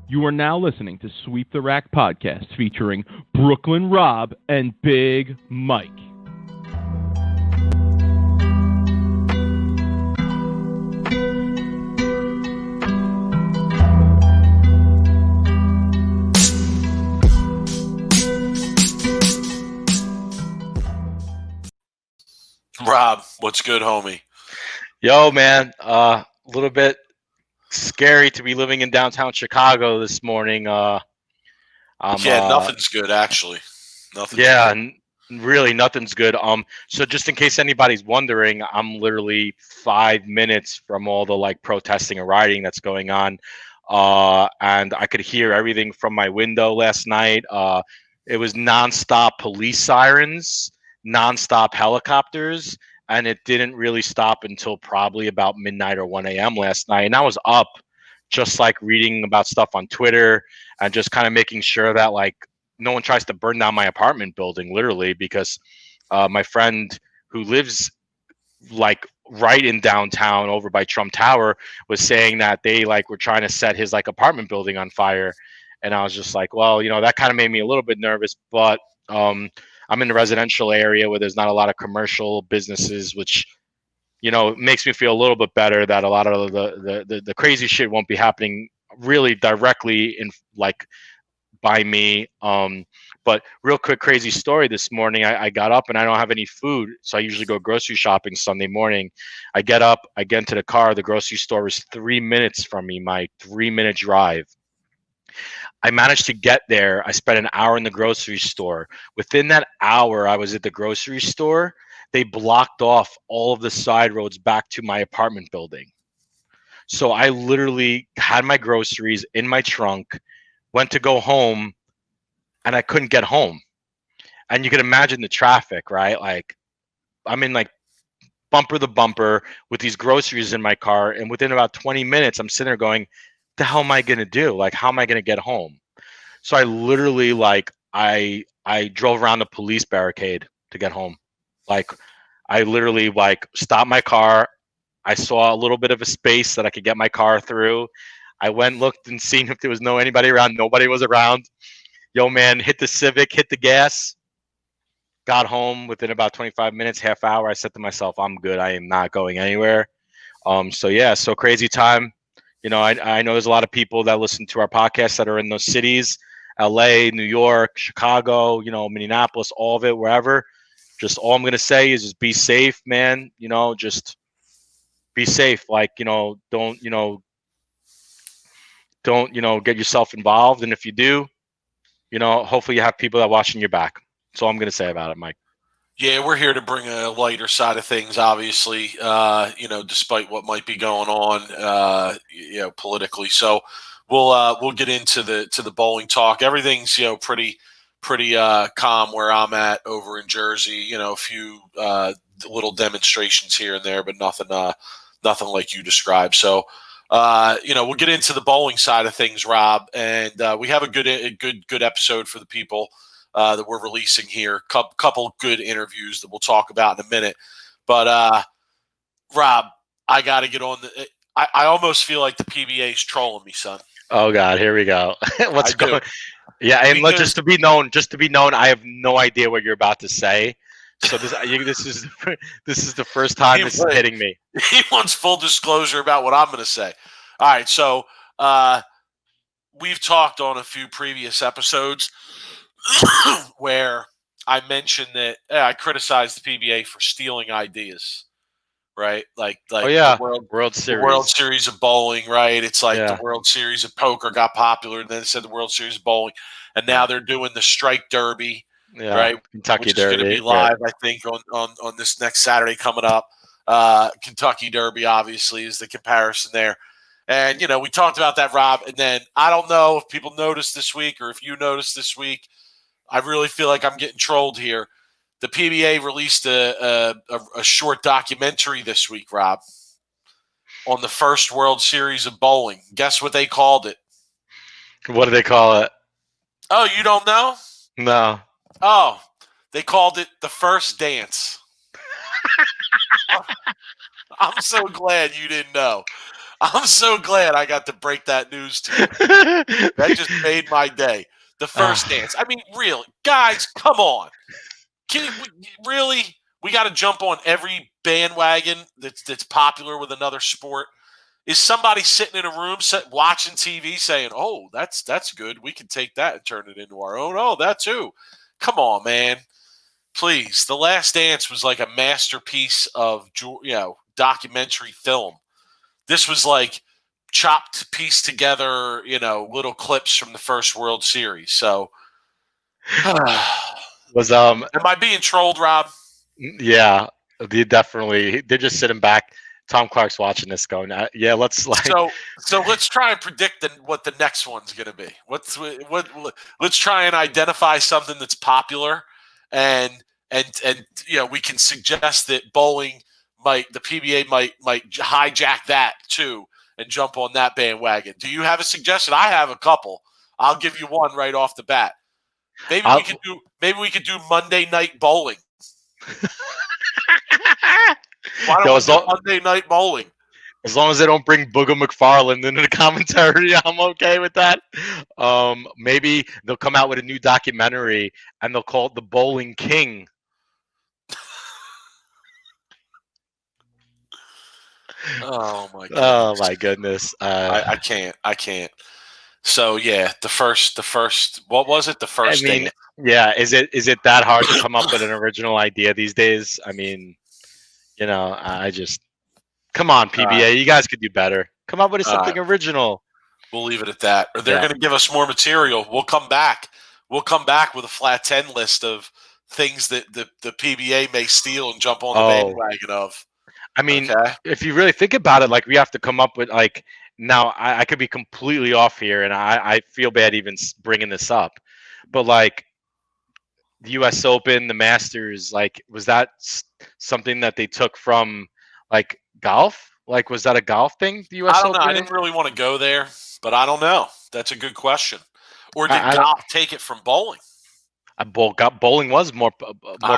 You are now listening to Sweep the Rack podcast featuring Brooklyn Rob and Big Mike. Rob, what's good, homie? Yo, man, a little bit scary to be living in downtown Chicago this morning. Nothing's good, actually. Really, nothing's good. So just in case anybody's wondering, I'm literally 5 minutes from all the protesting and rioting that's going on, and I could hear everything from my window last night. It was nonstop police sirens, nonstop helicopters, and it didn't really stop until probably about midnight or 1 a.m. last night. And I was up just reading about stuff on Twitter and just kind of making sure that no one tries to burn down my apartment building, literally, because my friend who lives right in downtown over by Trump Tower was saying that they were trying to set his apartment building on fire. And I was just well, that kind of made me a little bit nervous, but I'm in the residential area where there's not a lot of commercial businesses, which, makes me feel a little bit better that a lot of the crazy shit won't be happening really directly in by me. But real quick, crazy story this morning. I got up and I don't have any food. So I usually go grocery shopping Sunday morning. I get up, I get into the car. The grocery store is 3 minutes from me, my 3-minute drive. I managed to get there. I spent an hour in the grocery store. Within that hour, I was at the grocery store. They blocked off all of the side roads back to my apartment building. So I literally had my groceries in my trunk, went to go home, and I couldn't get home. And you can imagine the traffic, right? I'm in bumper to bumper with these groceries in my car. And within about 20 minutes, I'm sitting there going, the hell am I going to do? How am I going to get home? So I literally I drove around the police barricade to get home. I literally stopped my car. I saw a little bit of a space that I could get my car through. I went, looked and seen if there was anybody around. Nobody was around. Yo, man, hit the Civic, hit the gas. Got home within about 25 minutes, half hour. I said to myself, I'm good. I am not going anywhere. So crazy time. I know there's a lot of people that listen to our podcast that are in those cities, LA, New York, Chicago, Minneapolis, all of it, wherever. Just all I'm going to say is just be safe, man. Just be safe. Don't get yourself involved. And if you do, hopefully you have people that are watching your back. That's all I'm going to say about it, Mike. Yeah, we're here to bring a lighter side of things, obviously, despite what might be going on, politically. So we'll get into the bowling talk. Everything's, pretty calm where I'm at over in Jersey. A few little demonstrations here and there, but nothing like you described. So, we'll get into the bowling side of things, Rob, and we have a good episode for the people that we're releasing here. Couple good interviews that we'll talk about in a minute. But Rob, I got to get on the. I almost feel like the PBA is trolling me, son. Oh God, here we go. What's going? Yeah, and just to be known, I have no idea what you're about to say. So this is the first time this is hitting me. He wants full disclosure about what I'm going to say. All right, so we've talked on a few previous episodes where I mentioned that I criticized the PBA for stealing ideas, right? The World Series of bowling, right? It's the World Series of poker got popular, and then it said the World Series of bowling, and now they're doing the Strike Derby, right? Kentucky which Derby is going to be live, I think, on this next Saturday coming up. Kentucky Derby, obviously, is the comparison there. And, we talked about that, Rob, and then I don't know if people noticed this week or if you noticed this week. I really feel like I'm getting trolled here. The PBA released a short documentary this week, Rob, on the first World Series of bowling. Guess what they called it? What do they call it? Oh, you don't know? No. Oh, they called it The First Dance. I'm so glad you didn't know. I'm so glad I got to break that news to you. That just made my day. The first dance. I mean, really, guys, come on. Really? We got to jump on every bandwagon that's popular with another sport. Is somebody sitting in a room watching TV saying, "Oh, that's good. We can take that and turn it into our own." Oh, that too. Come on, man. Please. The Last Dance was like a masterpiece of documentary film. This was like chopped, pieced together, little clips from the first World Series. So, Was am I being trolled, Rob? Yeah, they're just sitting back. Tom Clark's watching this going, yeah, let's like. So let's try and predict what the next one's going to be. Let's try and identify something that's popular, and we can suggest that the PBA might hijack that too and jump on that bandwagon. Do you have a suggestion? I have a couple. I'll give you one right off the bat. Maybe we could do Monday Night Bowling. Why don't we do Monday Night Bowling? As long as they don't bring Booger McFarland into the commentary, I'm okay with that. Maybe they'll come out with a new documentary and they'll call it The Bowling King. Oh my goodness. Oh my goodness. I can't. So yeah, the first. What was it? The first. I mean, yeah. Is it that hard to come up with an original idea these days? I mean, I just come on, PBA. You guys could do better. Come up with something original. We'll leave it at that. Or they're going to give us more material. We'll come back. with a flat 10 list of things that the PBA may steal and jump on the bandwagon of. I mean, if you really think about it, like we have to come up with like. Now, I could be completely off here, and I feel bad even bringing this up. But, like, the U.S. Open, the Masters, like, was that something that they took from, like, golf? Like, was that a golf thing, the U.S. Open? I didn't really want to go there, but I don't know. That's a good question. Or did golf take it from bowling? Bowling was more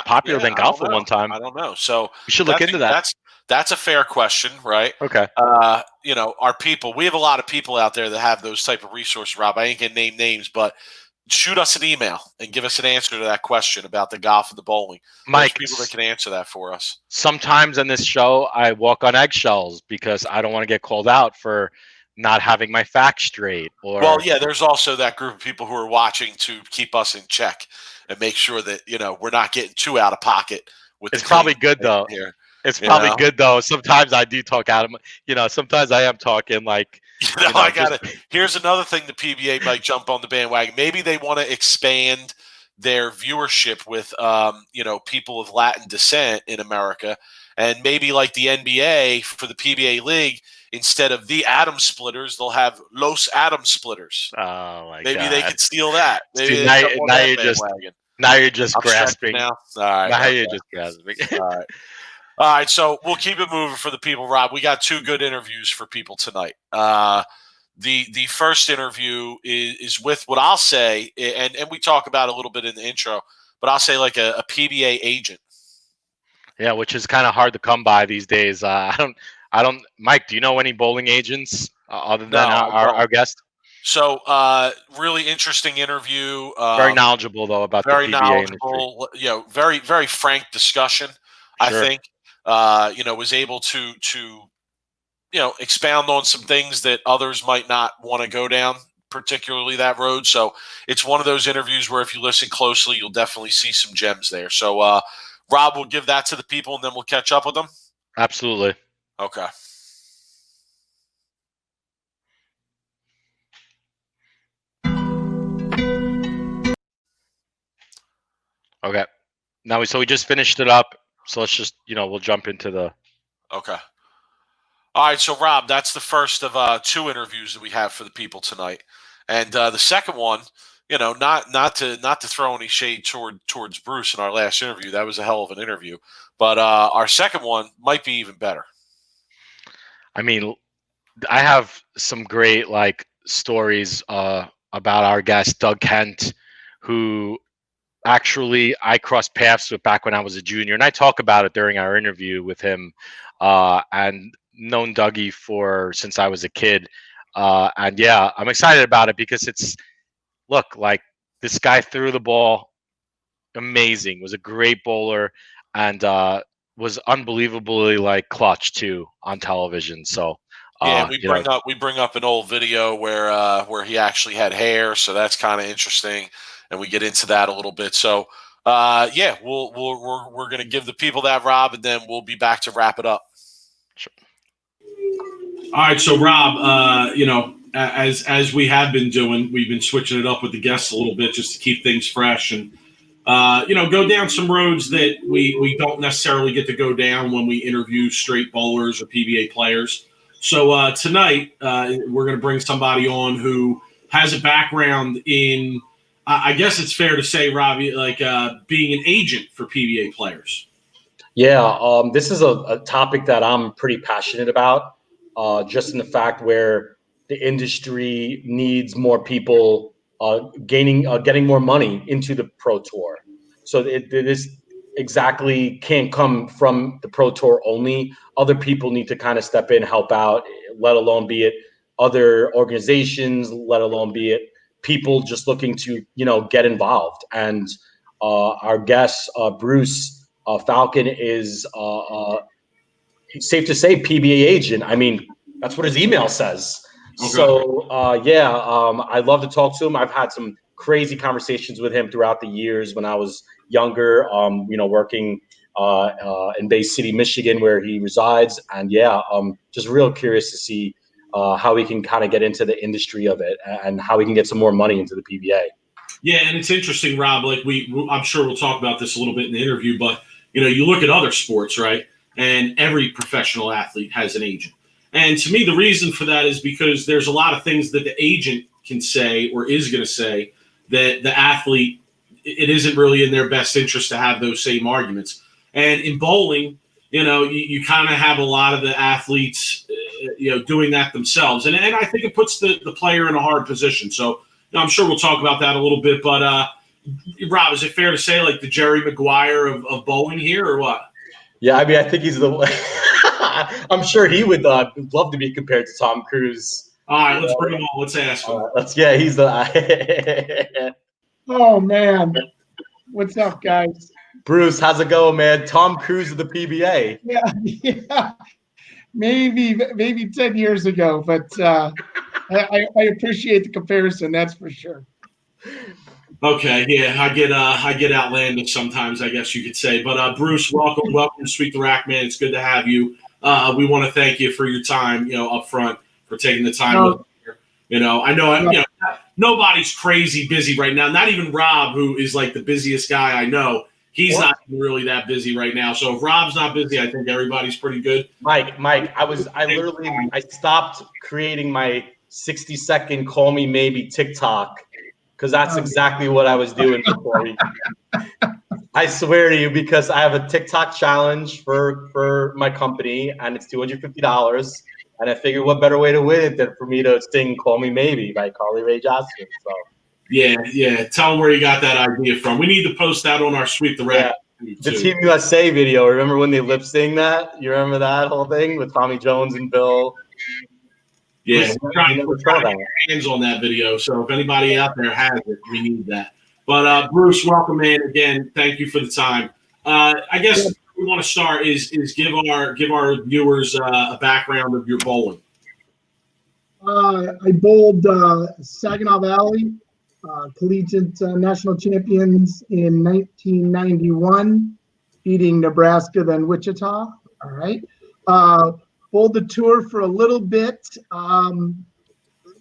popular than golf at one time. I don't know. So we should look into that. That's a fair question, right? Okay. Our people, we have a lot of people out there that have those type of resources, Rob. I ain't going to name names, but shoot us an email and give us an answer to that question about the golf and the bowling. Mike, there's people that can answer that for us. Sometimes on this show, I walk on eggshells because I don't want to get called out for not having my facts straight. Well, yeah, there's also that group of people who are watching to keep us in check and make sure that, we're not getting too out of pocket. It's probably good, though. Here. It's probably good, though. Sometimes I do talk out of sometimes I am talking like. Here's another thing the PBA might jump on the bandwagon. Maybe they want to expand their viewership with, people of Latin descent in America. And maybe like the NBA for the PBA League, instead of the Atom Splitters, they'll have Los Atom Splitters. Oh, my God. Maybe they could steal that. Maybe now you're just grasping. Now? All right. Now you're just grasping. All right, so we'll keep it moving for the people, Rob. We got two good interviews for people tonight. The first interview is with what I'll say, and we talk about a little bit in the intro, but I'll say like a PBA agent. Yeah, which is kind of hard to come by these days. I don't. Mike, do you know any bowling agents other than our guest? So, really interesting interview. Very knowledgeable though about very the PBA knowledgeable. Industry. Very very frank discussion. Sure. I think. Was able to expound on some things that others might not want to go down, particularly that road. So it's one of those interviews where if you listen closely, you'll definitely see some gems there. So, Rob, we'll give that to the people and then we'll catch up with them. Absolutely. Okay. Okay. Now, so we just finished it up. So let's just, we'll jump into the. Okay. All right. So, Rob, that's the first of two interviews that we have for the people tonight. And the second one, not to throw any shade towards Bruce in our last interview. That was a hell of an interview. But our second one might be even better. I mean, I have some great stories about our guest, DougKent, who actually I crossed paths with back when I was a junior, and I talk about it during our interview with him. And known Dougie since I was a kid. And yeah, I'm excited about it because like this guy threw the ball amazing, was a great bowler, and was unbelievably like clutch too on television. So yeah, we bring up an old video where he actually had hair, so that's kind of interesting, and we get into that a little bit. So yeah, we're gonna give the people that, Rob, and then we'll be back to wrap it up. Sure. All right, so Rob, as we have been doing, we've been switching it up with the guests a little bit just to keep things fresh and go down some roads that we don't necessarily get to go down when we interview straight bowlers or PBA players. So tonight we're going to bring somebody on who has a background in, I guess it's fair to say, Robbie, like being an agent for PBA players. Yeah, this is a topic that I'm pretty passionate about, just in the fact where the industry needs more people getting more money into the Pro Tour. So this exactly can't come from the Pro Tour only. Other people need to kind of step in, help out, let alone be it other organizations, let alone be it people just looking to, get involved. And our guest, Bruce Falcon, is safe to say PBA agent. I mean, that's what his email says. Okay. So I'd love to talk to him. I've had some crazy conversations with him throughout the years when I was younger, working in Bay City, Michigan, where he resides. And just real curious to see how we can kind of get into the industry of it and how we can get some more money into the PBA. Yeah, and it's interesting, Rob, like I'm sure we'll talk about this a little bit in the interview, but you look at other sports, right? And every professional athlete has an agent. And to me, the reason for that is because there's a lot of things that the agent can say or is going to say that the athlete, it isn't really in their best interest to have those same arguments. And in bowling, you kind of have a lot of the athletes, doing that themselves. And I think it puts the player in a hard position. So I'm sure we'll talk about that a little bit. But, Rob, is it fair to say like the Jerry Maguire of bowling here or what? Yeah, I mean, I think he's I'm sure he would love to be compared to Tom Cruise. All right, let's bring him on. Let's ask him. He's the. Oh, man. What's up, guys? Bruce, how's it going, man? Tom Cruise of the PBA. Yeah. Maybe 10 years ago, but I appreciate the comparison, that's for sure. Okay, yeah, I get outlandish sometimes, I guess you could say. But Bruce, welcome to Sweep the Rack, man. It's good to have you. We want to thank you for your time, up front, for taking the time. I know nobody's crazy busy right now. Not even Rob, who is like the busiest guy I know. He's not even really that busy right now. So if Rob's not busy, I think everybody's pretty good. Mike, I stopped creating my 60-second call me maybe TikTok because that's exactly what I was doing before. I swear to you, because I have a TikTok challenge for my company and it's $250. And I figured what better way to win it than for me to sing Call Me Maybe by Carly Rae Jepsen. So. Yeah. Tell them where you got that idea from. We need to post that on our Sweep the Rack. Yeah. The Team USA video. Remember when they lip sing that? You remember that whole thing with Tommy Jones and Bill? Yeah, we're trying to get hands on that video. So if anybody out there has it, we need that. But Bruce, welcome, man. Again, thank you for the time. I guess we want to start is give our viewers a background of your bowling. I bowled Saginaw Valley, collegiate national champions in 1991, beating Nebraska, then Wichita. All right. Bowled the tour for a little bit,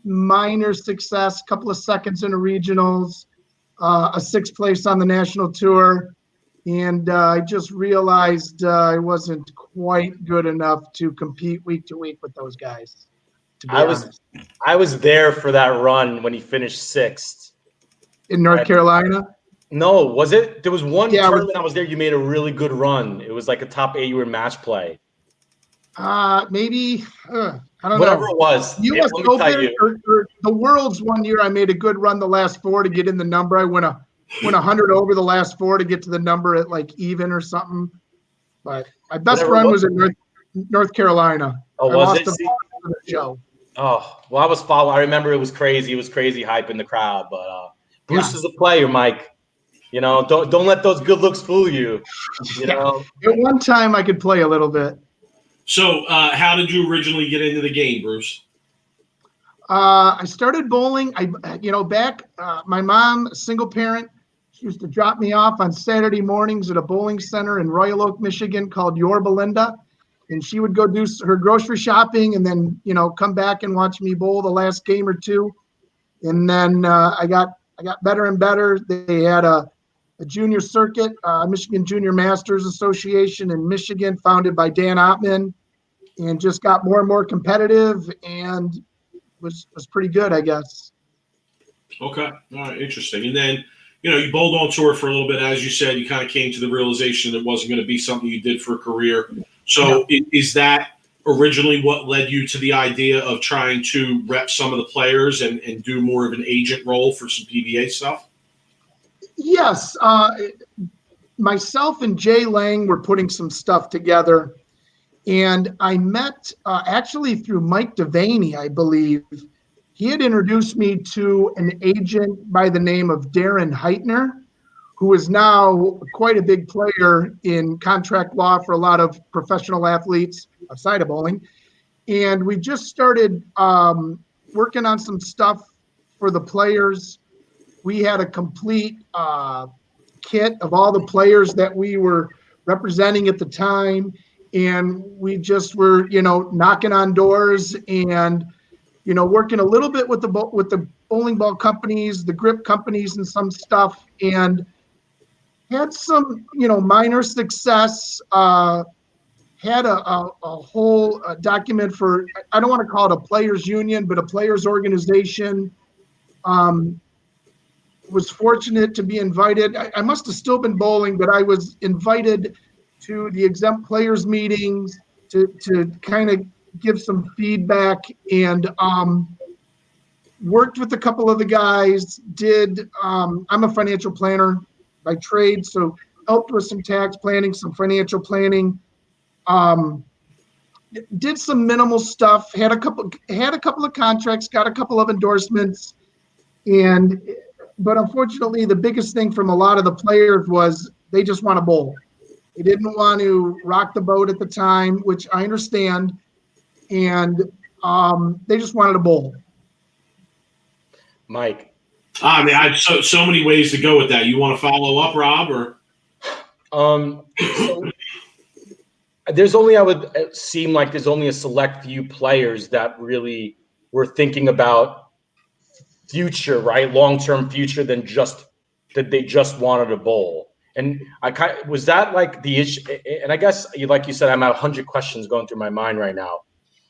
minor success, couple of seconds in the regionals, a sixth place on the national tour. And I just realized I wasn't quite good enough to compete week to week with those guys. I was there for that run when he finished sixth. In North Carolina? No, was it? There was one tournament I was there. You made a really good run. It was like a top 8. You were in match play. Maybe I don't Whatever know. it was. U.S. Open or the Worlds one year, I made a good run the last 4 to get in the number. I won a went 100 over the last 4 to get to the number at like even or something. But my best run was in North Carolina. Oh, I was lost it? the show. Oh, well, I was following. I remember it was crazy. It was crazy hype in the crowd. But Bruce is a player, Mike. You know, don't let those good looks fool you. You know. At one time, I could play a little bit. So, how did you originally get into the game, Bruce? I started bowling. My mom, a single parent, she used to drop me off on Saturday mornings at a bowling center in Royal Oak, Michigan called Your Belinda. And she would go do her grocery shopping and then, come back and watch me bowl the last game or two. And then I got better and better. They had a junior circuit, Michigan Junior Masters Association in Michigan, founded by Dan Ottman, and just got more and more competitive and was pretty good, I guess. Okay. All right. Interesting. And then, you bowled on tour for a little bit. As you said, you kind of came to the realization that it wasn't going to be something you did for a career. So is that originally what led you to the idea of trying to rep some of the players and do more of an agent role for some PBA stuff? Yes. Myself and Jay Lang were putting some stuff together. And I met actually through Mike Devaney, I believe. He had introduced me to an agent by the name of Darren Heitner, who is now quite a big player in contract law for a lot of professional athletes outside of bowling. And we just started working on some stuff for the players. We had a complete kit of all the players that we were representing at the time. And we just were, knocking on doors and, working a little bit with the bowling ball companies, the grip companies and some stuff, and had some, minor success. Had a whole document for, I don't want to call it a players union, but a players organization. Was fortunate to be invited. I must have still been bowling, but I was invited to the exempt players meetings to kind of give some feedback, and worked with a couple of the guys. I'm a financial planner by trade, so helped with some tax planning, some financial planning. Did some minimal stuff. Had a couple of contracts, got a couple of endorsements, but unfortunately, the biggest thing from a lot of the players was they just want to bowl. They didn't want to rock the boat at the time, which I understand, and they just wanted to bowl. Mike. I mean, I have so many ways to go with that. You want to follow up, Rob, or? There's only, it seem like there's only a select few players that really were thinking about future, right? Long-term future than just that they just wanted to bowl. And was that like the issue? And I guess, like you said, I'm at 100 questions going through my mind right now.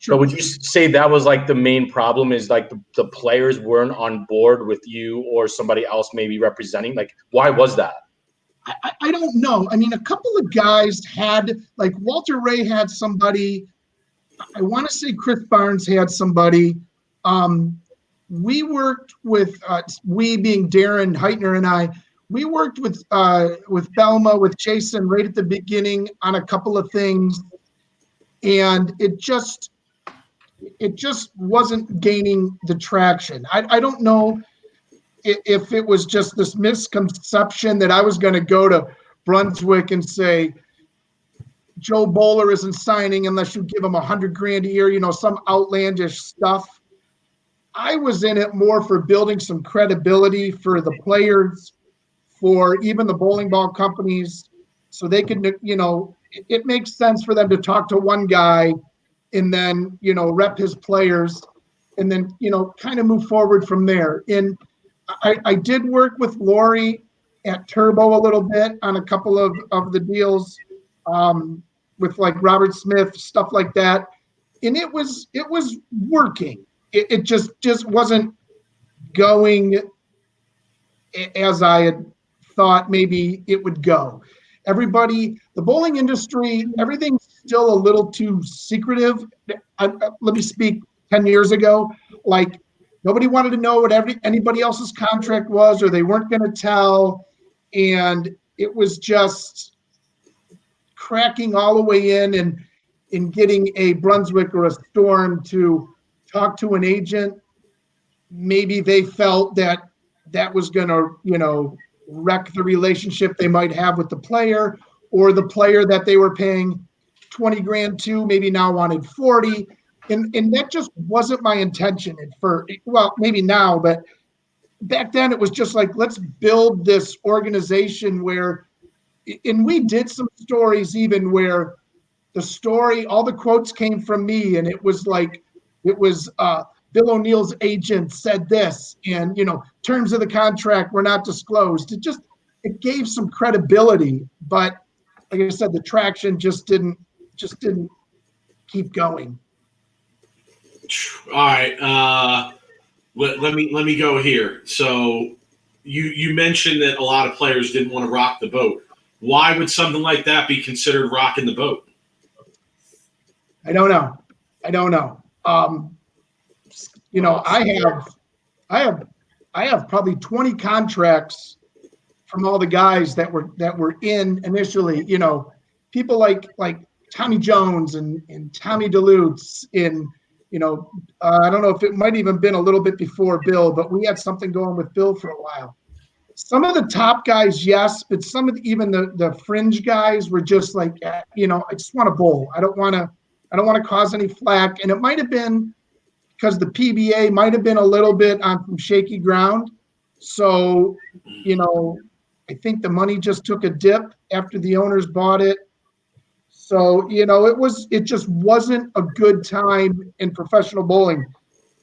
Sure. But would you say that was like the main problem is like the players weren't on board with you or somebody else maybe representing? Like, why was that? I don't know. I mean, a couple of guys had, like Walter Ray had somebody. I want to say Chris Barnes had somebody. We worked with, we being Darren Heitner and I, we worked with Belma, with Jason right at the beginning on a couple of things. And it just wasn't gaining the traction. I don't know if it was just this misconception that I was going to go to Brunswick and say, Joe Bowler isn't signing unless you give him $100,000 a year, some outlandish stuff. I was in it more for building some credibility for the players, for even the bowling ball companies, so they could, it makes sense for them to talk to one guy and then, rep his players and then, kind of move forward from there. And I did work with Lori at Turbo a little bit on a couple of the deals with like Robert Smith, stuff like that. And it was working. It just wasn't going as I had thought maybe it would go. Everybody, the bowling industry, everything's still a little too secretive. Let me speak 10 years ago. Like, nobody wanted to know what anybody else's contract was, or they weren't going to tell. and it was just cracking all the way in getting a Brunswick or a Storm to talk to an agent. Maybe they felt that was going to, wreck the relationship they might have with the player, or the player that they were paying 20 grand to maybe now wanted 40. And that just wasn't my intention well, maybe now, but back then it was just like, let's build this organization where, and we did some stories even where the story, all the quotes came from me, and it was Bill O'Neill's agent said this, and terms of the contract were not disclosed. It gave some credibility, but like I said, the traction just didn't keep going. All right, let me go here. So you mentioned that a lot of players didn't want to rock the boat. Why would something like that be considered rocking the boat? I don't know. I have probably 20 contracts from all the guys that were in initially. People like Tommy Jones and Tommy DeLutz in. I don't know if it might even been a little bit before Bill, but we had something going with Bill for a while. Some of the top guys, yes, but some of even the fringe guys were just like, I just want to bowl. I don't want to cause any flack. And it might have been because the PBA might have been a little bit on some shaky ground. So, I think the money just took a dip after the owners bought it. So, it just wasn't a good time in professional bowling.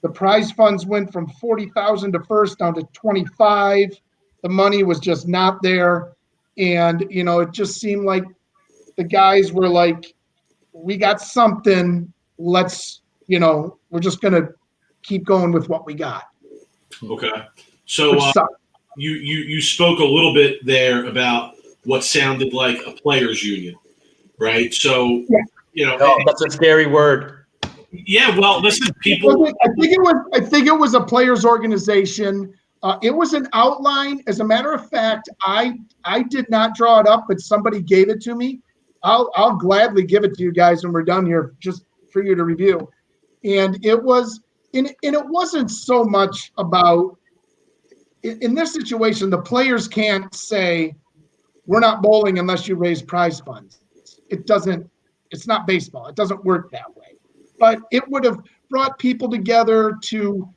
The prize funds went from 40,000 to first down to 25. The money was just not there. And, it just seemed like the guys were like, we got something, let's, we're just going to keep going with what we got. Okay. So you spoke a little bit there about what sounded like a players union, right? So, that's a scary word. Yeah. Well, listen, people. I think it was a players organization. It was an outline. As a matter of fact, I did not draw it up, but somebody gave it to me. I'll gladly give it to you guys when we're done here, just for you to review. And it wasn't so much about, in this situation, the players can't say, we're not bowling unless you raise prize funds. It's not baseball. It doesn't work that way. But it would have brought people together to,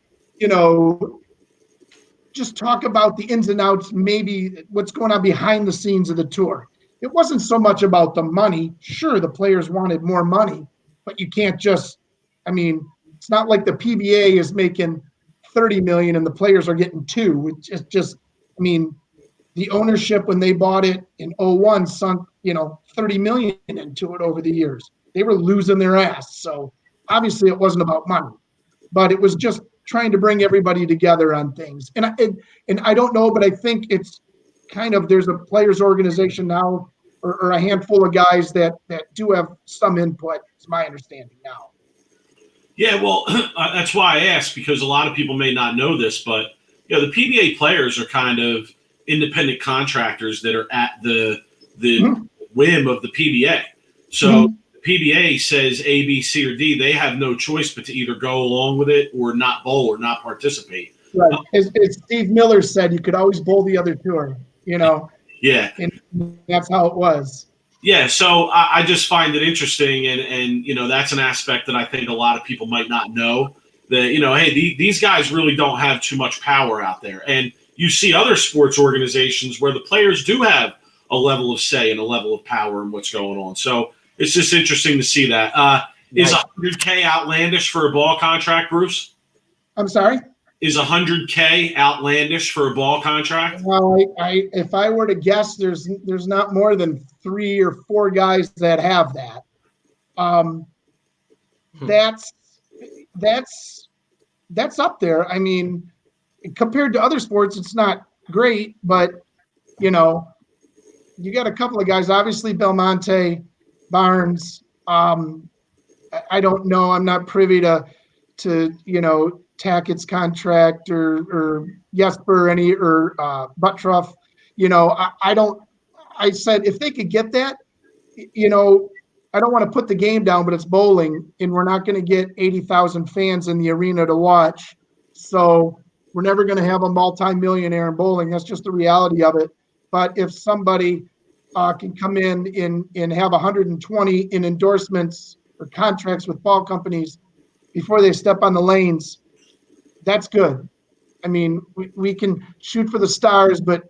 just talk about the ins and outs, maybe what's going on behind the scenes of the tour. It wasn't so much about the money. Sure, the players wanted more money, but you can't just, it's not like the PBA is making 30 million and the players are getting 2. It's just, the ownership when they bought it in 01 sunk, 30 million into it over the years. They were losing their ass. So obviously it wasn't about money, but it was just trying to bring everybody together on things. And I don't know, but I think it's kind of, there's a players organization now, or a handful of guys that do have some input, is my understanding now. Yeah, well, that's why I asked, because a lot of people may not know this, but the PBA players are kind of independent contractors that are at the whim of the PBA. So the PBA says A, B, C, or D. They have no choice but to either go along with it or not bowl or not participate. Right. As Steve Miller said, you could always bowl the other tour, Yeah. And that's how it was. Yeah, so I just find it interesting, and that's an aspect that I think a lot of people might not know, that, hey, these guys really don't have too much power out there. And you see other sports organizations where the players do have a level of say and a level of power in what's going on. So it's just interesting to see that. Is $100K outlandish for a ball contract, Bruce? I'm sorry? Is $100K outlandish for a ball contract? Well, if I were to guess, there's not more than 3 or 4 guys that have that. That's up there. Compared to other sports, it's not great, but you got a couple of guys. Obviously, Belmonte, Barnes. I don't know. I'm not privy to Tackett's contract or Jesper or Buttruff. I said if they could get that, I don't want to put the game down, but it's bowling, and we're not going to get 80,000 fans in the arena to watch. So we're never going to have a multi-millionaire in bowling. That's just the reality of it. But if somebody can come in and have 120 in endorsements or contracts with ball companies before they step on the lanes, that's good. I mean, we can shoot for the stars, but,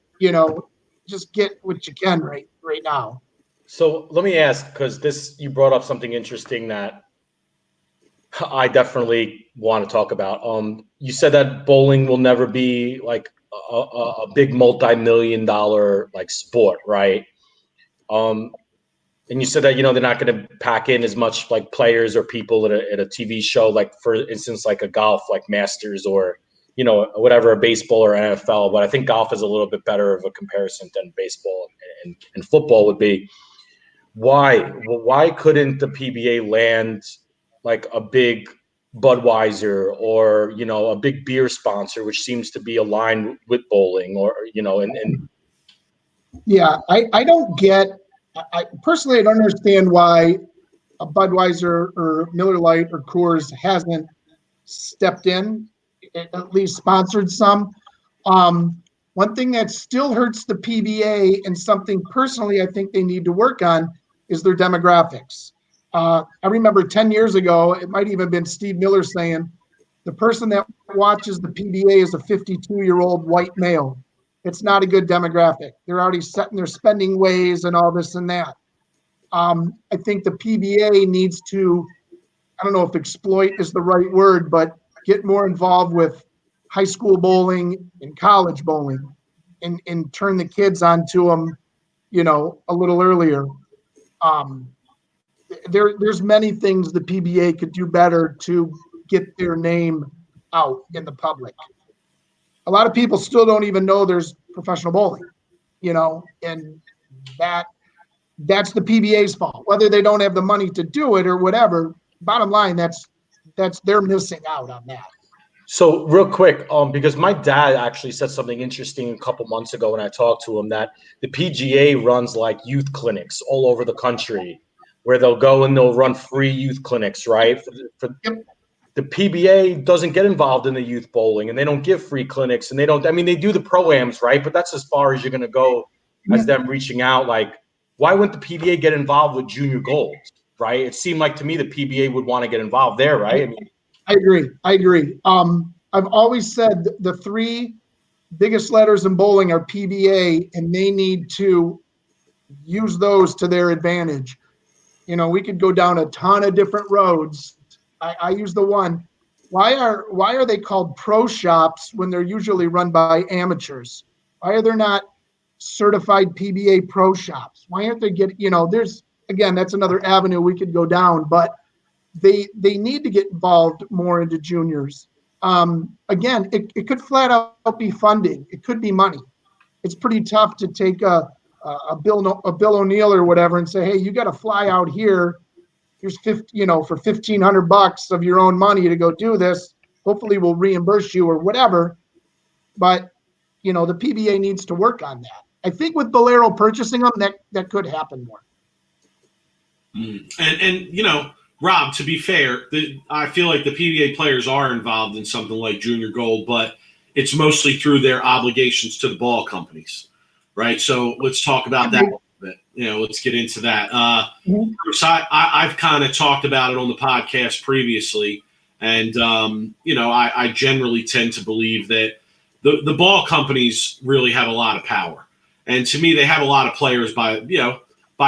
just get what you can right now. So let me ask, because you brought up something interesting that I definitely want to talk about. You said that bowling will never be like a big multi-million-dollar like sport, right? And you said that they're not going to pack in as much like players or people at a TV show, like for instance, like a golf like Masters or whatever, a baseball or NFL. But I think golf is a little bit better of a comparison than baseball and football would be. Why couldn't the PBA land like a big Budweiser or a big beer sponsor, which seems to be aligned with bowling, or and yeah, I don't get. I personally, I don't understand why a Budweiser or Miller Lite or Coors hasn't stepped in, at least sponsored some. One thing that still hurts the PBA, and something personally I think they need to work on, is their demographics. I remember 10 years ago, it might even been Steve Miller saying, the person that watches the PBA is a 52-year-old white male. It's not a good demographic. They're already set in their spending ways and all this and that. I think the PBA needs to, I don't know if exploit is the right word, but get more involved with high school bowling and college bowling and turn the kids onto them, a little earlier. There's many things the PBA could do better to get their name out in the public. A lot of people still don't even know there's professional bowling, and that's the PBA's fault. Whether they don't have the money to do it or whatever, bottom line, that's they're missing out on that. So real quick, because my dad actually said something interesting a couple months ago when I talked to him, that the PGA runs like youth clinics all over the country, where they'll go and they'll run free youth clinics, right? The PBA doesn't get involved in the youth bowling, and they don't give free clinics, and they do the pro-ams, right? But that's as far as you're going to go as them reaching out. Like, why wouldn't the PBA get involved with junior gold, right? It seemed like to me the PBA would want to get involved there, right? I agree. I've always said the three biggest letters in bowling are PBA, and they need to use those to their advantage. We could go down a ton of different roads. I use the one. Why are they called pro shops when they're usually run by amateurs? Why are there not certified PBA pro shops? Why aren't they that's another avenue we could go down, but they need to get involved more into juniors. Again, it could flat out be funding. It could be money. It's pretty tough to take a Bill O'Neill or whatever and say, hey, you got to fly out here. Here's for $1,500 of your own money to go do this. Hopefully we'll reimburse you or whatever. But the PBA needs to work on that. I think with Bolero purchasing them, that could happen more. And Rob, to be fair, I feel like the PBA players are involved in something like Junior Gold, but it's mostly through their obligations to the ball companies, right? So let's talk about that a little bit. Let's get into that. So I've kind of talked about it on the podcast previously, and I generally tend to believe that the ball companies really have a lot of power, and to me, they have a lot of players by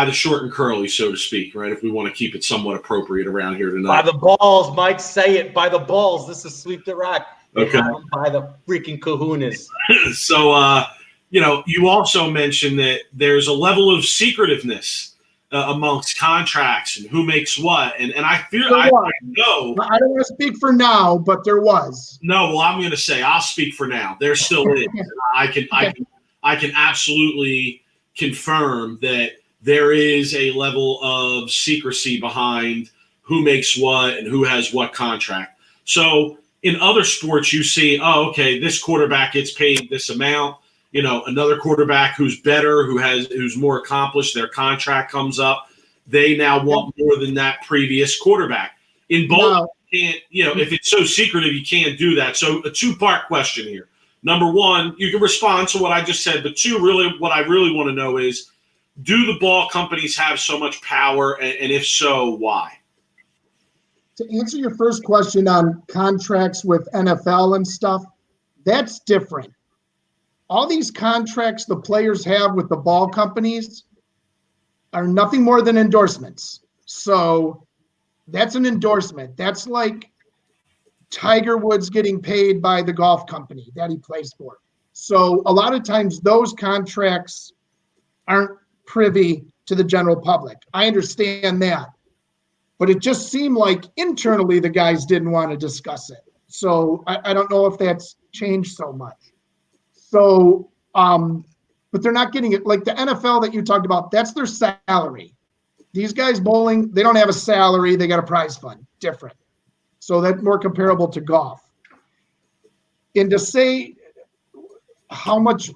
the short and curly, so to speak, right? If we want to keep it somewhat appropriate around here tonight. By the balls, Mike, say it. By the balls. This is Sweep the Rack. Okay. By the freaking kahunas. So, you also mentioned that there's a level of secretiveness amongst contracts and who makes what. And I fear, I know. I don't want to speak for now, but there was. No, well, I'm going to say I'll speak for now. There still is. I can absolutely confirm that there is a level of secrecy behind who makes what and who has what contract. So in other sports, you see, oh, okay, this quarterback gets paid this amount. another quarterback who's better, who's more accomplished, their contract comes up. They now want more than that previous quarterback. In both, can't, if it's so secretive, you can't do that. So a two-part question here. Number one, you can respond to what I just said, but two, really, what I really want to know is, do the ball companies have so much power, and if so, why? To answer your first question on contracts with NFL and stuff, that's different. All these contracts the players have with the ball companies are nothing more than endorsements. So that's an endorsement. That's like Tiger Woods getting paid by the golf company that he plays for. So a lot of times those contracts aren't privy to the general public. I understand that. But it just seemed like internally the guys didn't want to discuss it. So I don't know if that's changed so much. So, but they're not getting it. Like the NFL that you talked about, that's their salary. These guys bowling, they don't have a salary. They got a prize fund. Different. So that's more comparable to golf. And to say how much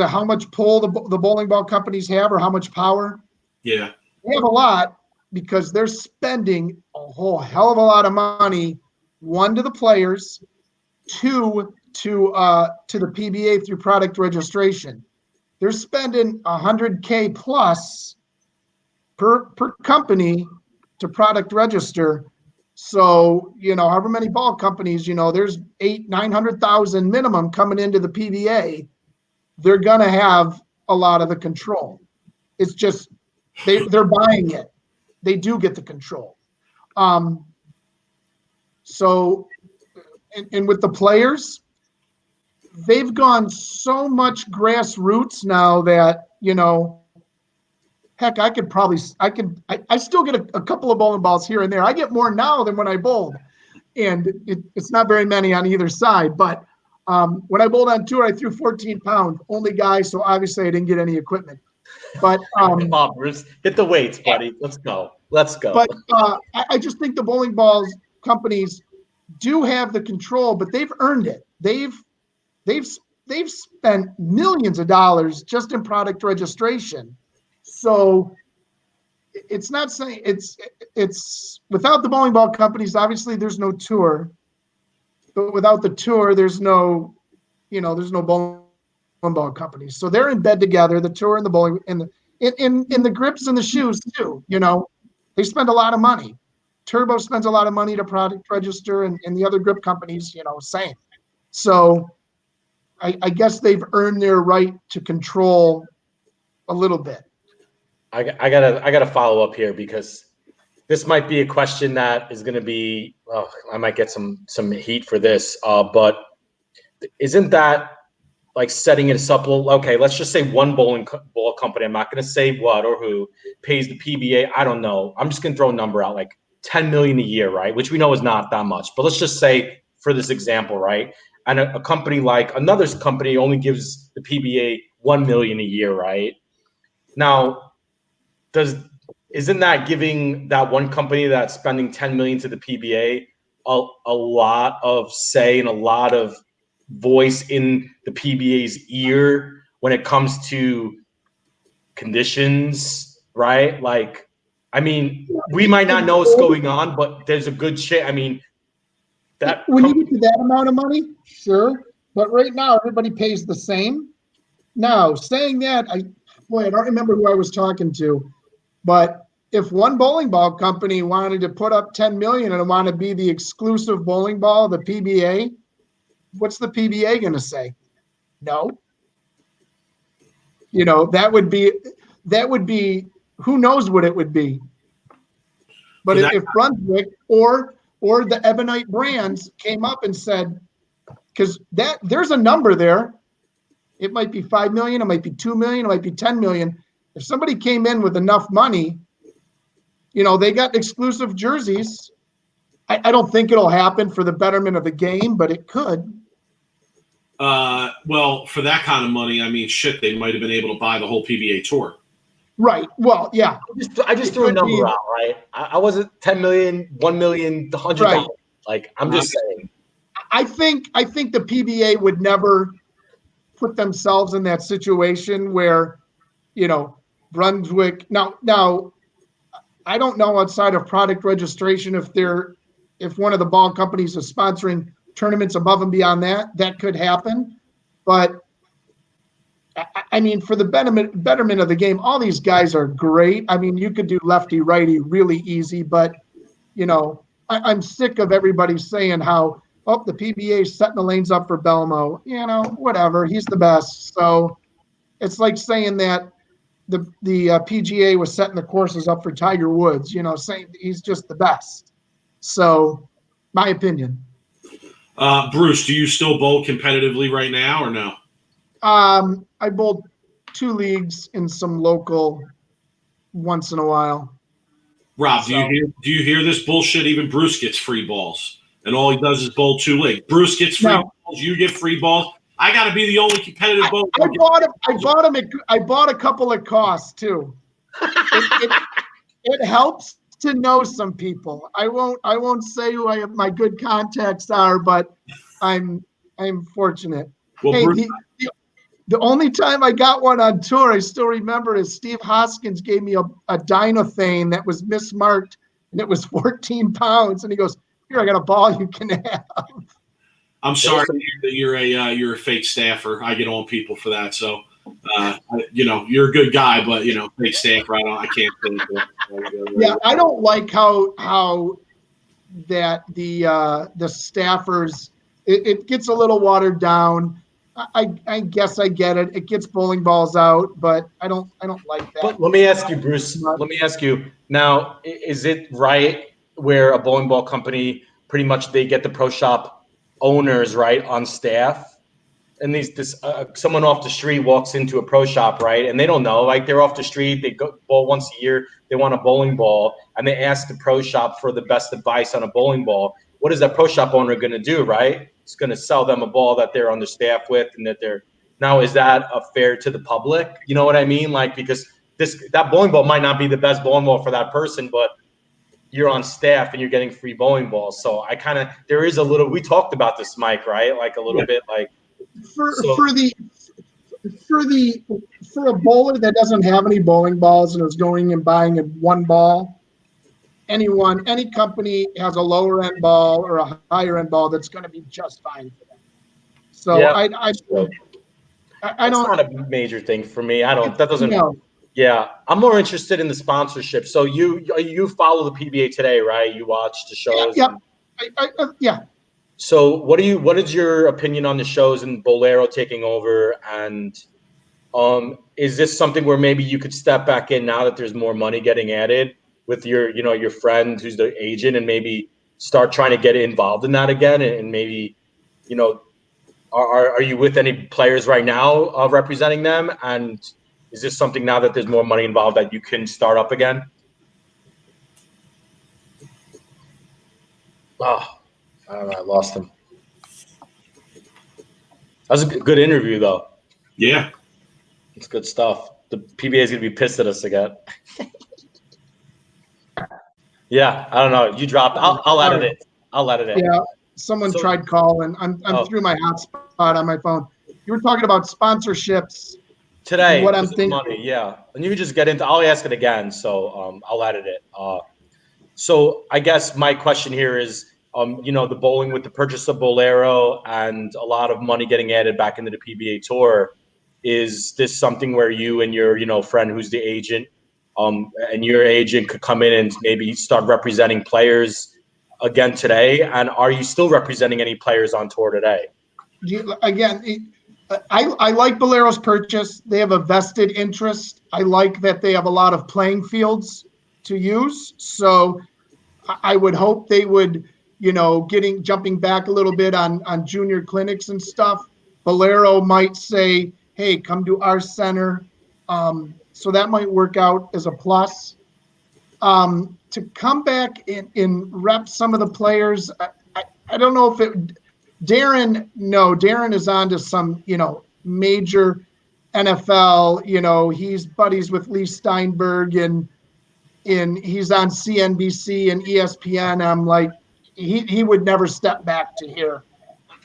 how much pull the bowling ball companies have or how much power? Yeah. They have a lot because they're spending a whole hell of a lot of money, one, to the players, two, to the PBA through product registration. They're spending $100K plus per company to product register. So, however many ball companies, there's 800,000-900,000 minimum coming into the PBA. They're going to have a lot of the control. It's just they're buying it. They do get the control. So, and with the players, they've gone so much grassroots now that, heck, I still get a couple of bowling balls here and there. I get more now than when I bowled. And it's not very many on either side. But when I bowled on tour, I threw 14 pounds, only guy. So obviously I didn't get any equipment. But come on, Bruce, hit the weights, buddy. Let's go. But I just think the bowling balls companies do have the control, but they've earned it. They've spent millions of dollars just in product registration. So it's not saying it's without the bowling ball companies, obviously there's no tour. But without the tour, there's no bowling ball companies. So they're in bed together, the tour and the bowling and the grips and the shoes too. They spend a lot of money. Turbo spends a lot of money to product register, and the other grip companies, same. So I guess they've earned their right to control a little bit. I gotta follow up here because this might be a question that is going to be. I might get some heat for this, but isn't that like setting it up? Okay, let's just say one ball company. I'm not going to say what or who pays the PBA. I don't know. I'm just going to throw a number out, like $10 million a year, right? Which we know is not that much. But let's just say for this example, right? And a company like another company only gives the PBA $1 million a year, right? Now, isn't that giving that one company that's spending $10 million to the PBA a lot of say and a lot of voice in the PBA's ear when it comes to conditions, right? Like, I mean, we might not know what's going on, but there's a good chance. I mean, that when you get to that amount of money, sure. But right now, everybody pays the same. Now, saying that, I don't remember who I was talking to, but if one bowling ball company wanted to put up $10 million and want to be the exclusive bowling ball of the PBA, what's the PBA going to say? No. That would be, who knows what it would be. But if Brunswick or the Ebonite brands came up and said, because there's a number there, it might be 5 million, it might be 2 million, it might be 10 million. If somebody came in with enough money, they got exclusive jerseys. I don't think it'll happen for the betterment of the game, but it could. Well, for that kind of money, I mean, shit, they might have been able to buy the whole PBA tour. Right. Well, yeah. I just threw a number out, right? I wasn't 10 million, 1 million, 100,000. Right. Like, I'm just saying. I think the PBA would never put themselves in that situation where, Brunswick. Now, I don't know outside of product registration if one of the ball companies is sponsoring tournaments above and beyond that could happen. But I mean, for the betterment of the game, all these guys are great. I mean, you could do lefty righty really easy, but I'm sick of everybody saying how, the PBA is setting the lanes up for Belmo. Whatever, he's the best. So it's like saying that the PGA was setting the courses up for Tiger Woods. Saying he's just the best. So, my opinion. Bruce, do you still bowl competitively right now or no? I bowled 2 leagues in some local once in a while. Rob, do you hear this bullshit? Even Bruce gets free balls, and all he does is bowl 2 leagues. Bruce gets free balls. You get free balls. I got to be the only competitive bowler. I bought a couple of costs too. It helps to know some people. I won't say who my good contacts are, but I'm fortunate. Well, hey, Bruce, the only time I got one on tour, I still remember, is Steve Hoskins gave me a Dynathane that was mismarked, and it was 14 pounds. And he goes, "Here, I got a ball you can have." I'm sorry that you're a fake staffer. I get on people for that. So, you're a good guy, but fake staffer. I can't think of it. Yeah, I don't like how that the staffers it gets a little watered down. I guess I get it. It gets bowling balls out, but I don't like that. But let me ask you, Bruce. Let me ask you now: is it right where a bowling ball company pretty much they get the pro shop owners right on staff, and someone off the street walks into a pro shop, right, and they don't know, like they're off the street, they go bowl once a year, they want a bowling ball, and they ask the pro shop for the best advice on a bowling ball. What is that pro shop owner going to do, right? It's going to sell them a ball that they're on the staff with, and that they're now. Is that fair to the public? You know what I mean? Like, because that bowling ball might not be the best bowling ball for that person, but you're on staff and you're getting free bowling balls. So there is a little. We talked about this, Mike, right? Like a little bit, like for a bowler that doesn't have any bowling balls and is going and buying a 1 ball. Any company has a lower end ball or a higher end ball that's going to be just fine for them. So yeah. I don't. It's not a major thing for me. That doesn't. No. Yeah, I'm more interested in the sponsorship. So you follow the PBA today, right? You watch the shows. Yeah. Yeah. So what is your opinion on the shows and Bolero taking over? And is this something where maybe you could step back in now that there's more money getting added with your friend who's the agent, and maybe start trying to get involved in that again? And maybe, are you with any players right now representing them? And is this something now that there's more money involved that you can start up again? Oh, I don't know. I lost him. That was a good interview, though. Yeah. It's good stuff. The PBA is going to be pissed at us again. Yeah, I don't know. You dropped. I'll edit it. I'll edit it. Yeah, someone tried calling. I'm through my hotspot on my phone. You were talking about sponsorships today. What I'm thinking. Money, yeah. And you can just get into. I'll ask it again. So I'll edit it. So I guess my question here is, the bowling with the purchase of Bolero and a lot of money getting added back into the PBA Tour. Is this something where you and your friend who's the agent, and your agent could come in and maybe start representing players again today? And are you still representing any players on tour today? I like Bolero's purchase. They have a vested interest. I like that they have a lot of playing fields to use. So I would hope they would, jumping back a little bit on junior clinics and stuff. Bolero might say, "Hey, come to our center." So that might work out as a plus. To come back and rep some of the players, I don't know if Darren is on to some, major NFL, he's buddies with Lee Steinberg and he's on CNBC and ESPN. I'm like, he would never step back to here.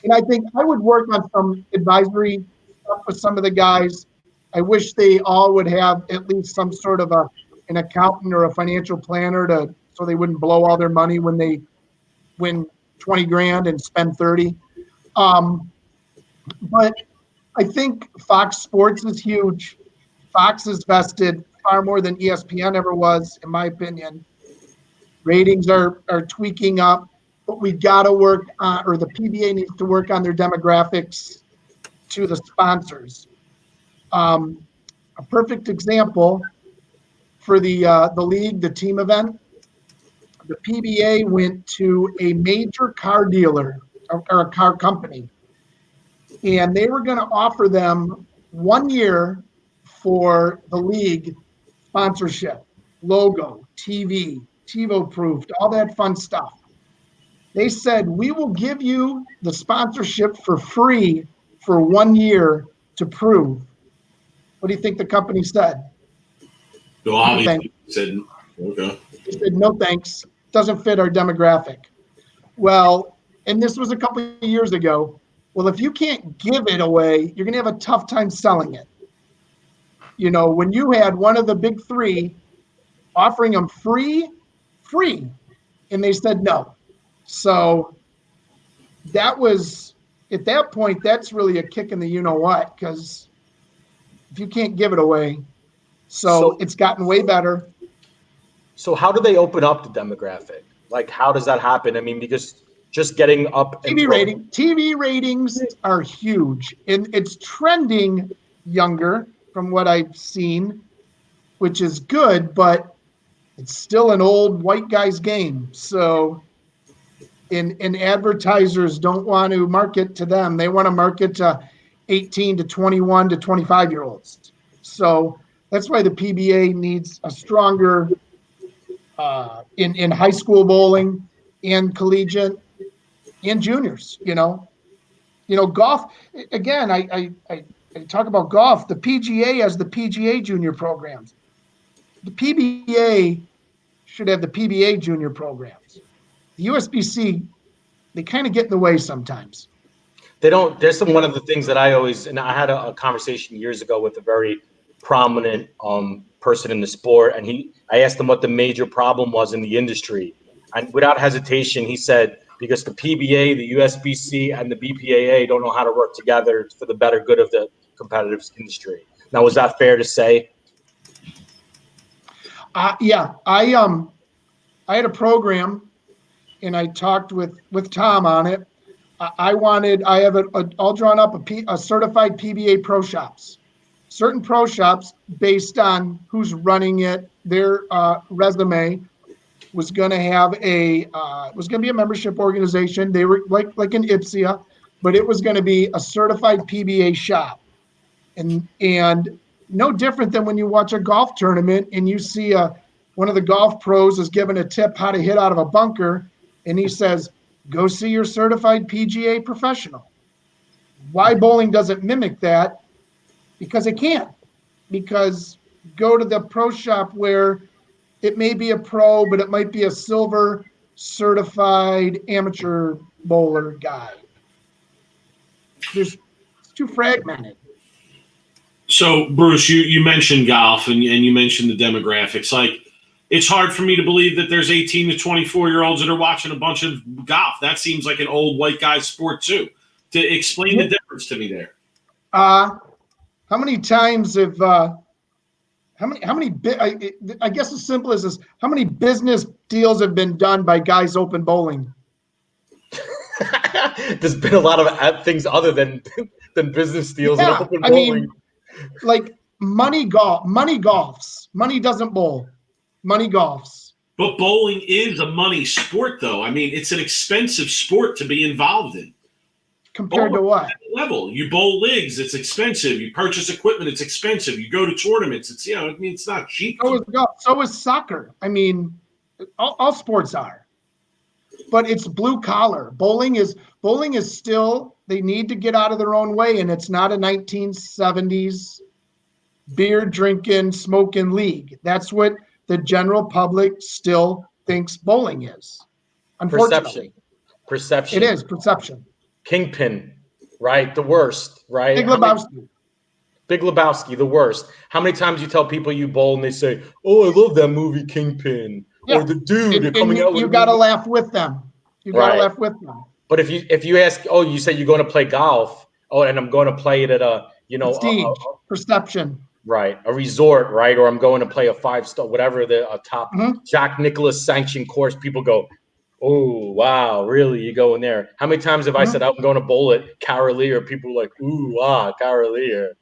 And I think I would work on some advisory stuff with some of the guys. I wish they all would have at least some sort of an accountant or a financial planner so they wouldn't blow all their money when they win 20 grand and spend 30. But I think Fox Sports is huge. Fox is vested far more than ESPN ever was, in my opinion. Ratings are tweaking up, but we got to work on, or the PBA needs to work on their demographics to the sponsors. A perfect example for the league, the team event, the PBA went to a major car dealer or a car company, and they were going to offer them 1 year for the league sponsorship, logo, TV, TiVo approved, all that fun stuff. They said, we will give you the sponsorship for free for 1 year to prove. What do you think the company said? No, obviously said, okay. They said, no thanks. Doesn't fit our demographic. Well, and this was a couple of years ago. Well, if you can't give it away, you're going to have a tough time selling it. You know, when you had one of the big three offering them free, and they said no. So that was, at that point, that's really a kick in the you-know-what, because if you can't give it away. So it's gotten way better. So how do they open up the demographic? Like, how does that happen? I mean, because just getting up TV ratings are huge, and it's trending younger from what I've seen, which is good, but it's still an old white guy's game. So and advertisers don't want to market to them. They want to market to 18 to 21 to 25-year-olds. So that's why the PBA needs a stronger in high school bowling and collegiate and juniors, you know, golf. Again, I talk about golf. The PGA has the PGA junior programs. The PBA should have the PBA junior programs. The USBC, they kind of get in the way sometimes. They don't. There's one of the things that I always, and I had a conversation years ago with a very prominent person in the sport, and I asked him what the major problem was in the industry, and without hesitation, he said, because the PBA, the USBC, and the BPAA don't know how to work together for the better good of the competitive industry. Now, was that fair to say? Yeah, I had a program, and I talked with Tom on it. I have all drawn up a certified PBA pro shops. Certain pro shops, based on who's running it, their resume was going to have be a membership organization. They were like an IPSIA, but it was going to be a certified PBA shop, and no different than when you watch a golf tournament and you see one of the golf pros is given a tip how to hit out of a bunker, and he says, go see your certified PGA professional. Why bowling doesn't mimic that? Because it can't. Because go to the pro shop where it may be a pro, but it might be a silver certified amateur bowler guy. It's too fragmented. So, Bruce, you mentioned golf and you mentioned the demographics. Like, it's hard for me to believe that there's 18 to 24-year-olds that are watching a bunch of golf. That seems like an old white guy sport, too. To explain the difference to me there. How many times have I guess as simple as this, how many business deals have been done by guys open bowling? There's been a lot of things other than business deals and open bowling. I mean, like money golfs. Money doesn't bowl. Money golfs. But bowling is a money sport, though. I mean, it's an expensive sport to be involved in. Compared to what? Level. You bowl leagues, it's expensive. You purchase equipment, it's expensive. You go to tournaments, it's not cheap. So is soccer. I mean, all sports are. But it's blue collar. Bowling is still, they need to get out of their own way, and it's not a 1970s beer drinking, smoking league. That's what the general public still thinks bowling is. Unfortunately. Perception. It is perception. Kingpin, right? The worst, right? Big Lebowski. Big Lebowski, the worst. How many times you tell people you bowl and they say, "Oh, I love that movie, Kingpin," or "The Dude." And coming out. You got to laugh with them. You got to laugh with them. But if you ask, "Oh, you say you're going to play golf," "Oh, and I'm going to play it at a perception." Right, a resort, right? Or I'm going to play a 5-star, whatever a top Jack Nicklaus sanctioned course. People go, "Oh, wow, really? You going there?" How many times have I said I'm going to bowl at Carolier? People are like, "Ooh, wow, Carolier."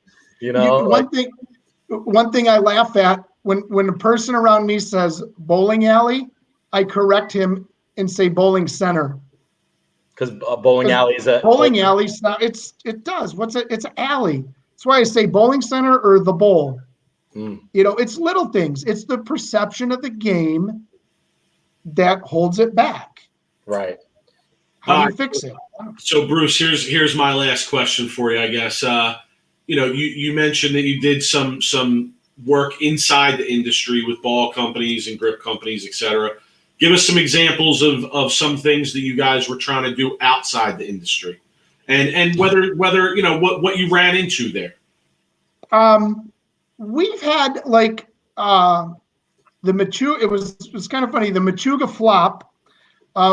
One thing I laugh at when a person around me says bowling alley, I correct him and say bowling center. Because bowling alley is a bowling alley. It does. It's an alley. That's why I say bowling center or the bowl. It's little things. It's the perception of the game that holds it back. Right. How do you fix it? So Bruce, here's my last question for you, I guess. You mentioned that you did some work inside the industry with ball companies and grip companies, et cetera. Give us some examples of some things that you guys were trying to do outside the industry, and whether what you ran into there. We've had like the Machuga. It was kind of funny. The Machuga flop.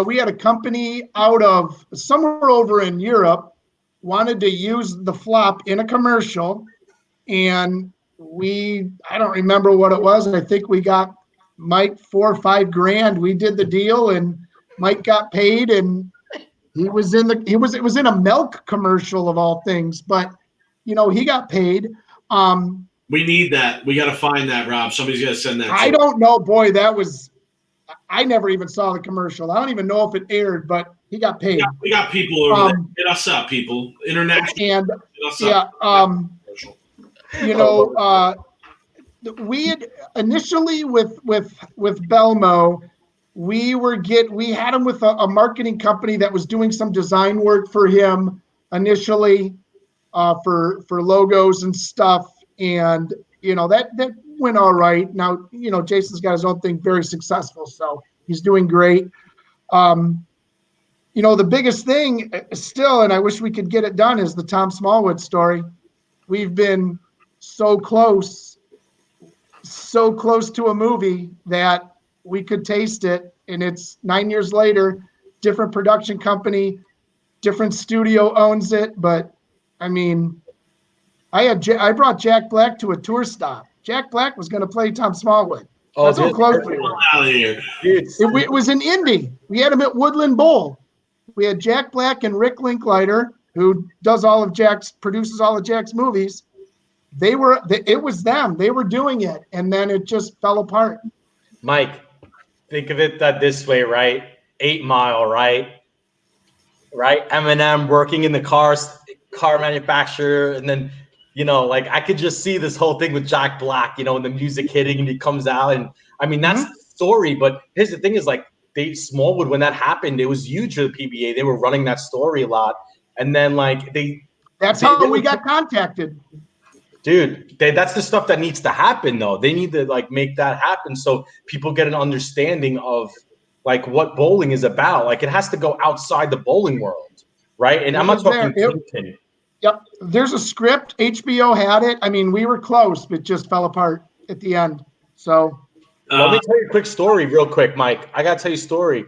We had a company out of somewhere over in Europe wanted to use the flop in a commercial, and I don't remember what it was. I think we got Mike $4 or $5 grand. We did the deal, and Mike got paid, and it was in a milk commercial of all things, but he got paid. We need that. We got to find that, Rob. Somebody's got to send that. I don't know, boy. I never even saw the commercial. I don't even know if it aired, but he got paid. We got people over there. Hit us up, people. International. And we had initially with Belmo, we had him with a marketing company that was doing some design work for him initially for logos and stuff, and that went all right. Now Jason's got his own thing, very successful, so he's doing great. The biggest thing still, and I wish we could get it done, is the Tom Smallwood story. We've been so close to a movie that we could taste it, and it's 9 years later, different production company, different studio owns it. But I mean, I brought Jack Black to a tour stop. Jack Black was going to play Tom Smallwood. That's how close we were. It was in Indy. We had him at Woodland Bowl. We had Jack Black and Rick Linklater, who produces all of Jack's movies. It was them. They were doing it, and then it just fell apart. Mike, think of it this way, right? 8 Mile, right? Eminem working in the car manufacturer, and then I could just see this whole thing with Jack Black, and the music hitting, and he comes out, and I mean that's the story. But here's the thing: is Dave Smallwood, when that happened, it was huge for the PBA. They were running that story a lot, and then that's how we got contacted. Dude, that's the stuff that needs to happen, though. They need to make that happen so people get an understanding of what bowling is about. It has to go outside the bowling world, right? And I'm not talking Kingpin. Yep, there's a script. HBO had it. I mean, we were close, but just fell apart at the end. So let me tell you a quick story, real quick, Mike. I gotta tell you a story.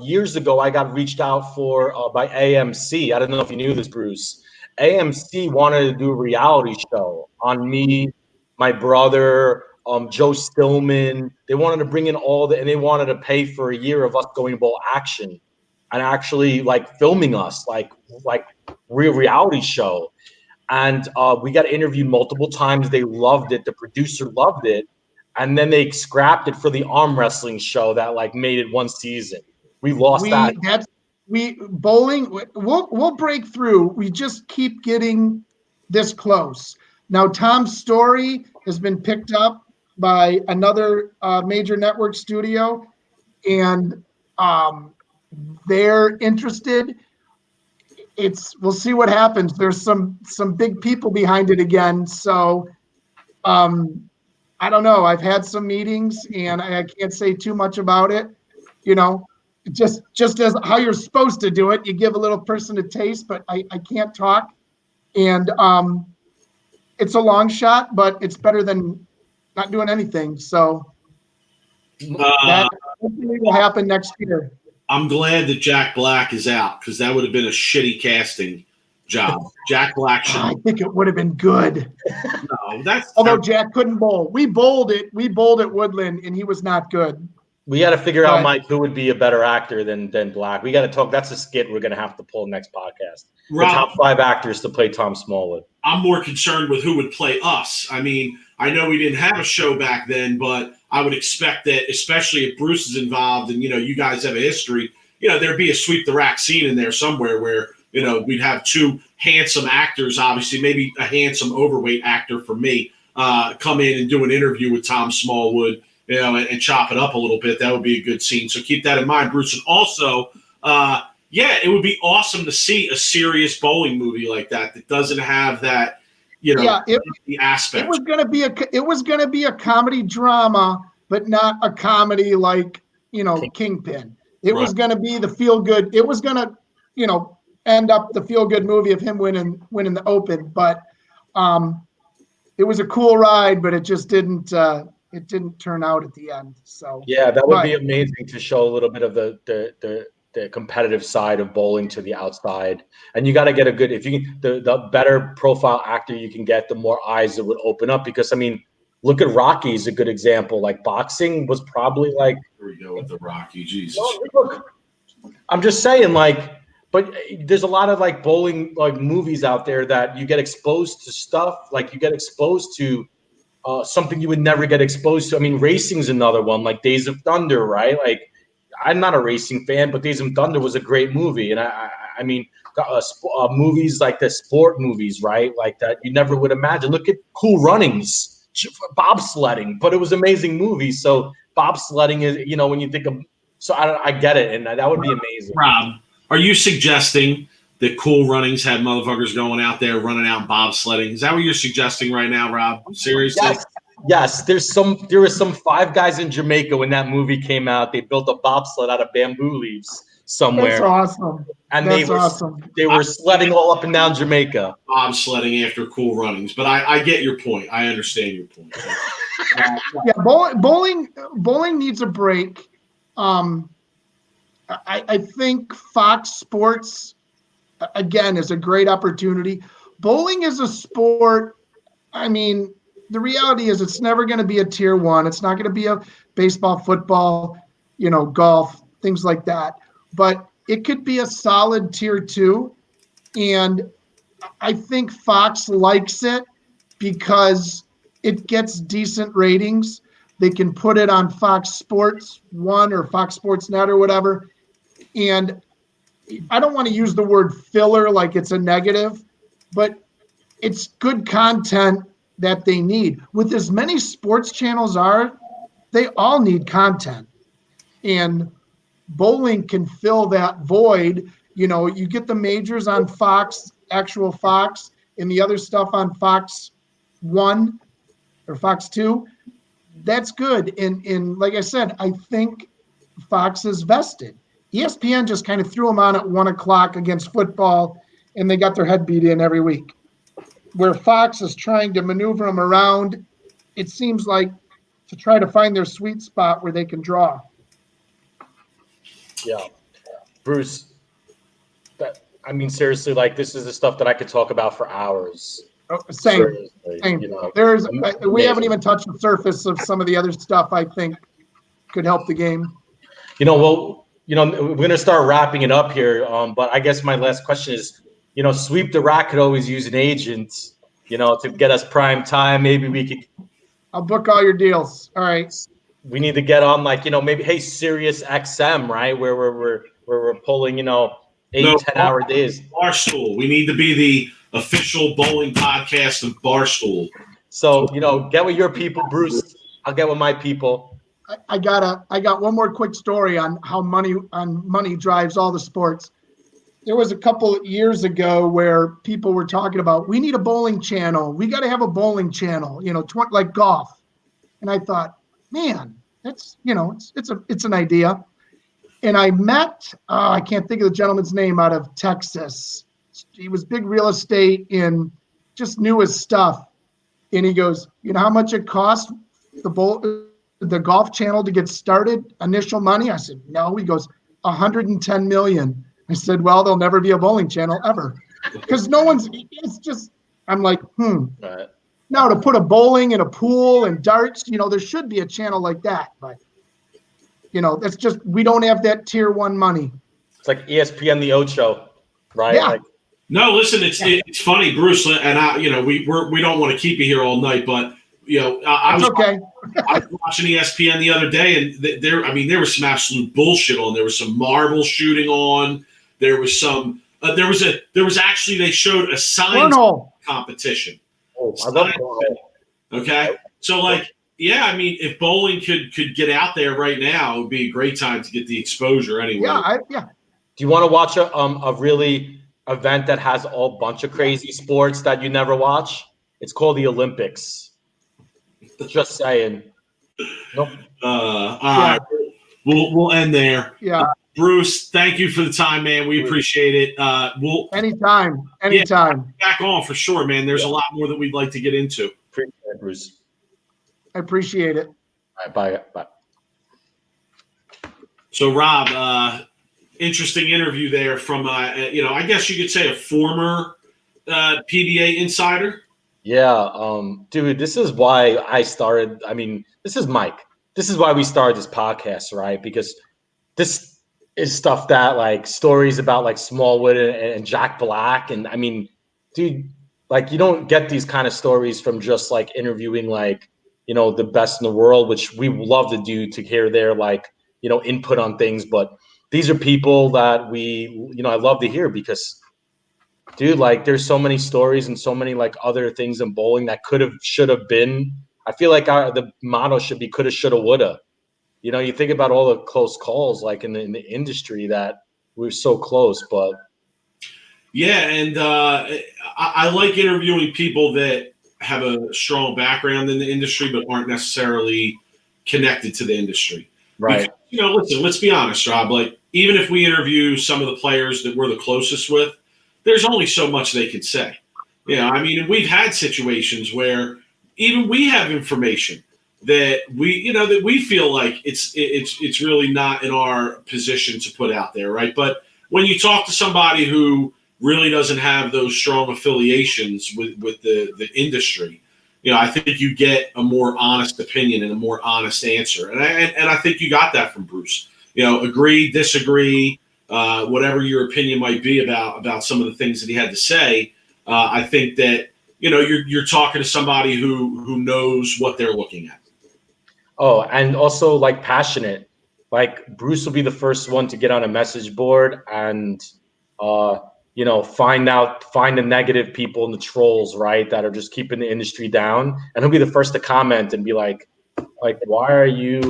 Years ago, I got reached out for by AMC. I don't know if you knew this, Bruce. AMC wanted to do a reality show on me, my brother, Joe Stillman. They wanted to bring in and they wanted to pay for a year of us going to bowl action and actually filming us real reality show. And we got interviewed multiple times. They loved it. The producer loved it. And then they scrapped it for the arm wrestling show that made it one season. We lost that. We'll break through. We just keep getting this close. Now, Tom's story has been picked up by another major network studio, and they're interested. We'll see what happens. There's some big people behind it again. So I don't know. I've had some meetings, and I can't say too much about it. Just as how you're supposed to do it, you give a little person a taste, but I can't talk. And it's a long shot, but it's better than not doing anything. So that hopefully will happen next year. I'm glad that Jack Black is out because that would have been a shitty casting job. Jack Black should. I think it would have been good. No, that's although Jack couldn't bowl. We bowled at Woodland, and he was not good. We got to figure out, Mike, who would be a better actor than Black. We got to talk. That's a skit we're going to have to pull next podcast. Rob, the top 5 actors to play Tom Smallwood. I'm more concerned with who would play us. I mean, I know we didn't have a show back then, but I would expect that, especially if Bruce is involved and, you guys have a history, there'd be a sweep the rack scene in there somewhere where, we'd have 2 handsome actors, obviously, maybe a handsome overweight actor for me, come in and do an interview with Tom Smallwood, and chop it up a little bit. That would be a good scene. So keep that in mind, Bruce. And also, it would be awesome to see a serious bowling movie like that doesn't have that, the aspect. It was going to be a comedy drama, but not a comedy like, Kingpin. It was going to be the feel good. It was going to, end up the feel good movie of him winning the Open. But it was a cool ride, but it just didn't. It didn't turn out at the end. So yeah, that would be amazing to show a little bit of the competitive side of bowling to the outside. And you got to get a good, if you the better profile actor you can get, the more eyes it would open up. Because I mean, look at Rocky is a good example. Like boxing was probably like. Here we go with the Rocky. Jesus. Look, I'm just saying, but there's a lot of bowling movies out there that you get exposed to stuff. You get exposed to. Something you would never get exposed to. I mean, racing's another one, like Days of Thunder, right? I'm not a racing fan, but Days of Thunder was a great movie. And I mean, movies like the sport movies, right? Like that you never would imagine. Look at Cool Runnings, bobsledding, but it was an amazing movie. So bobsledding is, when you think of, so I get it. And that would be amazing. Rob, are you suggesting that Cool Runnings had motherfuckers going out there running out bobsledding? Is that what you're suggesting right now, Rob? Seriously? Yes. There were some 5 guys in Jamaica when that movie came out. They built a bobsled out of bamboo leaves somewhere. That's awesome. And they were sledding all up and down Jamaica. Bobsledding after Cool Runnings. But I get your point. I understand your point. Bowling needs a break. I think Fox Sports again is a great opportunity. Bowling is a sport. I mean, the reality is it's never going to be a tier 1. It's not going to be a baseball, football, golf, things like that. But it could be a solid tier 2. And I think Fox likes it because it gets decent ratings. They can put it on Fox Sports 1 or Fox Sports Net or whatever. And I don't want to use the word filler like it's a negative, but it's good content that they need. With as many sports channels they all need content. And bowling can fill that void. You get the majors on Fox, actual Fox, and the other stuff on Fox 1 or Fox 2. That's good. And like I said, I think Fox is vested. ESPN just kind of threw them on at 1:00 against football, and they got their head beat in every week. Where Fox is trying to maneuver them around, it seems like to try to find their sweet spot where they can draw. Yeah. Bruce, seriously, this is the stuff that I could talk about for hours. Same. We haven't even touched the surface of some of the other stuff I think could help the game. We're going to start wrapping it up here. But I guess my last question is, Sweep the Rack could always use an agent, to get us prime time. Maybe we could. I'll book all your deals. All right. We need to get on maybe, hey, Sirius XM, right? Where we're pulling, 8-10-hour days. Barstool. We need to be the official bowling podcast of Barstool. So, get with your people, Bruce. I'll get with my people. I got one more quick story on how money drives all the sports. There was a couple of years ago where people were talking about, we need a bowling channel. We got to have a bowling channel, like golf. And I thought, man, that's, it's an idea. And I met, I can't think of the gentleman's name, out of Texas. He was big real estate and just knew his stuff. And he goes, you know how much it cost the Golf Channel to get started? Initial money? I said, no. He goes, 110 million. I said, well, there'll never be a bowling channel ever. Because it's just, I'm like, Right. Now to put a bowling and a pool and darts, there should be a channel like that. But, that's just, we don't have that tier 1 money. It's like ESPN The Ocho, right? Yeah. Like, No, listen, it's funny, Bruce, and I, we don't want to keep you here all night, but I was watching ESPN the other day, and there was some absolute bullshit on. There was some marble shooting on. There was some. There was actually they showed a science competition. Oh, I love cornhole. Okay, so if bowling could get out there right now, it would be a great time to get the exposure. Anyway, Yeah. Do you want to watch a really event that has a whole bunch of crazy sports that you never watch? It's called the Olympics. Just saying. Nope. All right. We'll end there. Yeah. Bruce, thank you for the time, man. We appreciate it. Anytime. Back on for sure, man. There's a lot more that we'd like to get into. Appreciate it, Bruce. I appreciate it. All right, bye. So, Rob, interesting interview there from, I guess you could say a former PBA insider. Yeah, dude, this is why I started. I mean, this is Mike. This is why we started this podcast, right? Because this is stuff that stories about Smallwood and Jack Black. And I mean, dude, you don't get these kind of stories from just interviewing the best in the world, which we love to do to hear their input on things. But these are people that I love to hear because, dude, there's so many stories and so many other things in bowling that should have been. I feel the motto should be coulda, shoulda, woulda. You think about all the close calls in the industry that we're so close, but yeah, and I like interviewing people that have a strong background in the industry but aren't necessarily connected to the industry. Right. Because, listen, let's be honest, Rob. Even if we interview some of the players that we're the closest with, there's only so much they can say. We've had situations where even we have information that we feel like it's really not in our position to put out there, right? But when you talk to somebody who really doesn't have those strong affiliations with the industry, I think you get a more honest opinion and a more honest answer. And I think you got that from Bruce. Agree, disagree, whatever your opinion might be about some of the things that he had to say. I think that you're talking to somebody who knows what they're looking at. Oh, and also passionate. Bruce will be the first one to get on a message board and find the negative people and the trolls, right, that are just keeping the industry down, and he'll be the first to comment and be like why are you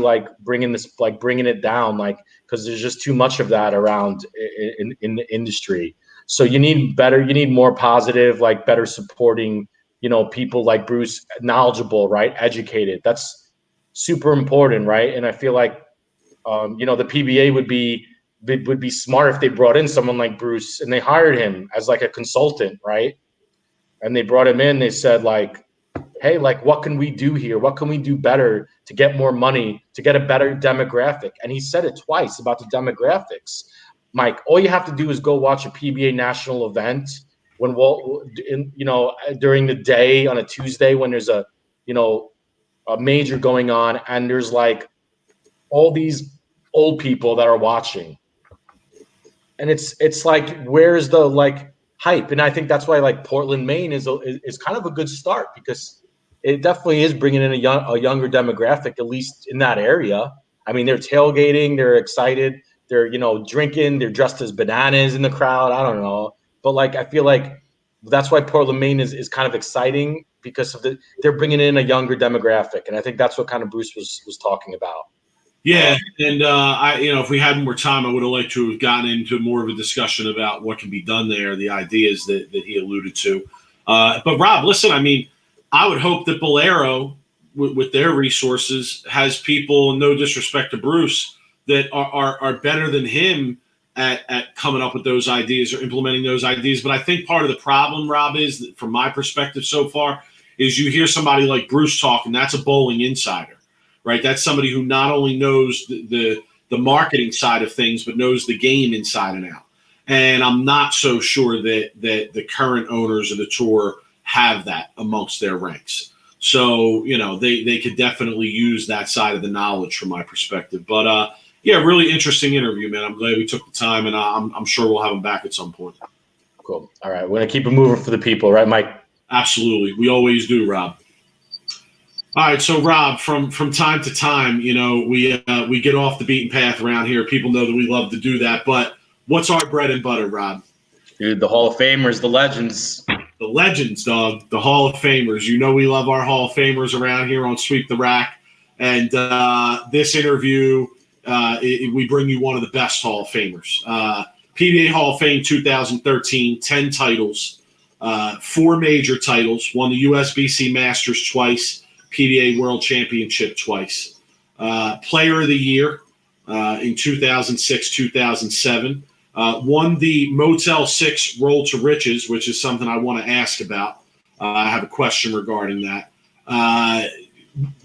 bringing it down, because there's just too much of that around in the industry. So you need more positive, better supporting people like Bruce, knowledgeable, right, educated. That's super important, right? And I feel the PBA would be smart if they brought in someone like Bruce and they hired him as a consultant, right? And they brought him in. They said hey, what can we do here? What can we do better to get more money, to get a better demographic? And he said it twice about the demographics. Mike, all you have to do is go watch a PBA national event during the day on a Tuesday when there's a major going on, and there's all these old people that are watching, and it's where's the hype? And I think that's why Portland, Maine is kind of a good start, because it definitely is bringing in a younger demographic, at least in that area. I mean, they're tailgating, they're excited, they're drinking, they're dressed as bananas in the crowd. I don't know, but I feel that's why Portland, Maine is kind of exciting, because they're bringing in a younger demographic, and I think that's what kind of Bruce was talking about. Yeah, and if we had more time, I would have liked to have gotten into more of a discussion about what can be done there, the ideas that he alluded to. But Rob, listen, I would hope that Bolero, with their resources, has people, no disrespect to Bruce, that are better than him at coming up with those ideas or implementing those ideas. But I think part of the problem, Rob, is that from my perspective so far, is you hear somebody like Bruce talking. That's a bowling insider, right? That's somebody who not only knows the marketing side of things, but knows the game inside and out. And I'm not so sure that the current owners of the tour have that amongst their ranks. So, they could definitely use that side of the knowledge from my perspective. But, yeah, really interesting interview, man. I'm glad we took the time, and I'm sure we'll have him back at some point. Cool. All right. We're going to keep it moving for the people, right, Mike? Absolutely. We always do, Rob. All right, so Rob, from time to time, we get off the beaten path around here. People know that we love to do that, but what's our bread and butter, Rob? Dude, the Hall of Famers, the legends. The legends, dog. The Hall of Famers. We love our Hall of Famers around here on Sweep the Rack. And this interview, we bring you one of the best Hall of Famers. PBA Hall of Fame 2013, 10 titles, 4 major titles, won the USBC Masters twice, PBA World Championship twice. Player of the Year in 2006, 2007. Won the Motel 6 Roll to Riches, which is something I want to ask about. I have a question regarding that.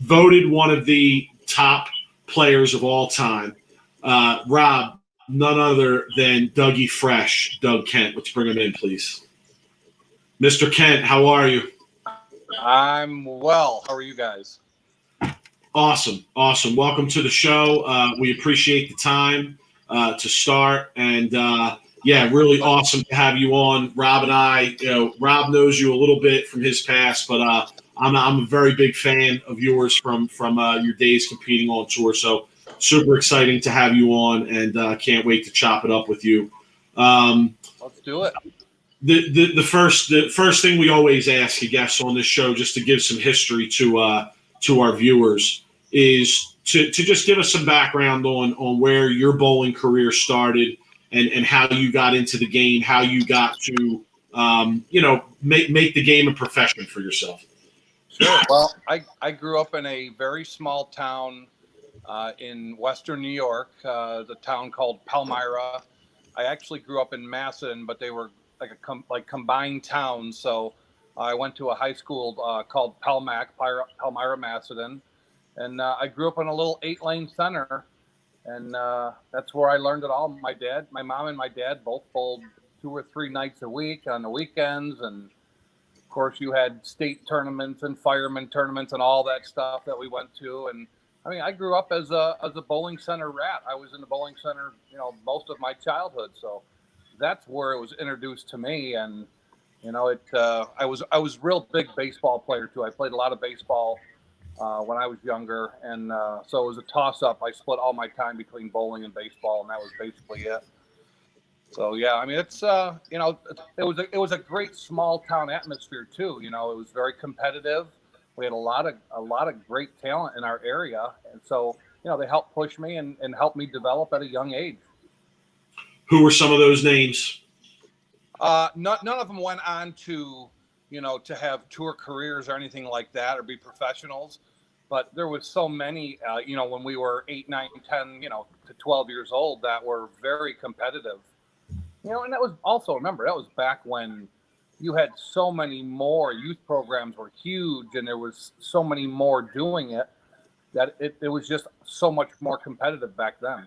Voted one of the top players of all time. Rob, none other than Dougie Fresh, Doug Kent. Let's bring him in, please. Mr. Kent, how are you? I'm well. How are you guys? Awesome. Welcome to the show. We appreciate the time to start. And, yeah, really awesome to have you on. Rob and I, Rob knows you a little bit from his past, but I'm a very big fan of yours from your days competing on tour. So super exciting to have you on, and can't wait to chop it up with you. Let's do it. The first thing we always ask a guest on this show, just to give some history to our viewers, is to just give us some background on where your bowling career started and how you got into the game, how you got to make the game a profession for yourself. Sure. Well, I grew up in a very small town in western New York, the town called Palmyra. I actually grew up in Macedon, but they were like combined towns. So I went to a high school called Palmyra Macedon, and I grew up in a little 8-lane center, and that's where I learned it all. My mom and my dad both bowled 2 or 3 nights a week on the weekends, and of course you had state tournaments and fireman tournaments and all that stuff that we went to. And I mean, I grew up as a bowling center rat. I was in the bowling center, most of my childhood. So that's where it was introduced to me. And, I was real big baseball player too. I played a lot of baseball when I was younger. And so it was a toss up. I split all my time between bowling and baseball, and that was basically it. So yeah, I mean, it's it was a great small town atmosphere too. It was very competitive. We had a lot of great talent in our area, and so they helped push me and helped me develop at a young age. Who were some of those names? None of them went on to to have tour careers or anything like that or be professionals, but there was so many when we were 8, 9, 10 to 12 years old that were very competitive. And that was also, remember, that was back when you had so many more youth programs were huge, and there was so many more doing it that it was just so much more competitive back then.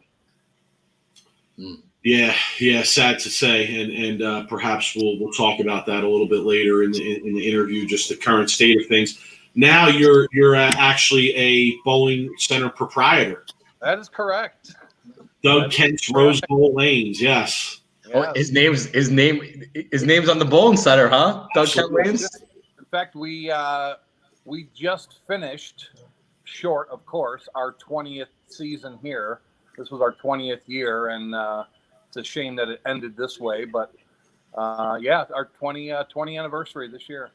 Yeah, sad to say, and perhaps we'll talk about that a little bit later in the interview, just the current state of things. Now you're actually a bowling center proprietor. That is correct. DougKent's Rose Bowl Lanes, yes. Oh, his name's on the bowling center, huh? DougKent Lanes. In fact, we just finished, short of course, our 20th season here. This was our 20th year, and it's a shame that it ended this way. But our 20 anniversary this year.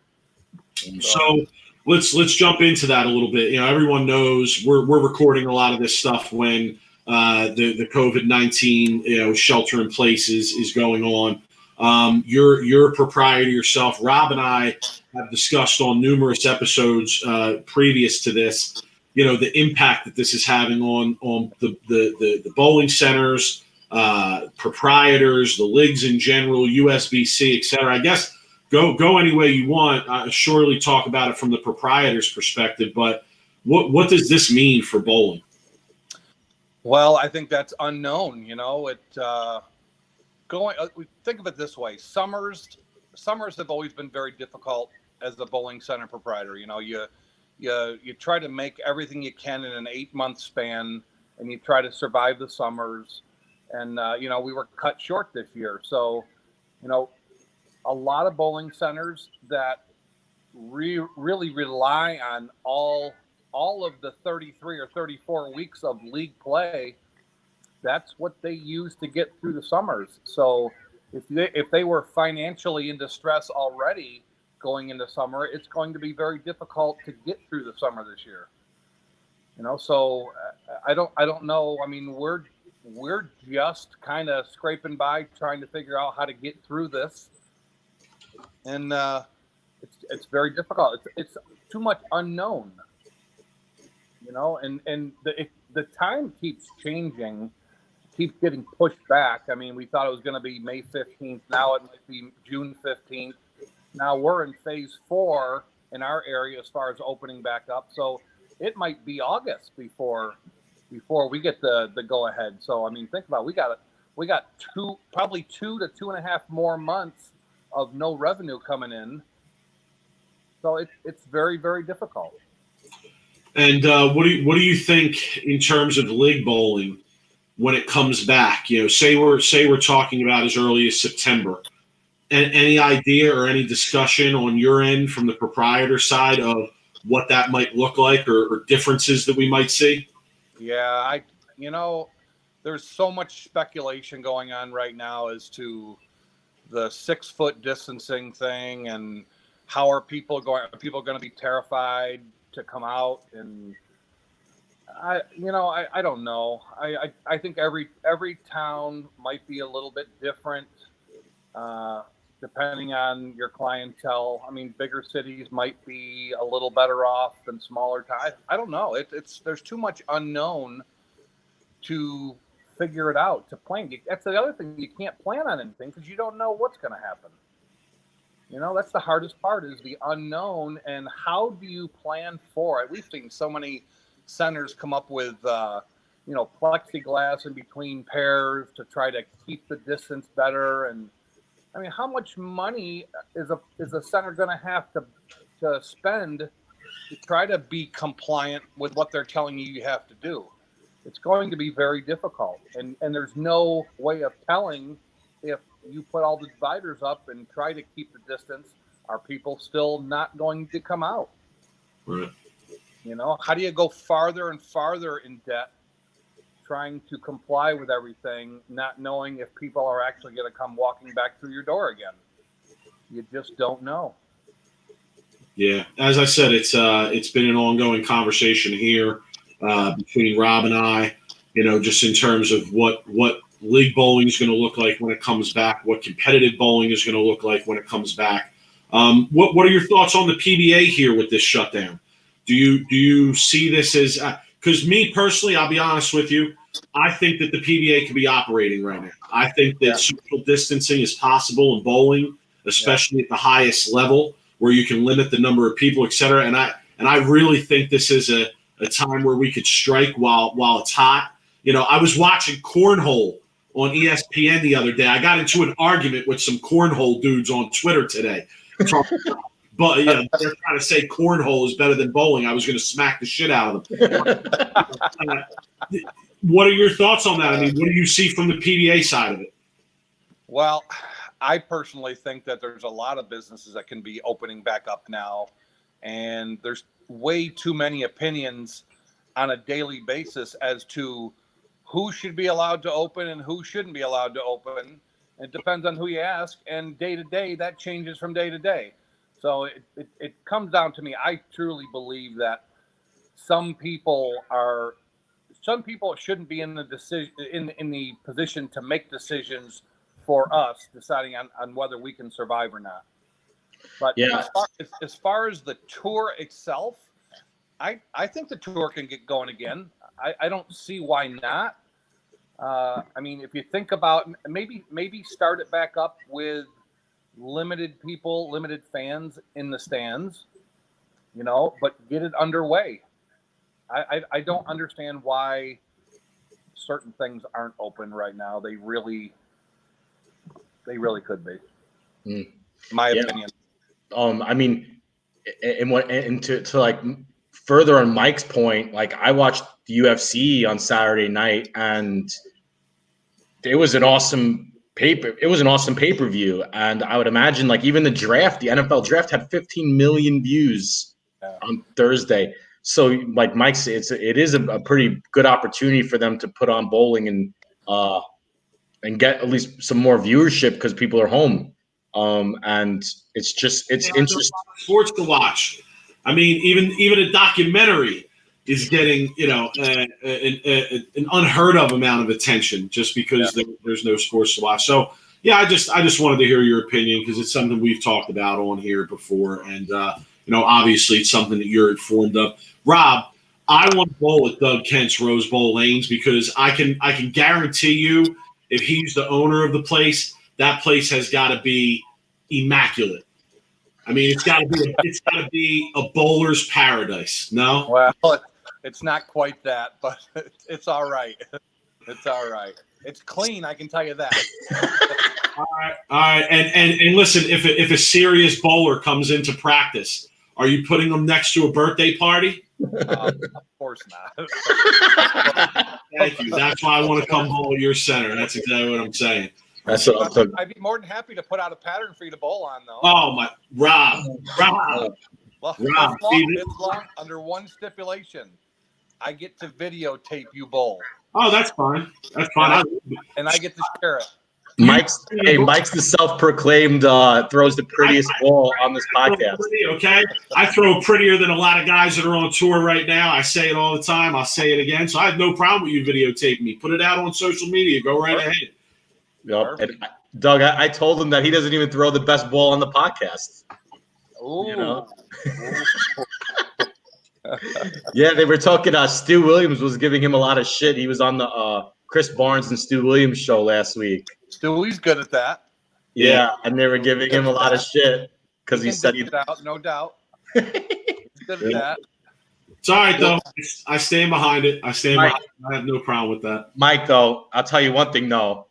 So let's jump into that a little bit. Everyone knows we're recording a lot of this stuff when the COVID-19 shelter in place is going on. You're a proprietor yourself. Rob and I have discussed on numerous episodes previous to this, the impact that this is having on the bowling centers, proprietors, the leagues in general, USBC, et cetera. I guess go any way you want. Surely talk about it from the proprietor's perspective, but what does this mean for bowling? Well, I think that's unknown. We think of it this way: summers have always been very difficult as a bowling center proprietor. You try to make everything you can in an 8-month span, and you try to survive the summers. And we were cut short this year, so a lot of bowling centers that really rely on all of the 33 or 34 weeks of league play. That's what they use to get through the summers. So if they were financially in distress already going into summer, it's going to be very difficult to get through the summer this year. So I don't know. I mean, we're just kind of scraping by, trying to figure out how to get through this, and it's very difficult. It's too much unknown, and the time keeps changing, keeps getting pushed back. I mean, we thought it was going to be May 15th. Now it might be June 15th. Now we're in phase 4 in our area as far as opening back up. So it might be August before we get the go ahead. So, I mean, think about it. We got probably 2 to 2.5 more months of no revenue coming in. So it's very, very difficult. And what do you think in terms of league bowling when it comes back? Say we're talking about as early as September. And any idea or any discussion on your end from the proprietor side of what that might look like or differences that we might see? Yeah, there's so much speculation going on right now as to the 6-foot distancing thing and how are people going to be terrified to come out? And I don't know. I think every town might be a little bit different, depending on your clientele. I mean, bigger cities might be a little better off than smaller towns. I don't know. There's too much unknown to figure it out, to plan. That's the other thing. You can't plan on anything because you don't know what's going to happen. That's the hardest part, is the unknown. And how do you plan for it? We've seen so many centers come up with, plexiglass in between pairs to try to keep the distance better. And I mean, how much money is a center going to have to spend to try to be compliant with what they're telling you have to do? It's going to be very difficult. And there's no way of telling if you put all the dividers up and try to keep the distance, are people still not going to come out? Right. How do you go farther and farther in debt trying to comply with everything, not knowing if people are actually going to come walking back through your door again? You just don't know. Yeah, as I said, it's been an ongoing conversation here between Rob and I. Just in terms of what league bowling is going to look like when it comes back, what competitive bowling is going to look like when it comes back. What are your thoughts on the PBA here with this shutdown? Do you see this as because me personally, I'll be honest with you, I think that the PBA could be operating right now. I think that social distancing is possible in bowling, especially at the highest level where you can limit the number of people, et cetera. And I really think this is a time where we could strike while it's hot. I was watching cornhole on ESPN the other day. I got into an argument with some cornhole dudes on Twitter today. But they're trying to say cornhole is better than bowling. I was going to smack the shit out of them. What are your thoughts on that? I mean, what do you see from the PBA side of it? Well, I personally think that there's a lot of businesses that can be opening back up now, and there's way too many opinions on a daily basis as to who should be allowed to open and who shouldn't be allowed to open. It depends on who you ask, and day to day, that changes from day to day. So it comes down to me. I truly believe that some people shouldn't be in the decision in the position to make decisions for us, deciding on whether we can survive or not. But as far as the tour itself, I think the tour can get going again. I don't see why not. I mean, if you think about maybe start it back up with limited people, limited fans in the stands, but get it underway. I don't understand why certain things aren't open right now. They really could be. My opinion. I mean, and to like further on Mike's point, like I watched the UFC on Saturday night, and it was an awesome pay-per-view, and I would imagine like even the NFL draft had 15 million views on Thursday. So like Mike said, it is a pretty good opportunity for them to put on bowling and get at least some more viewership because people are home. And it's interesting. Sports to watch. I mean, even a documentary is getting an unheard of amount of attention just because there's no sports to watch. So yeah, I just wanted to hear your opinion because it's something we've talked about on here before, and obviously it's something that you're informed of. Rob, I want to bowl at Doug Kent's Rose Bowl Lanes because I can guarantee you, if he's the owner of the place, that place has got to be immaculate. I mean, it's got to be a bowler's paradise. No, well, it's not quite that, but it's all right. It's all right. It's clean, I can tell you that. All right. And listen, if a serious bowler comes into practice, are you putting them next to a birthday party? Of course not. Thank you. That's why I want to come bowl at your center. That's exactly what I'm saying. I'd be more than happy to put out a pattern for you to bowl on, though. Oh my, Rob. Well, it's long under one stipulation. I get to videotape you bowl. Oh, that's fine. That's fine. And I get to share it. Mike's the self-proclaimed throws the prettiest ball on this podcast. Okay, I throw prettier than a lot of guys that are on tour right now. I say it all the time. I'll say it again. So I have no problem with you videotaping me. Put it out on social media. Go right ahead. Yep. And Doug, I told him that he doesn't even throw the best ball on the podcast. Ooh. Yeah, they were talking. Stu Williams was giving him a lot of shit. He was on the Chris Barnes and Stu Williams show last week. Stewie's good at that. Yeah, and they were giving him a lot of shit because he said he'd out, no doubt. He's good at that. It's all right though. I stand behind it. I have no problem with that. Mike, though, I'll tell you one thing though.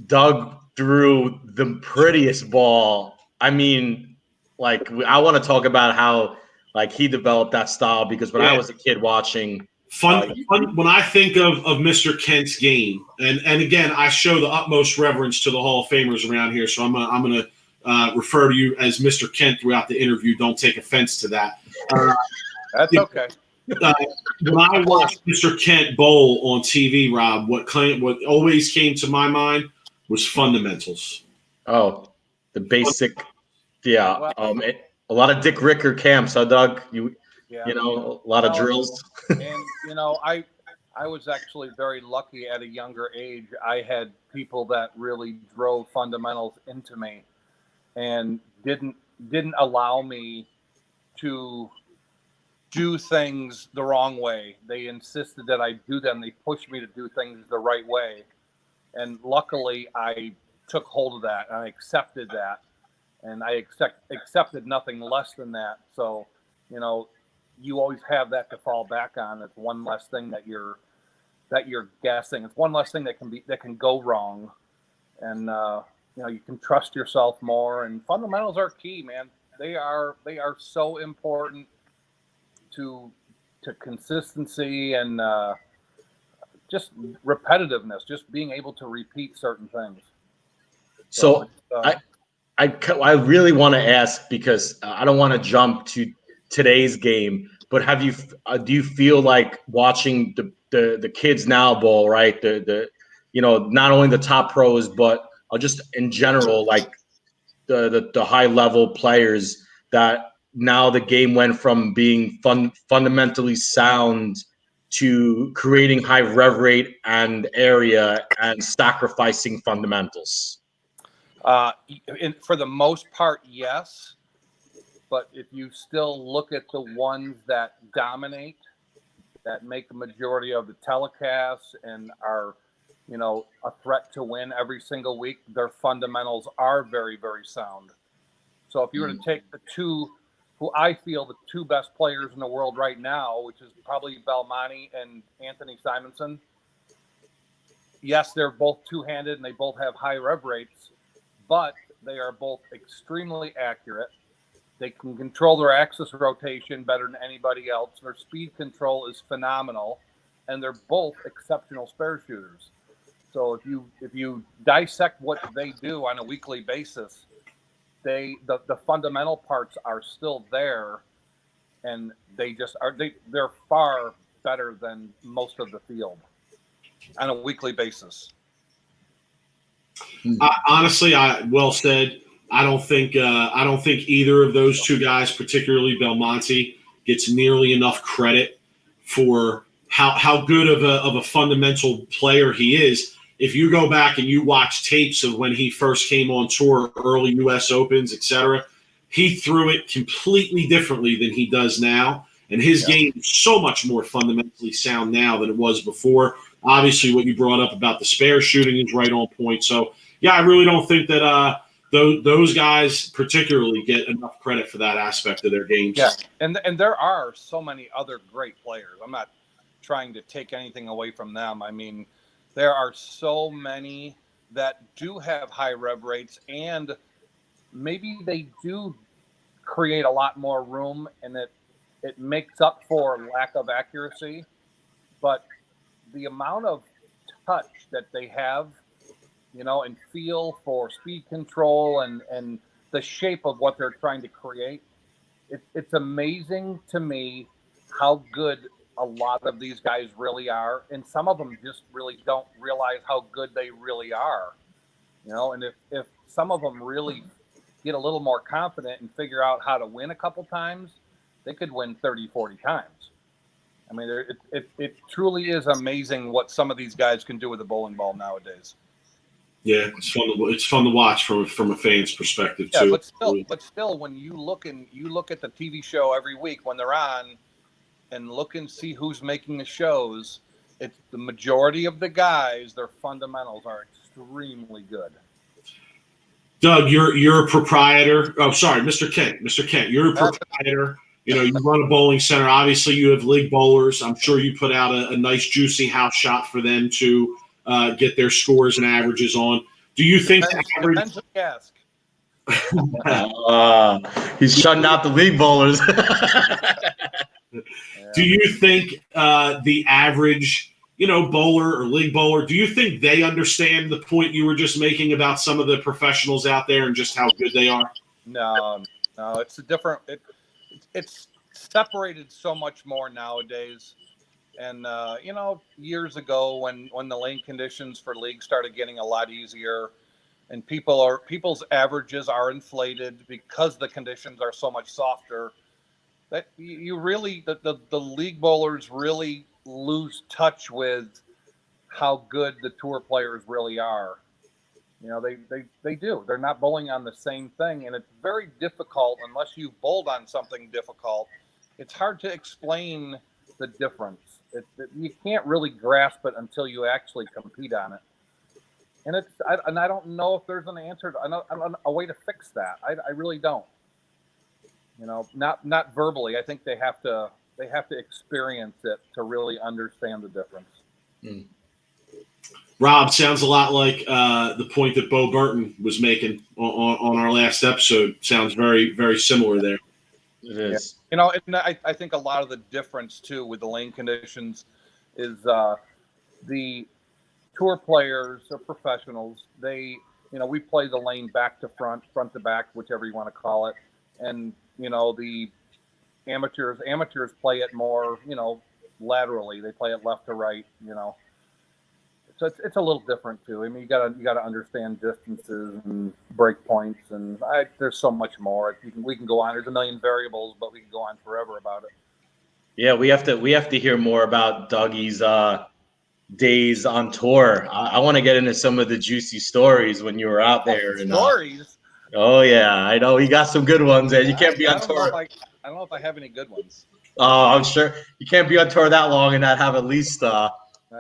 Doug threw the prettiest ball. I mean, like I want to talk about how like he developed that style because when I was a kid watching. Fun. When I think of Mr. Kent's game, and again, I show the utmost reverence to the Hall of Famers around here, so I'm gonna refer to you as Mr. Kent throughout the interview. Don't take offense to that. That's okay. When I watched Mr. Kent bowl on TV, Rob, what always came to my mind was fundamentals. Oh, the basic, yeah. A lot of Dick Ricker camps, huh, Doug? A lot of drills. And I was actually very lucky at a younger age. I had people that really drove fundamentals into me and didn't allow me to do things the wrong way. They insisted that I do them. They pushed me to do things the right way. And luckily I took hold of that and I accepted that. And I accepted nothing less than that. So, you always have that to fall back on. It's one less thing that you're guessing. It's one less thing that can go wrong, and you can trust yourself more. And fundamentals are key, man. They are so important to consistency and just repetitiveness, just being able to repeat certain things. So I really want to ask because I don't want to jump to today's game, but do you feel like watching the kids now bowl, right? The not only the top pros, but just in general, like the high level players, that now the game went from being fundamentally sound to creating high rev rate and area and sacrificing fundamentals? For the most part, yes. But if you still look at the ones that dominate, that make the majority of the telecasts and are a threat to win every single week. Their fundamentals are very, very sound. So if you were to take the two, who I feel the two best players in the world right now, which is probably Belmonte and Anthony Simonson. Yes, they're both two-handed and they both have high rev rates, but they are both extremely accurate. They can control their axis rotation better than anybody else. Their speed control is phenomenal, and they're both exceptional spare shooters. So if you dissect what they do on a weekly basis, the fundamental parts are still there, and they're far better than most of the field on a weekly basis. Honestly, well said. I don't think either of those two guys, particularly Belmonte, gets nearly enough credit for how good of a fundamental player he is. If you go back and you watch tapes of when he first came on tour, early U.S. Opens, etc., he threw it completely differently than he does now, and his game is so much more fundamentally sound now than it was before. Obviously, what you brought up about the spare shooting is right on point. So, yeah, I really don't think that those guys particularly get enough credit for that aspect of their games. Yeah, and there are so many other great players. I'm not trying to take anything away from them. I mean, there are so many that do have high rev rates, and maybe they do create a lot more room, and it makes up for lack of accuracy. But the amount of touch that they have, and feel for speed control and the shape of what they're trying to create, it's amazing to me how good a lot of these guys really are, and some of them just really don't realize how good they really are, and if some of them really get a little more confident and figure out how to win a couple times, they could win 30-40 times. I mean, it truly is amazing what some of these guys can do with a bowling ball nowadays. Yeah, it's fun to watch from a fan's perspective too. But still, when you look at the TV show every week when they're on, and look and see who's making the shows, it's the majority of the guys. Their fundamentals are extremely good. Doug, you're a proprietor. Oh, sorry, Mr. Kent, you're a proprietor. You run a bowling center. Obviously, you have league bowlers. I'm sure you put out a nice, juicy house shot for them to get their scores and averages on. Do you think Depends who you ask. He's shutting out the league bowlers. Do you think the average, bowler or league bowler, do you think they understand the point you were just making about some of the professionals out there and just how good they are? No, it's a different. It's separated so much more nowadays. And years ago when the lane conditions for leagues started getting a lot easier, and people's averages are inflated because the conditions are so much softer, that you really the league bowlers really lose touch with how good the tour players really are. They do. They're not bowling on the same thing, and it's very difficult unless you've bowled on something difficult. It's hard to explain the difference. You can't really grasp it until you actually compete on it. And I don't know if there's an answer, a way to fix that. I really don't. Not verbally. I think they have to experience it to really understand the difference. Mm. Rob, sounds a lot like the point that Bo Burton was making on our last episode. Sounds very, very similar there. It is. And I think a lot of the difference too with the lane conditions is the tour players or professionals. They, we play the lane back to front to back, whichever you want to call it, and the amateurs play it more, laterally. They play it left to right, So it's a little different too. I mean, you gotta understand distances and break points, and there's so much more. We can go on. There's a million variables, but we can go on forever about it. Yeah, we have to hear more about Dougie's days on tour. I want to get into some of the juicy stories when you were out there. Stories. Oh yeah, I know you got some good ones, and you can't be on tour. I don't know if I have any good ones. I'm sure you can't be on tour that long and not have at least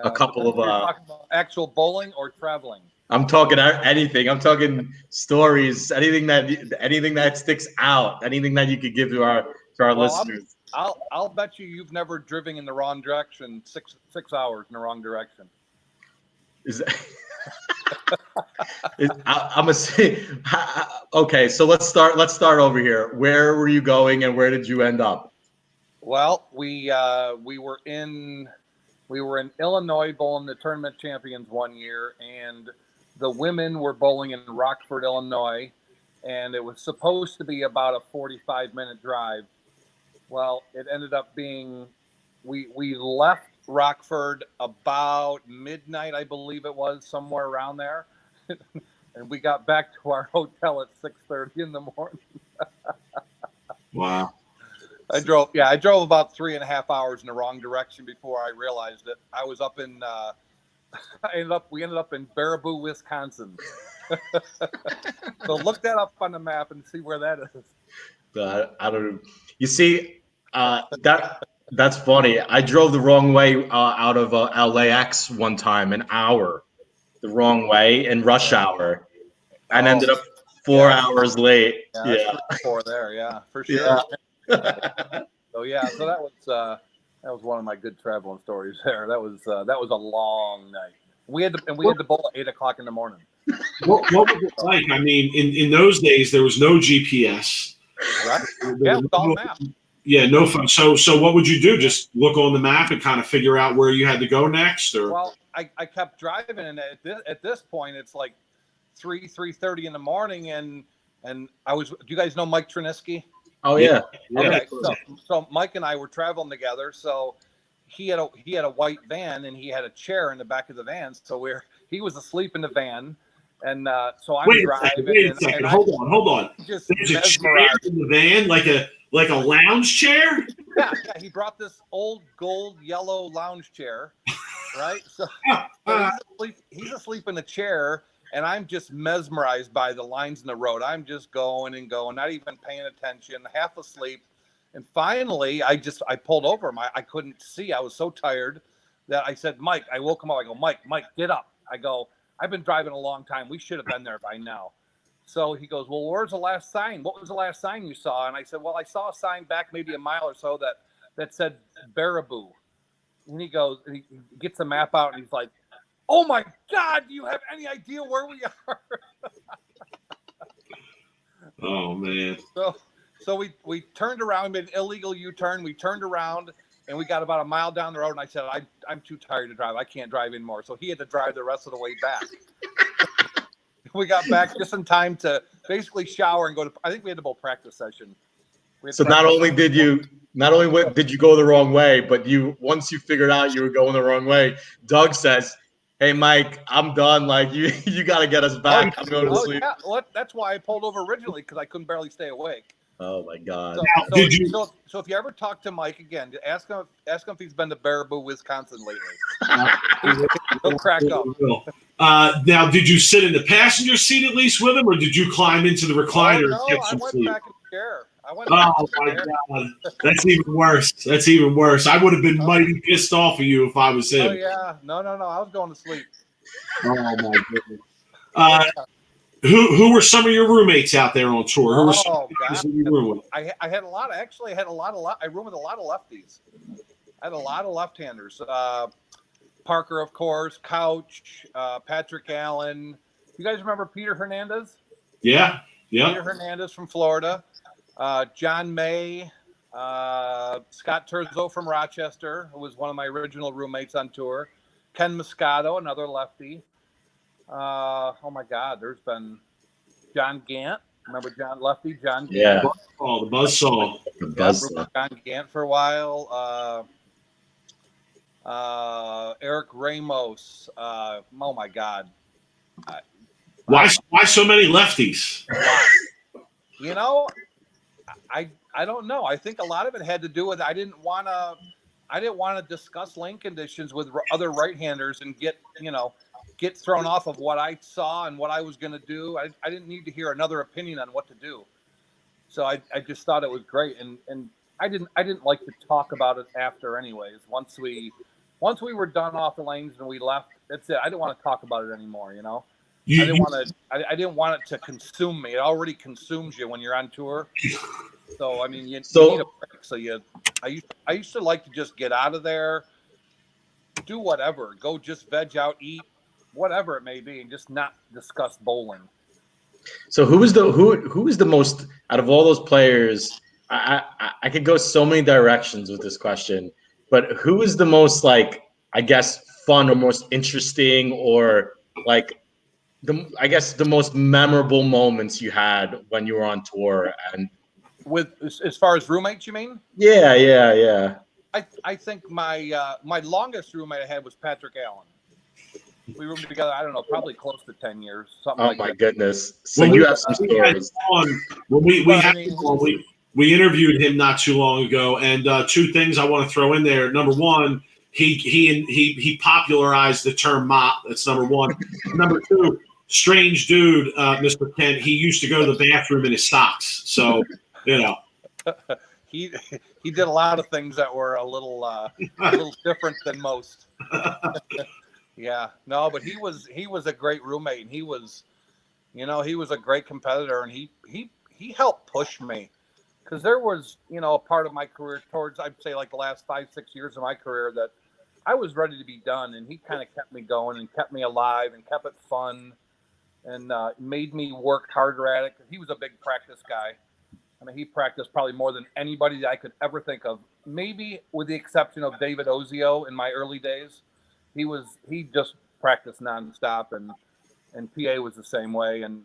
a couple of. You're talking about actual bowling or traveling? I'm talking anything. I'm talking stories. Anything that sticks out. Anything that you could give to our listeners. I'll bet you've never driven in the wrong direction 6 hours in the wrong direction. Is that, I'm a say. Okay, so let's start over here. Where were you going, and where did you end up? Well, we were in Illinois bowling the tournament champions one year, and the women were bowling in Rockford, Illinois, and it was supposed to be about a 45-minute drive. Well, it ended up being we left Rockford about midnight, I believe it was, somewhere around there. And we got back to our hotel at 6:30 in the morning. Wow. I drove about 3.5 hours in the wrong direction before I realized it. I was up in we ended up in Baraboo, Wisconsin. So look that up on the map and see where that is. I don't. You see, that's funny. I drove the wrong way out of LAX one time, an hour the wrong way in rush hour, and ended up 4 hours late. Yeah, for there, yeah, for sure. Yeah. So that was one of my good traveling stories there. That was a long night. We had to bowl at 8 o'clock in the morning. What was it like? I mean, in those days there was no GPS. Right? Yeah, it was all map. Yeah, no fun. So what would you do? Just look on the map and kind of figure out where you had to go next, or? Well, I kept driving, and at this point it's like 3:30 in the morning, and I was. Do you guys know Mike Trinisky? Oh yeah. Okay, so Mike and I were traveling together. So he had a white van, and he had a chair in the back of the van. So he was asleep in the van, and so I'm driving. Wait a second. Hold on. Just There's a chair in the van, like a lounge chair. Yeah. He brought this old gold yellow lounge chair, right? So he's asleep in the chair. And I'm just mesmerized by the lines in the road. I'm just going and going, not even paying attention, half asleep. And finally, I pulled over him. I couldn't see. I was so tired that I said, Mike, I woke him up. I go, Mike, get up. I go, I've been driving a long time. We should have been there by now. So he goes, well, where's the last sign? What was the last sign you saw? And I said, well, I saw a sign back maybe a mile or so that said Baraboo. And he goes, and he gets the map out, and he's like, oh my God, do you have any idea where we are? Oh man. So we turned around, made an illegal U-turn. We turned around, and we got about a mile down the road, and I said, I'm too tired to drive. I can't drive anymore. So he had to drive the rest of the way back. We got back just in time to basically shower and go to, I think we had a bowl practice session. So not only did you go the wrong way, but once you figured out you were going the wrong way, Doug says, hey, Mike, I'm done. Like, you got to get us back. I'm going to sleep. Yeah. Well, that's why I pulled over originally, because I couldn't barely stay awake. Oh, my God. So if you ever talk to Mike again, ask him if he's been to Baraboo, Wisconsin lately. He'll crack up. Now, did you sit in the passenger seat at least with him, or did you climb into the recliner and get some sleep? I went back in the chair. Oh, my God. That's even worse. I would have been mighty pissed off of you if I was him. Oh, yeah. No. I was going to sleep. Oh, my goodness. Who were some of your roommates out there on tour? Who were some of your roommates? I had a lot. Actually, I roomed with a lot of lefties. I had a lot of left-handers. Parker, of course, Couch, Patrick Allen. You guys remember Peter Hernandez? Yeah. Peter Hernandez from Florida. John May, Scott Terzo from Rochester, who was one of my original roommates on tour. Ken Moscato, another lefty. Oh my God, there's been John Gant. Remember John Gant? Yeah. Oh, the buzzsaw. John Gant for a while. Eric Ramos. Oh my God. Why so many lefties? You know, I don't know. I think a lot of it had to do with I didn't want to discuss lane conditions with other right-handers and get thrown off of what I saw and what I was going to do. I didn't need to hear another opinion on what to do. So I just thought it was great, and I didn't like to talk about it after anyways. Once we once we were done off the lanes and we left, that's it. I didn't want to talk about it anymore. I didn't want it to consume me. It already consumes you when you're on tour. So I mean, you need a break. So I used to like to just get out of there, do whatever, go just veg out, eat, whatever it may be, and just not discuss bowling. So who was the most out of all those players? I could go so many directions with this question, but who is the most, like, I guess, fun or most interesting, or like the most memorable moments you had when you were on tour? And with as far as roommates, you mean? Yeah. I think my longest roommate I had was Patrick Allen. We roomed together, I don't know, probably close to 10 years, something like that. Oh my goodness! So you have some stories. We interviewed him not too long ago, and two things I want to throw in there. Number one, he popularized the term mop. That's number one. Number two, strange dude, Mr. Kent. He used to go to the bathroom in his socks. So, you know. He did a lot of things that were a little different than most. Yeah, no, but he was a great roommate, and he was a great competitor, and he helped push me, because there was, a part of my career towards, I'd say, like the last 5-6 years of my career that I was ready to be done, and he kind of kept me going and kept me alive and kept it fun, and made me work harder at it. He was a big practice guy. I mean, he practiced probably more than anybody that I could ever think of, maybe with the exception of David Ozio in my early days. He just practiced nonstop, and PA was the same way. And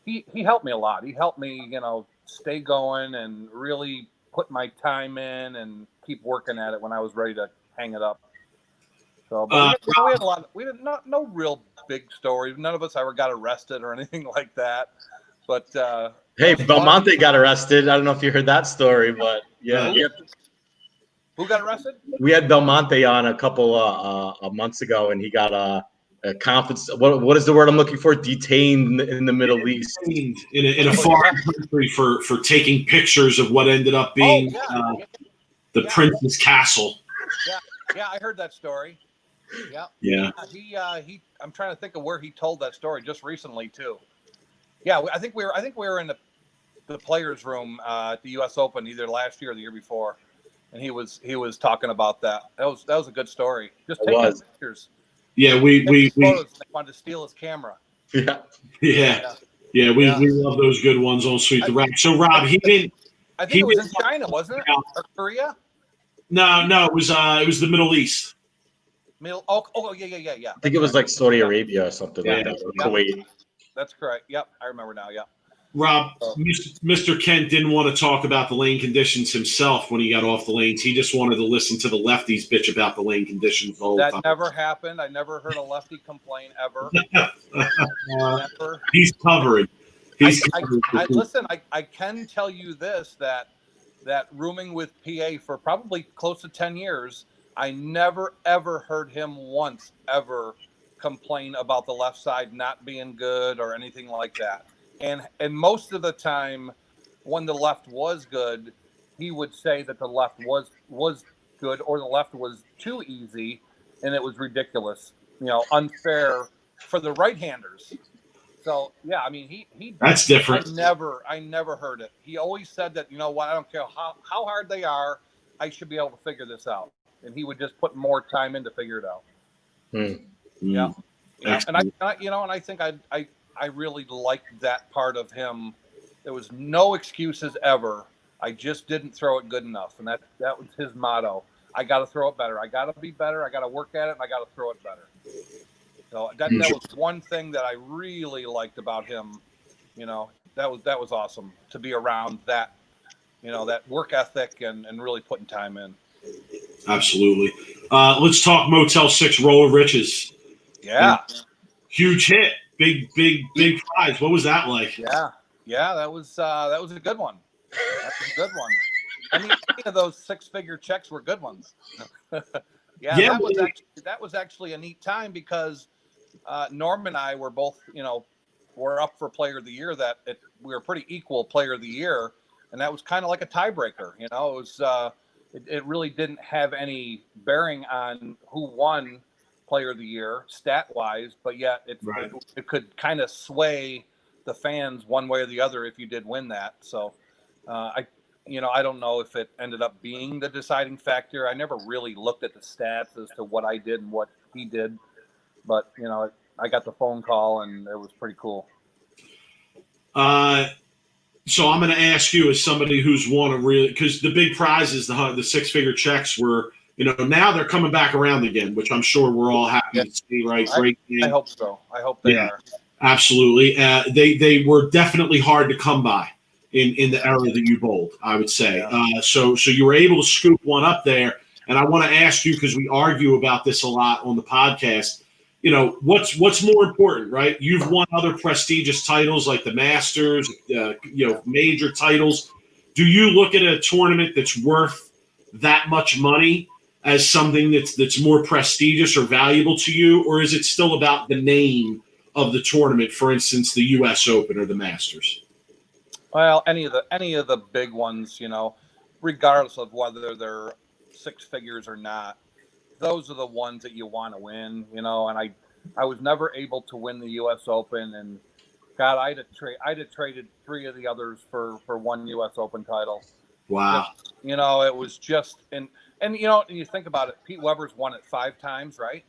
he helped me a lot. He helped me stay going and really put my time in and keep working at it when I was ready to hang it up. So, but we had a lot. We did no real big stories. None of us ever got arrested or anything like that. But hey, Belmonte got arrested. I don't know if you heard that story, but yeah. Who got arrested? We had Belmonte on a couple of months ago, and he got a confidence. What is the word I'm looking for? Detained in the Middle East, in a foreign country for taking pictures of what ended up being the prince's castle. Yeah, I heard that story. Yeah. He. I'm trying to think of where he told that story just recently too. Yeah, I think we were in the players' room at the U.S. Open either last year or the year before. And he was talking about that. That was a good story. Just taking pictures. Yeah, we photos. They wanted to steal his camera. Yeah. We love those good ones on Sweep the Rack. So Rob, I think it was in China, wasn't it? Or Korea? No, it was the Middle East. Yeah. I think it was like Saudi Arabia or something like that. Or Kuwait. That's correct. Yep, I remember now. Yeah. Rob, Mr. Kent didn't want to talk about the lane conditions himself when he got off the lanes. He just wanted to listen to the lefties bitch about the lane conditions the whole time. That never happened. I never heard a lefty complain ever. Never. He's covered. Listen, I can tell you this, that rooming with PA for probably close to 10 years, I never, ever heard him once ever complain about the left side not being good or anything like that. And most of the time, when the left was good, he would say that the left was good, or the left was too easy, and it was ridiculous, unfair for the right-handers. So yeah, I mean, he that's different. I never heard it. He always said that, what, I don't care how hard they are, I should be able to figure this out, and he would just put more time in to figure it out. Yeah. And I think I really liked that part of him. There was no excuses ever. I just didn't throw it good enough. And that was his motto. I got to throw it better. I got to be better. I got to work at it, and I got to throw it better. So that was one thing that I really liked about him. That was awesome to be around that, that work ethic and really putting time in. Absolutely. Let's talk Motel 6 Roller Riches. Yeah. Huge hit. Big prize. What was that like? Yeah, that was a good one. That's a good one. I mean, any of those 6-figure checks were good ones. That was actually a neat time, because Norm and I were both, were up for Player of the Year. We were pretty equal Player of the Year, and that was kind of like a tiebreaker. It it really didn't have any bearing on who won Player of the Year stat wise, but yet it could kind of sway the fans one way or the other if you did win that. So I don't know if it ended up being the deciding factor. I never really looked at the stats as to what I did and what he did, but I got the phone call and it was pretty cool. So I'm going to ask you, as somebody who's won a real, because the big prizes, the six-figure checks were, now they're coming back around again, which I'm sure we're all happy to see, right? Great game. I hope so. I hope they are. Absolutely. They were definitely hard to come by in the era that you bowled, I would say. Yeah. So you were able to scoop one up there. And I want to ask you, because we argue about this a lot on the podcast, what's more important, right? You've won other prestigious titles like the Masters, major titles. Do you look at a tournament that's worth that much money as something that's more prestigious or valuable to you, or is it still about the name of the tournament? For instance, the U.S. Open or the Masters. Well, any of the big ones, regardless of whether they're six figures or not, those are the ones that you want to win, and I was never able to win the U.S. Open, and God, I'd have traded three of the others for one U.S. Open title. Wow. It was just, and you think about it, Pete Weber's won it 5 times, right?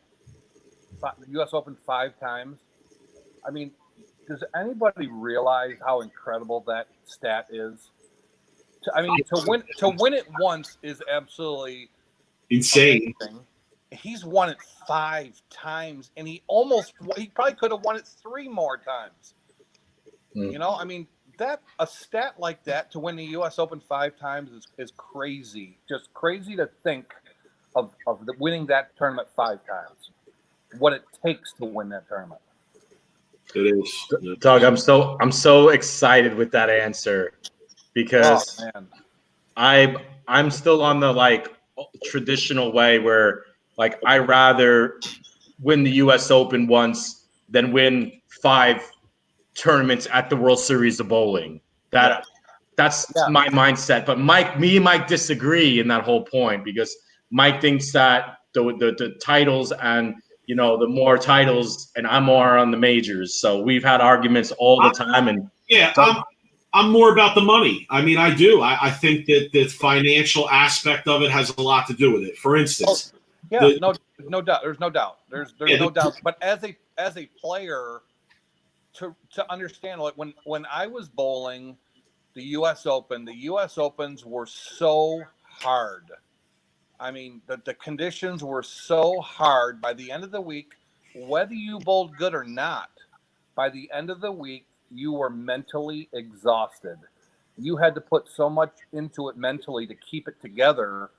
The U.S. Open 5 times. I mean, does anybody realize how incredible that stat is? To win it once is absolutely insane. Amazing. He's won it 5 times, and he probably could have won it 3 more times. That a stat like that to win the U.S. Open 5 times is crazy. Just crazy to think of winning that tournament 5 times. What it takes to win that tournament. It is. Doug, I'm so excited with that answer because I'm still on the traditional way where I rather win the U.S. Open once than win 5 tournaments at the World Series of Bowling. That's my mindset. But me and Mike disagree in that whole point because Mike thinks that the titles and the more titles, and I'm more on the majors. So we've had arguments all the time. And I'm more about the money. I mean, I do. I think that the financial aspect of it has a lot to do with it. For instance, no doubt. There's no doubt. There's no doubt. But as a player, to understand, when I was bowling the U.S. Open, the U.S. Opens were so hard. I mean, the conditions were so hard. By the end of the week, whether you bowled good or not, by the end of the week, you were mentally exhausted. You had to put so much into it mentally to keep it together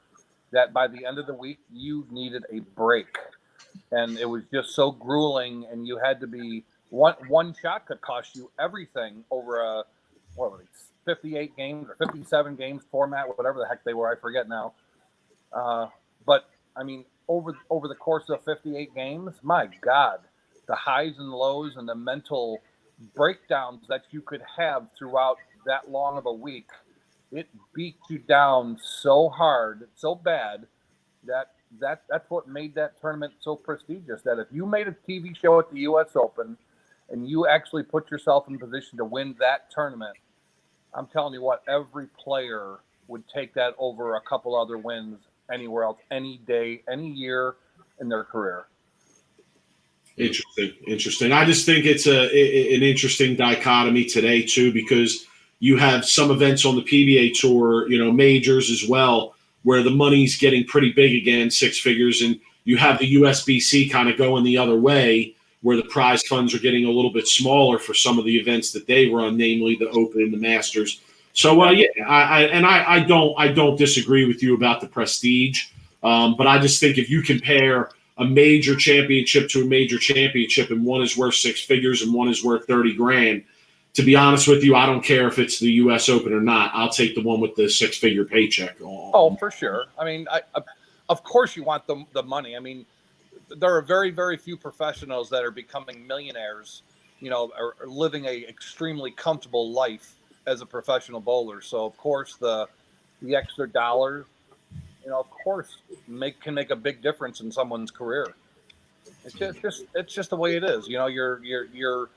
that by the end of the week, you needed a break. And it was just so grueling, and you had to be one shot could cost you everything over 58 games or 57 games format, whatever the heck they were, I forget now. But I mean, over the course of 58 games, my God, the highs and lows and the mental breakdowns that you could have throughout that long of a week, it beat you down so hard, so bad that's what made that tournament so prestigious. That if you made a TV show at the U.S. Open and you actually put yourself in position to win that tournament, I'm telling you what, every player would take that over a couple other wins anywhere else, any day, any year in their career. Interesting. I just think it's an interesting dichotomy today too, because you have some events on the PBA tour, majors as well, where the money's getting pretty big again, 6 figures, and you have the USBC kind of going the other way, where the prize funds are getting a little bit smaller for some of the events that they run, namely the Open and the Masters. So I don't disagree with you about the prestige, but I just think if you compare a major championship to a major championship, and one is worth 6 figures and one is worth 30 grand, to be honest with you, I don't care if it's the U.S. Open or not. I'll take the one with the 6-figure paycheck. Oh, for sure. I mean, of course you want the money. I mean, there are very, very few professionals that are becoming millionaires, are living a extremely comfortable life as a professional bowler. So of course the extra dollars of course, can make a big difference in someone's career. It's just the way it is. You're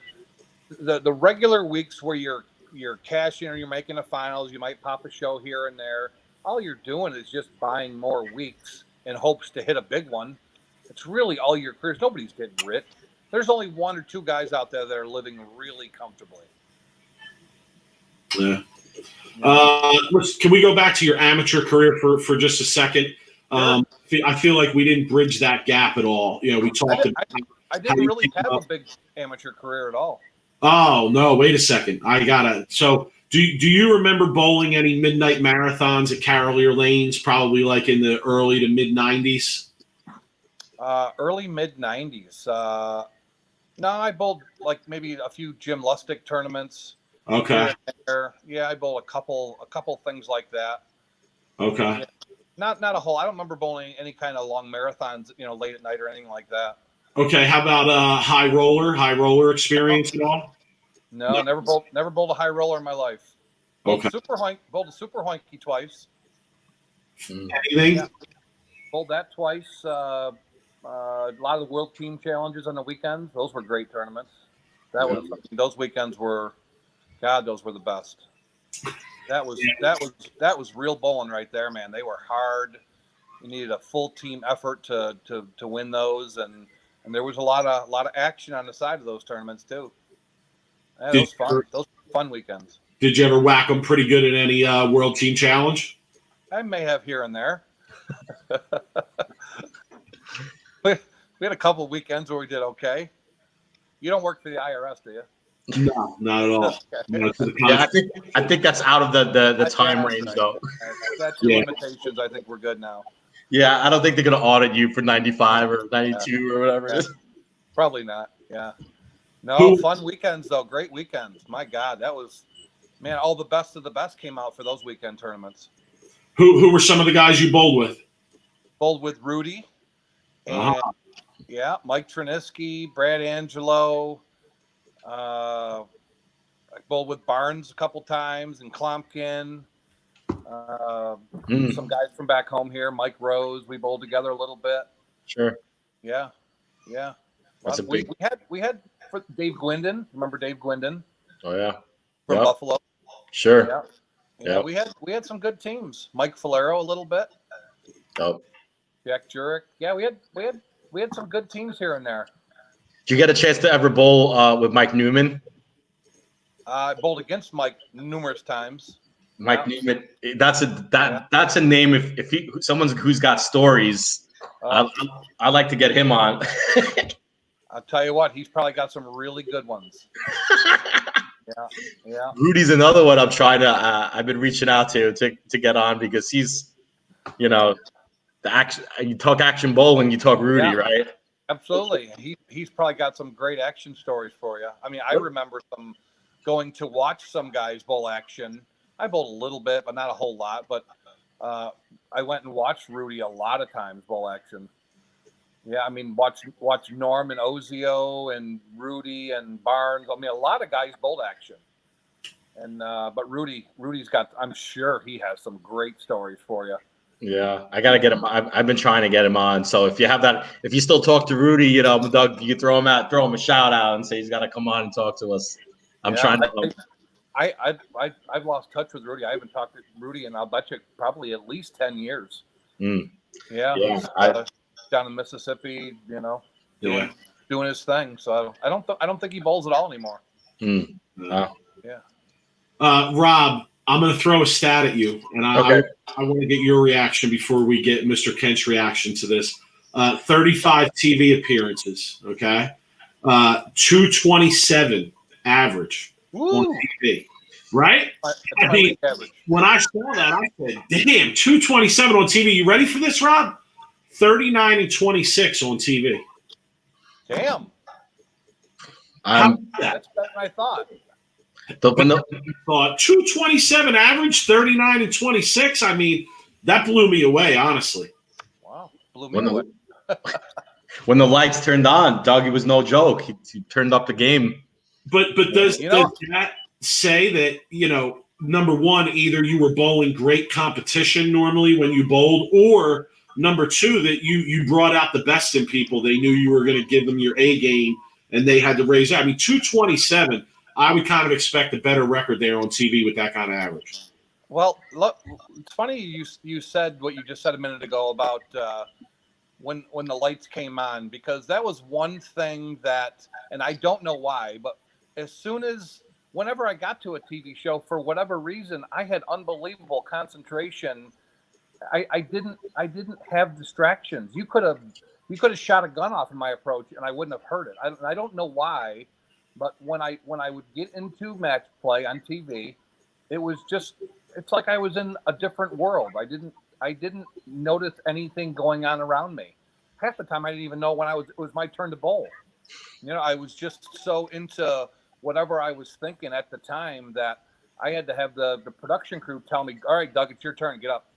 the regular weeks where you're cashing or you're making the finals, you might pop a show here and there. All you're doing is just buying more weeks in hopes to hit a big one. It's really all your careers. Nobody's getting rich. There's only one or two guys out there that are living really comfortably. Yeah. Can we go back to your amateur career for just a second? Sure. I feel like we didn't bridge that gap at all. We talked about. I didn't really have a big amateur career at all. Oh no! Wait a second. I gotta. So, do you remember bowling any midnight marathons at Carolier Lanes? Probably like in the early to mid '90s. Early mid '90s. No, I bowled like maybe a few Jim Lustig tournaments. Okay. Yeah, I bowled a couple things like that. Okay. Yeah. Not a whole. I don't remember bowling any kind of long marathons, late at night or anything like that. Okay. How about high roller experience at all? No, never bowled a high roller in my life. Bowled Okay. Bowled a super hoinky twice. Anything? Yeah. Bowled that twice. A lot of the world team challenges on the weekends. Those were great tournaments. Those weekends were, God, those were the best. That was real bowling right there, man. They were hard. You needed a full team effort to win those, and there was a lot of action on the side of those tournaments too. Yeah, those were fun weekends. Did you ever whack them pretty good at any world team challenge? I may have here and there. We had a couple of weekends where we did okay. You don't work for the IRS, do you? No, not at all. No, Yeah, I think that's out of the time range, though. That's your limitations. I think we're good now. Yeah, I don't think they're going to audit you for 95 or 92 or whatever it is. Probably not. Yeah. No, fun weekends, though. Great weekends. My God, that was, man, all the best of the best came out for those weekend tournaments. Who were some of the guys you bowled with? Bowled with Rudy. And, yeah, Mike Trinisky, Brad Angelo. I bowled with Barnes a couple times and Klompkin. Some guys from back home here, Mike Rose. We bowled together a little bit. Sure. Yeah. We had for Dave Gwindon. Remember Dave Gwindon? Oh yeah. From Buffalo. Sure. Yeah. We had some good teams. Mike Falero a little bit. Oh. Jack Jurek. Yeah, we had some good teams here and there. Did you get a chance to ever bowl with Mike Newman? I bowled against Mike numerous times. Mike Newman. That's a name. If someone who's got stories, I'd like to get him on. I'll tell you what, he's probably got some really good ones. Yeah. Rudy's another one I'm trying to. I've been reaching out to get on because he's, the action. You talk action bowling, you talk Rudy, right? Absolutely. He's probably got some great action stories for you. I mean, I remember going to watch some guys bowl action. I bowled a little bit, but not a whole lot. But I went and watched Rudy a lot of times bowl action. Yeah, I mean, watch Norm and Ozio and Rudy and Barnes. I mean, a lot of guys bowled action. And but Rudy's got. I'm sure he has some great stories for you. Yeah, I gotta get him. I've been trying to get him on. So if you still talk to Rudy, Doug, you throw him a shout out and say he's got to come on and talk to us. I'm trying to. I've lost touch with Rudy. I haven't talked to Rudy in, I'll bet you, probably at least 10 years. Yeah. Down in Mississippi, doing his thing. So I don't think he bowls at all anymore. Wow. Yeah. Rob, I'm going to throw a stat at you, and I want to get your reaction before we get Mr. Kent's reaction to this. 35 TV appearances, okay? 227 average on TV, right? I mean, when I saw that, I said, damn, 227 on TV. You ready for this, Rob? 39 and 26 on TV. Damn. That's better than I thought. 227 average, 39 and 26. I mean, that blew me away, honestly. Wow, blew me away. When the lights turned on, Doug, it was no joke. He turned up the game. But does that say that number one, either you were bowling great competition normally when you bowled, or number two, that you brought out the best in people. They knew you were going to give them your A game, and they had to raise that. I mean, 227, I would kind of expect a better record there on TV with that kind of average. Well, look, it's funny you said what you just said a minute ago about when the lights came on, because that was one thing that, and I don't know why, but whenever I got to a TV show, for whatever reason, I had unbelievable concentration. I didn't have distractions. You could have shot a gun off in my approach, and I wouldn't have heard it. I don't know why, but when I would get into match play on TV, it's like I was in a different world. I didn't notice anything going on around me. Half the time I didn't even know when it was my turn to bowl. I was just so into whatever I was thinking at the time that I had to have the production crew tell me, all right, Doug, it's your turn, get up.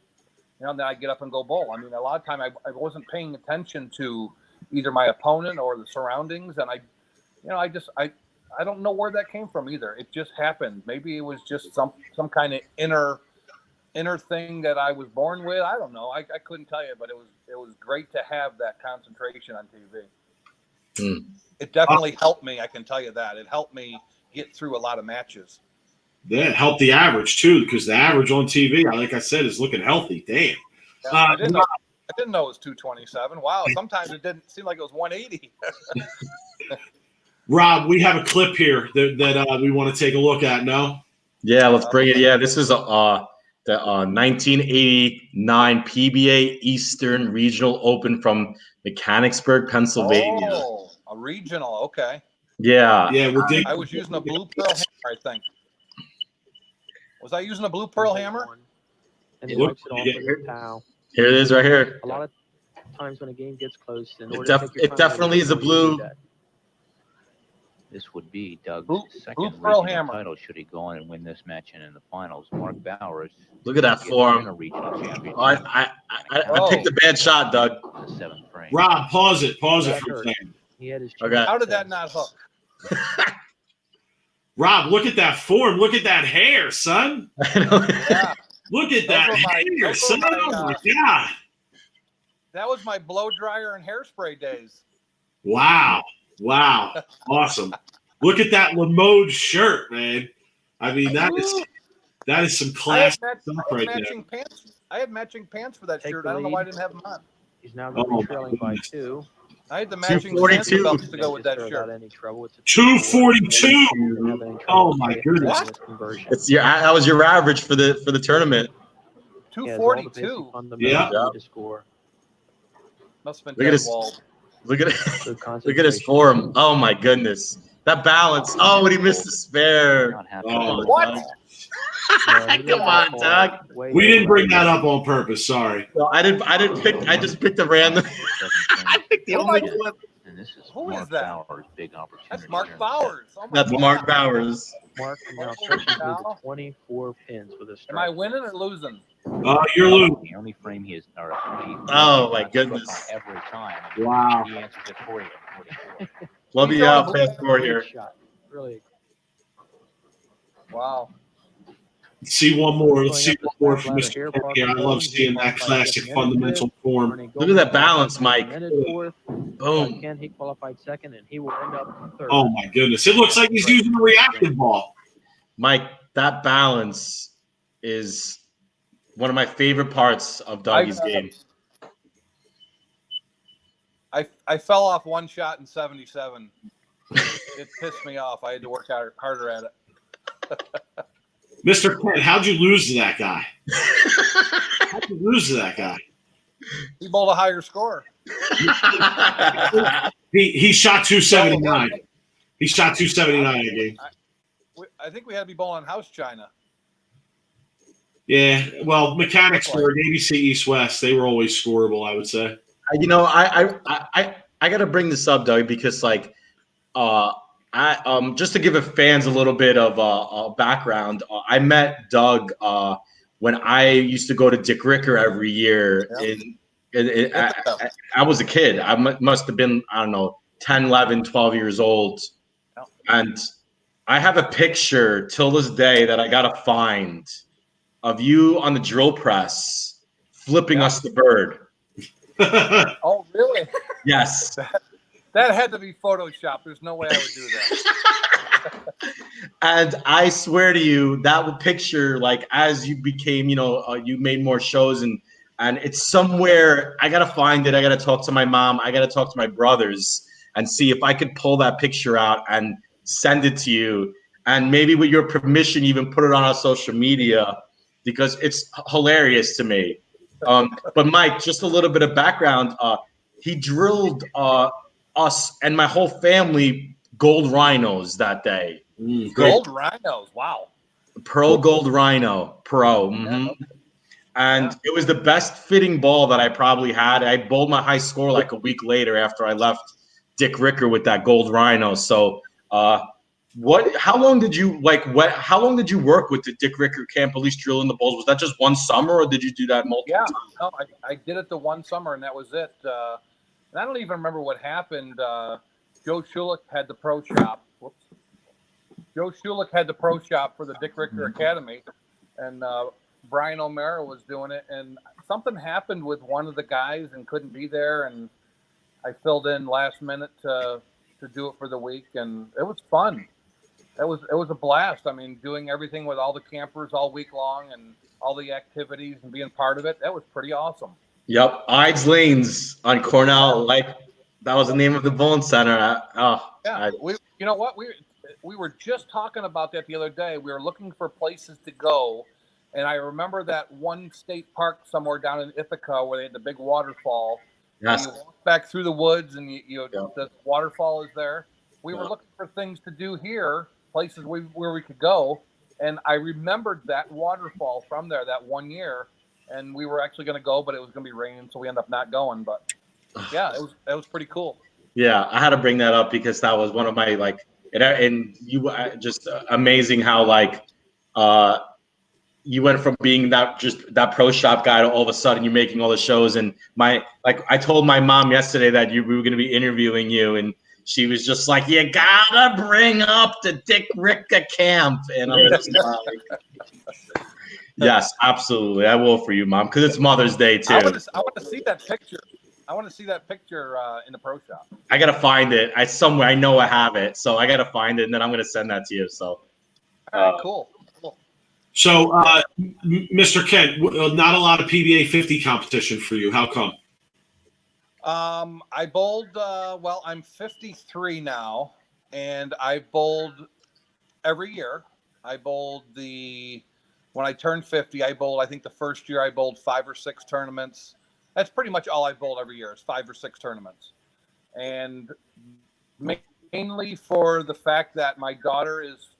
And then I get up and go bowl. I mean, a lot of time I wasn't paying attention to either my opponent or the surroundings. And I don't know where that came from either. It just happened. Maybe it was just some kind of inner thing that I was born with. I don't know. I couldn't tell you, but it was great to have that concentration on TV. It definitely helped me. I can tell you that. It helped me get through a lot of matches. Yeah, it helped the average too, because the average on TV, like I said, is looking healthy. Damn. Yeah, I didn't know it was 227. Wow. Sometimes it didn't seem like it was 180. Rob, we have a clip here that we want to take a look at. No? Yeah, let's bring it. Yeah, this is the 1989 PBA Eastern Regional Open from Mechanicsburg, Pennsylvania. Oh, a regional. Okay. Yeah. Yeah, I was using a blue pearl hammer, I think. Was I using a blue pearl hammer? And he wipes it off with a towel. Here it is right here. A lot of times when a game gets close, it definitely is a blue. This would be Doug's second blue pearl regional hammer title should he go on and win this match and in the finals. Mark Bowers. Look at that form. A regional championship. I picked a bad shot, Doug. The seventh frame. Rob, pause it for a second. He had his Okay. How did that not hook? Rob, look at that form. Look at that hair, son. Yeah. Look at that hair, son. Oh, my God. That was my blow dryer and hairspray days. Wow. Awesome. Look at that Lamode shirt, man. I mean, that is some class stuff right there. I had matching pants for that shirt. I don't know why I didn't have them on. He's now going to be trailing by 2. I had the matching pants to go with that shirt. 242. Oh my goodness! That was your average for the tournament. 242. Yeah. Must have been Look at his form. Oh my goodness. That balance. Oh, and he missed the spare. Oh, what? Come on, Doug. We didn't bring that up on purpose. Sorry. No, I didn't pick. I just picked a random. I picked the only clip. And this is Who Mark is that? Bowers' big opportunity. That's Mark Bowers. Oh That's God. Mark Bowers. Mark now pushes me to 24 pins with a strike. Am I winning or losing? You're losing. The only frame he is. Oh my goodness! Every time. Wow. He answers it for you. Love you out, fast forward here. Really. Wow. Let's see one more. Let's see one more from Mr. Cormier. I love seeing that classic fundamental form. Look at that balance, Mike. Boom. Boom. He qualified second, and he will end up third. Oh my goodness! It looks like he's using a reactive ball. Mike, that balance is one of my favorite parts of Dougie's game. I fell off one shot in 77. It pissed me off. I had to work harder at it. Mr. Kent, how'd you lose to that guy? How'd you lose to that guy? He bowled a higher score. He shot 279. He shot 279 in a game. I think we had to be bowling house china. Yeah, well, Mechanicsburg, ABC East West, they were always scoreable, I would say. You know, I got to bring this up, Doug, because like, just to give the fans a little bit of background, I met Doug when I used to go to Dick Ricker every year. Yeah. I was a kid. I must have been, I don't know, 10, 11, 12 years old. Yeah. And I have a picture till this day that I gotta find of you on the drill press flipping us the bird. Oh, really? Yes. That had to be Photoshopped. There's no way I would do that. And I swear to you, that picture, like as you became, you made more shows, and it's somewhere. I gotta find it. I gotta talk to my mom. I gotta talk to my brothers and see if I could pull that picture out and send it to you, and maybe with your permission, even put it on our social media because it's hilarious to me. But Mike, just a little bit of background. He drilled us and my whole family gold rhinos that day. Gold rhinos. Wow. Pearl gold rhino pro. Mm-hmm. And it was the best fitting ball that I probably had. I bowled my high score like a week later after I left Dick Ricker with that gold rhino. So how long did you how long did you work with the Dick Ricker camp, at least drilling the bowls? Was that just one summer or did you do that multiple times? No, I did it the one summer and that was it. And I don't even remember what happened. Joe Schulich had the pro shop. Whoops. Joe Schulich had the pro shop for the Dick Ricker Academy, and Brian O'Mara was doing it. And something happened with one of the guys and couldn't be there, and I filled in last minute to do it for the week, and it was fun. It was a blast. I mean, doing everything with all the campers all week long and all the activities and being part of it. That was pretty awesome. Yep, Ides Lanes on Cornell, that was the name of the bowling center. You know what? We were just talking about that the other day. We were looking for places to go, and I remember that one state park somewhere down in Ithaca where they had the big waterfall. Yes. You walk back through the woods, and the waterfall is there. We were looking for things to do here, places where we could go, and I remembered that waterfall from there that one year. And we were actually going to go, but it was going to be raining, so we ended up not going. But yeah, it was pretty cool. Yeah, I had to bring that up because that was one of my and you just amazing how you went from being that pro shop guy to all of a sudden you're making all the shows. And I told my mom yesterday that we were going to be interviewing you, and she was just like, "You gotta bring up the Dick Ricker camp," and I'm just like. Yes, absolutely. I will for you, Mom, because it's Mother's Day too. I want to see that picture. I want to see that picture in the pro shop. I gotta find it. Somewhere I know I have it, so I gotta find it, and then I'm gonna send that to you. So, all right, cool. So, Mr. Kent, not a lot of PBA 50 competition for you. How come? I bowled. Well, I'm 53 now, and I bowled every year. I bowled when I turned 50, I bowled, I think the first year I bowled 5 or 6 tournaments. That's pretty much all I bowled every year is 5 or 6 tournaments. And mainly for the fact that my daughter is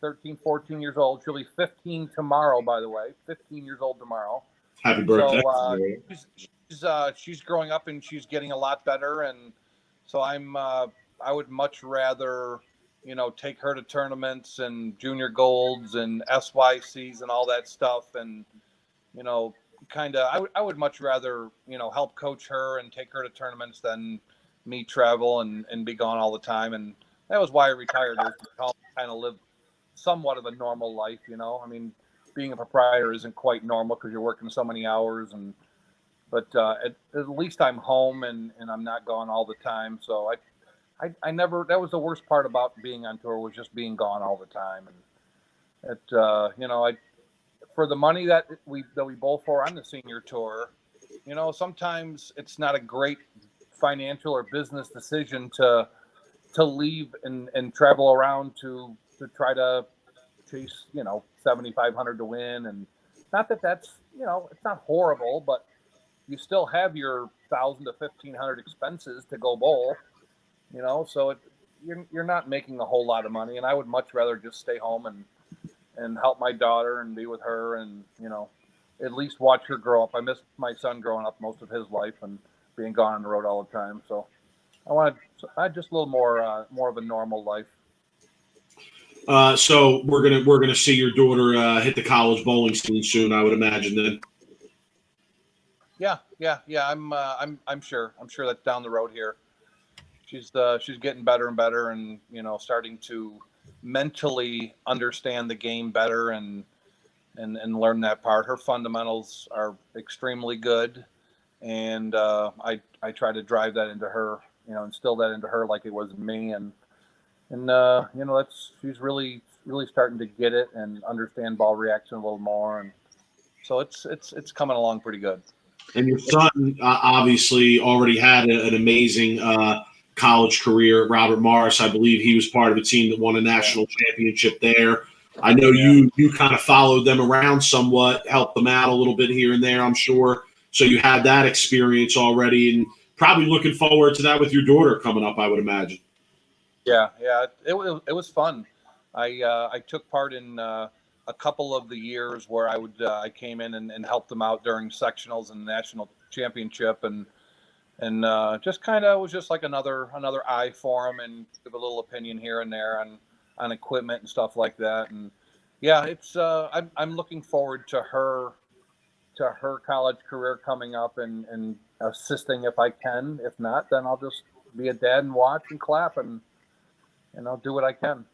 13, 14 years old. She'll be 15 tomorrow, by the way. 15 years old tomorrow. Happy birthday. So she's growing up and she's getting a lot better. And so I would much rather take her to tournaments and junior golds and SYCs and all that stuff. And, I would much rather, help coach her and take her to tournaments than me travel and be gone all the time. And that was why I retired, is to kind of live somewhat of a normal life. I mean, being a proprietor isn't quite normal because you're working so many hours, but at least I'm home and I'm not gone all the time. So I never, that was the worst part about being on tour, was just being gone all the time. And for the money that we bowl for on the senior tour, sometimes it's not a great financial or business decision to leave and travel around to try to chase, 7,500 to win. And not that that's, it's not horrible, but you still have your 1,000 to 1,500 expenses to go bowl. So you're not making a whole lot of money, and I would much rather just stay home and help my daughter and be with her and, at least watch her grow up. I miss my son growing up most of his life and being gone on the road all the time. So I just a little more of a normal life. So we're gonna see your daughter hit the college bowling scene soon, I would imagine then. Yeah. I'm sure that's down the road here. She's getting better and better, and starting to mentally understand the game better and learn that part. Her fundamentals are extremely good, and I try to drive that into her, instill that into her like it was me, and she's really starting to get it and understand ball reaction a little more, and so it's coming along pretty good. And your son obviously already had an amazing college career at Robert Morris. I believe he was part of a team that won a national championship there. I know you kind of followed them around somewhat, helped them out a little bit here and there, I'm sure. So you had that experience already, and probably looking forward to that with your daughter coming up, I would imagine. Yeah, it was fun. I took part in a couple of the years where I came in and helped them out during sectionals and national championship, and just kind of was just like another eye for them and give a little opinion here and there on equipment and stuff like that. And yeah, it's I'm looking forward to her college career coming up and assisting if I can. If not, then I'll just be a dad and watch and clap and I'll do what I can.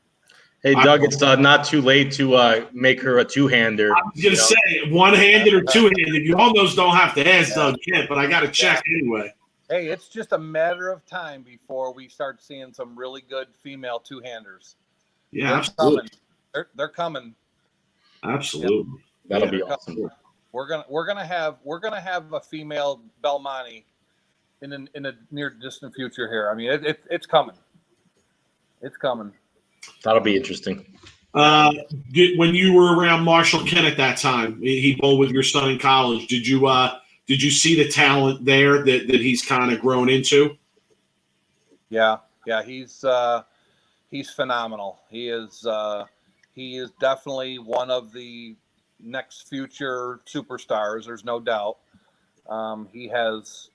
Hey, Doug, it's not too late to make her a two-hander. I was going to say one-handed or two-handed. You almost don't have to ask DougKent, but I got to check anyway. Hey, it's just a matter of time before we start seeing some really good female two-handers. Yeah, they're absolutely. Coming. They're coming. Absolutely. Yeah. That'll be awesome. We're gonna have a female Belmonte in a near distant future here. I mean, it's coming. It's coming. That'll be interesting. When you were around Marshall Kent at that time, he bowled with your son in college. Did you see the talent there that he's kind of grown into? Yeah, he's phenomenal. He is definitely one of the next future superstars. There's no doubt. He has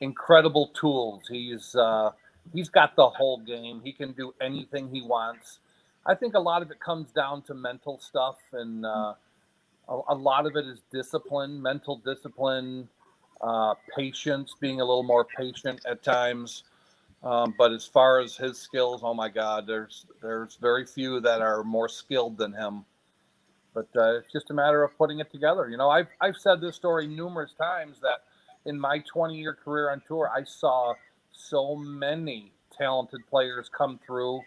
incredible tools. He's got the whole game. He can do anything he wants. I think a lot of it comes down to mental stuff, and a lot of it is discipline, mental discipline, patience, being a little more patient at times. But as far as his skills, oh my God, there's very few that are more skilled than him. But it's just a matter of putting it together. I've said this story numerous times that in my 20-year career on tour, I saw so many talented players come through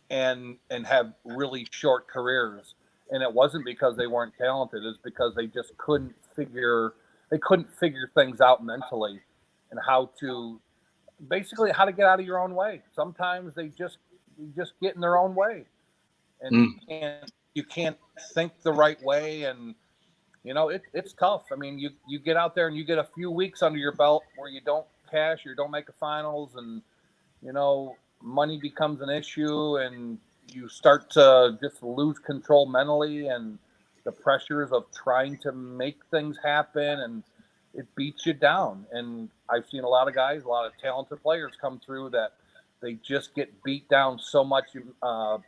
and have really short careers. And it wasn't because they weren't talented. It's because they just couldn't figure things out mentally and how to get out of your own way. Sometimes they just get in their own way, and you can't think the right way. And it's tough. I mean, you get out there and you get a few weeks under your belt where you don't cash or don't make a finals, and money becomes an issue, and you start to just lose control mentally, and the pressures of trying to make things happen, and it beats you down. And I've seen a lot of guys, a lot of talented players come through that they just get beat down so much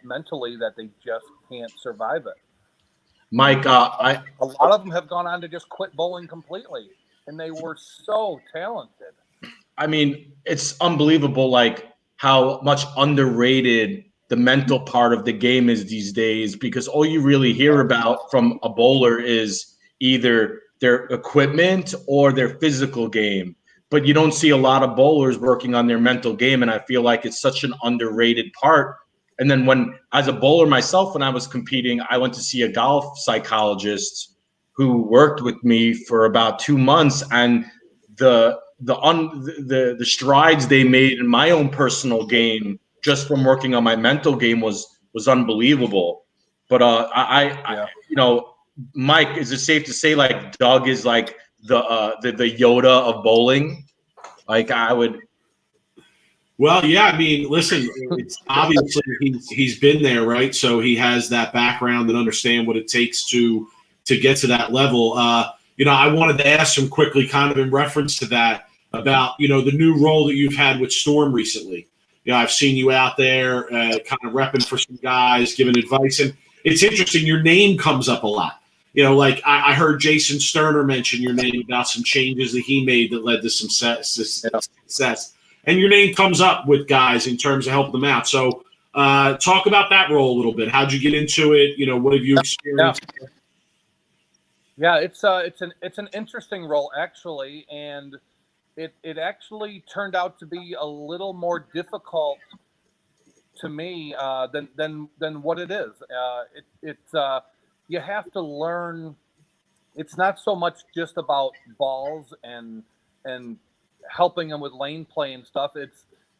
mentally that they just can't survive it. Mike, a lot of them have gone on to just quit bowling completely, and they were so talented. I mean, it's unbelievable, like how much underrated the mental part of the game is these days, because all you really hear about from a bowler is either their equipment or their physical game. But you don't see a lot of bowlers working on their mental game, and I feel like it's such an underrated part. And then as a bowler myself, when I was competing, I went to see a golf psychologist who worked with me for about 2 months, and the strides they made in my own personal game just from working on my mental game was unbelievable. But Mike, is it safe to say like Doug is like the Yoda of bowling? Like I would. Well, yeah. I mean, listen, it's obviously he's been there, right? So he has that background and understand what it takes to get to that level. I wanted to ask him quickly, kind of in reference to that, about the new role that you've had with Storm recently. I've seen you out there kind of repping for some guys, giving advice, and it's interesting. Your name comes up a lot. Like I heard Jason Sterner mention your name about some changes that he made that led to some success. And your name comes up with guys in terms of helping them out. So Talk about that role a little bit. How'd you get into it? What have you experienced? Yeah, it's an interesting role actually, and it actually turned out to be a little more difficult to me than what it is. You have to learn. It's not so much just about balls and helping them with lane play and stuff.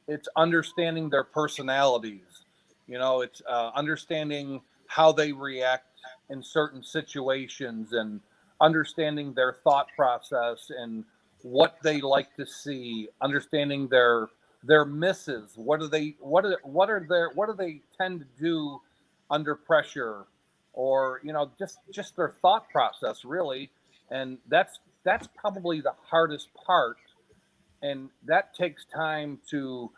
It's understanding their personalities. It's understanding how they react in certain situations and understanding their thought process and what they like to see, understanding their misses. What do they tend to do under pressure, or just their thought process really. And that's probably the hardest part, and that takes time to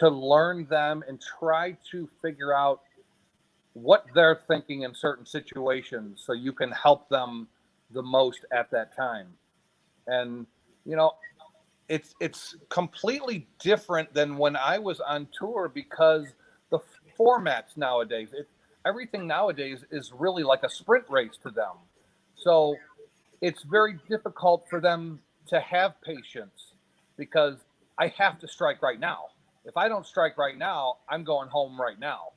learn them and try to figure out what they're thinking in certain situations so you can help them the most at that time. And it's completely different than when I was on tour, because the formats nowadays, everything nowadays is really like a sprint race to them. So it's very difficult for them to have patience, because I have to strike right now. If I don't strike right now, I'm going home right now.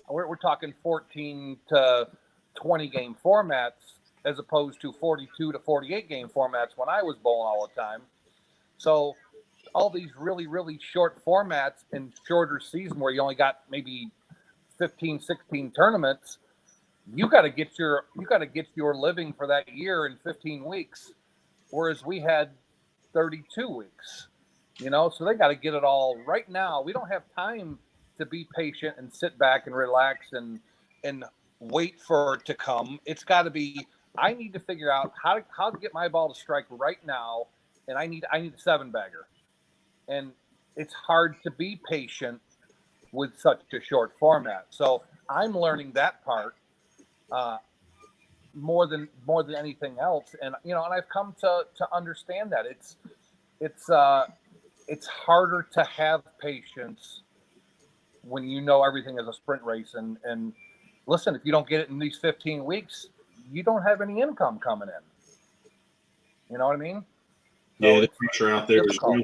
We're talking 14 to 20 game formats as opposed to 42 to 48 game formats when I was bowling all the time. So all these really, really short formats and shorter season where you only got maybe 15, 16 tournaments, you got to get your living for that year in 15 weeks, whereas we had 32 weeks. So they got to get it all right now. We don't have time to be patient and sit back and relax and wait for it to come. It's got to be, I need to figure out how to get my ball to strike right now, and I need a 7-bagger. And it's hard to be patient with such a short format. So I'm learning that part more than anything else. And and I've come to understand that it's harder to have patience when everything is a sprint race. And listen, if you don't get it in these 15 weeks, you don't have any income coming in. You know what I mean? So the pressure out there is real.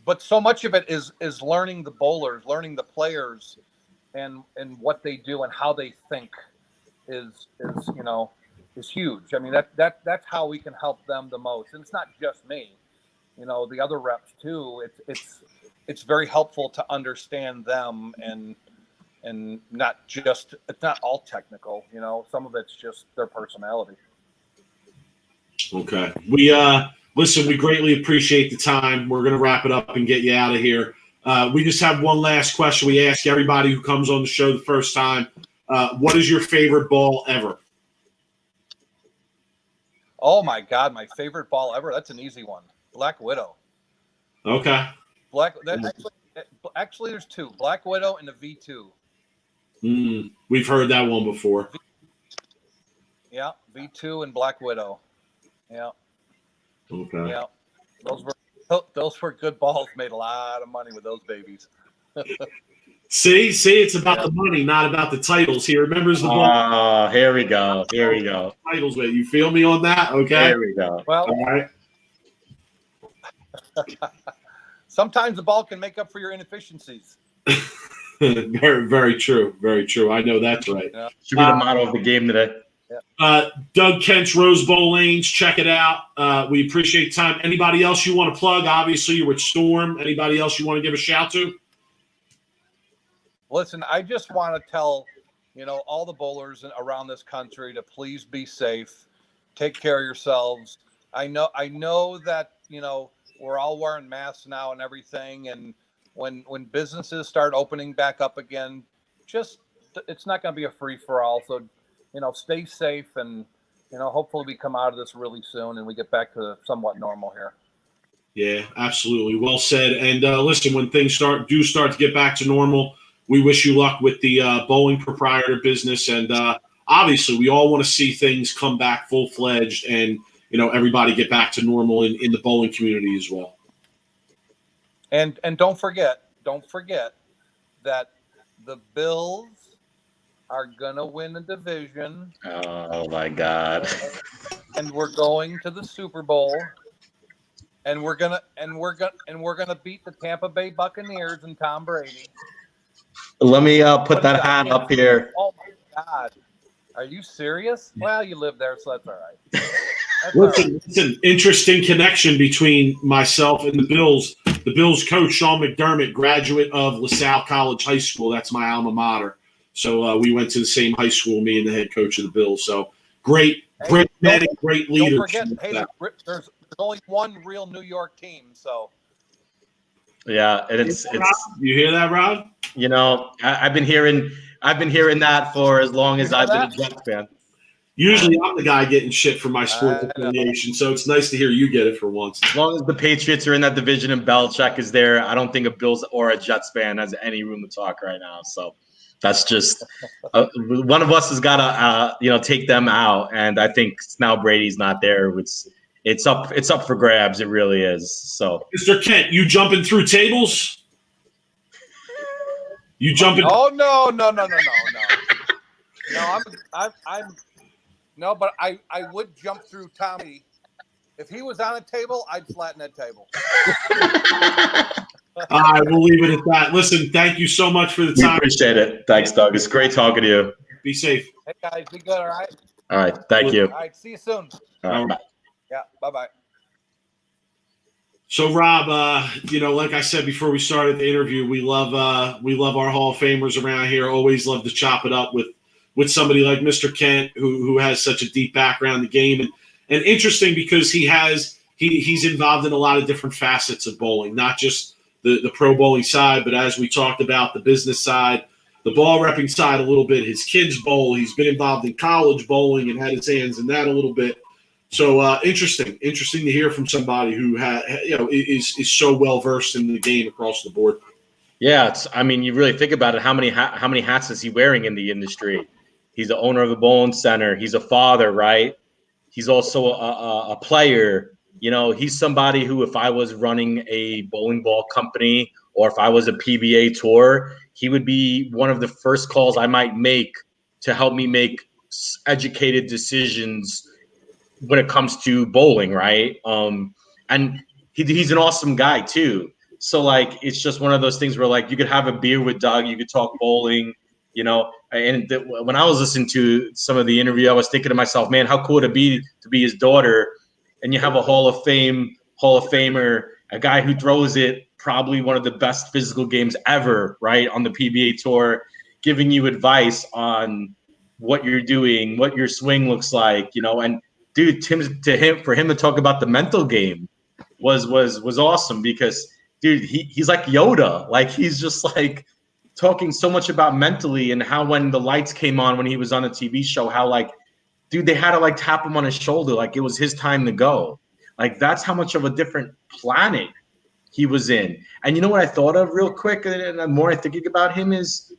But so much of it is learning the bowlers, learning the players, and what they do and how they think is huge. I mean, that's how we can help them the most. And it's not just me, the other reps too. It's very helpful to understand them and not just, it's not all technical, some of it's just their personality. Okay. Listen, we greatly appreciate the time. We're going to wrap it up and get you out of here. We just have one last question we ask everybody who comes on the show the first time. What is your favorite ball ever? Oh, my God. My favorite ball ever? That's an easy one. Black Widow. Okay. Actually, there's two. Black Widow and the V2. We've heard that one before. Yeah, V2 and Black Widow. Yeah. Okay. Yeah, those were good balls. Made a lot of money with those babies. See, it's about the money, not about the titles. He remembers the ball. Here we go. Titles, with you feel me on that? Okay. Here we go. Well, all right. Sometimes the ball can make up for your inefficiencies. Very, very true. Very true. I know that's right. Yeah. Should be the motto of the game today. DougKent's Rose Bowl Lanes. Check it out. We appreciate time. Anybody else you want to plug? Obviously, you're with Storm. Anybody else you want to give a shout to? Listen, I just want to tell, all the bowlers around this country to please be safe. Take care of yourselves. I know that, we're all wearing masks now and everything. And when businesses start opening back up again, it's not going to be a free for all. So, stay safe, and, hopefully we come out of this really soon and we get back to somewhat normal here. Yeah, absolutely. Well said. And listen, when things start to get back to normal, we wish you luck with the bowling proprietor business. And obviously, we all want to see things come back full-fledged and, everybody get back to normal in the bowling community as well. And don't forget, that the Bills are gonna win a division. Oh my God! And we're going to the Super Bowl, and we're gonna beat the Tampa Bay Buccaneers and Tom Brady. Let me put that hat up here. Oh my God, are you serious? Well, you live there, so that's all right. It's an interesting connection between myself and the Bills. The Bills coach, Sean McDermott, graduate of LaSalle College High School. That's my alma mater. So we went to the same high school, me and the head coach of the Bills. So great men and great leaders. Don't forget, hey, there's only one real New York team. So yeah, and it's you hear that, Rob? You know, I've been hearing that for as long as I've been a Jets fan. Usually I'm the guy getting shit for my sports affiliation, so it's nice to hear you get it for once. As long as the Patriots are in that division and Belichick is there, I don't think a Bills or a Jets fan has any room to talk right now. So that's just one of us has got to take them out, and I think now Brady's not there. It's up for grabs. It really is. So, Mr. Kent, you jumping through tables? You jumping? Oh no! No, but I would jump through Tommy. If he was on a table, I'd flatten that table. All right, we'll leave it at that. Listen, thank you so much for the time. Appreciate it. Thanks, Doug. It's great talking to you. Be safe. Hey guys, be good. All right. All right. Thank you. All right. See you soon. All right. Yeah. Bye. So, Rob, like I said before we started the interview, we love our Hall of Famers around here. Always love to chop it up with somebody like Mr. Kent, who has such a deep background in the game, and interesting because he's involved in a lot of different facets of bowling, not just the pro bowling side, but as we talked about, the business side, the ball repping side a little bit. His kids bowl. He's been involved in college bowling and had his hands in that a little bit. So interesting to hear from somebody who is so well versed in the game across the board. Yeah, you really think about it. How many hats is he wearing in the industry? He's the owner of the bowling center. He's a father, right? He's also a player. He's somebody who, if I was running a bowling ball company or if I was a PBA tour, he would be one of the first calls I might make to help me make educated decisions when it comes to bowling, right? And he's an awesome guy too. So it's just one of those things where you could have a beer with Doug, you could talk bowling, And when I was listening to some of the interview, I was thinking to myself, man, how cool would it be to be his daughter, and you have a Hall of Famer, a guy who throws it probably one of the best physical games ever, right, on the PBA tour, giving you advice on what you're doing, what your swing looks like, and dude, for him to talk about the mental game was awesome because, dude, he's like Yoda. He's just talking so much about mentally and how when the lights came on when he was on a TV show, how dude, they had to tap him on his shoulder it was his time to go. That's how much of a different planet he was in. And you know what I thought of real quick, and the more I'm thinking about him is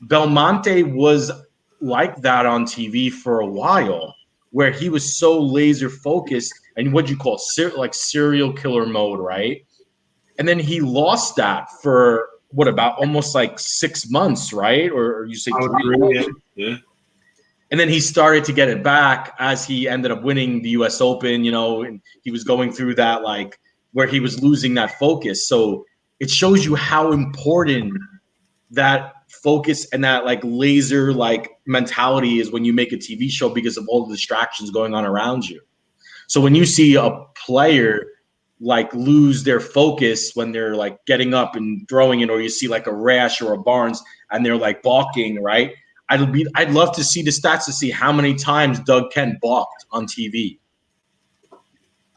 Belmonte was like that on TV for a while, where he was so laser focused and what you call serial killer mode, right? And then he lost that for about almost 6 months, right? Or you say 3 months? Yeah. And then he started to get it back as he ended up winning the U.S. Open, and he was going through that where he was losing that focus. So it shows you how important that focus and that laser mentality is when you make a TV show because of all the distractions going on around you. So when you see a player lose their focus when they're getting up and throwing it, or you see a Rash or a Barnes and they're balking, right? I'd love to see the stats to see how many times DougKent balked on TV.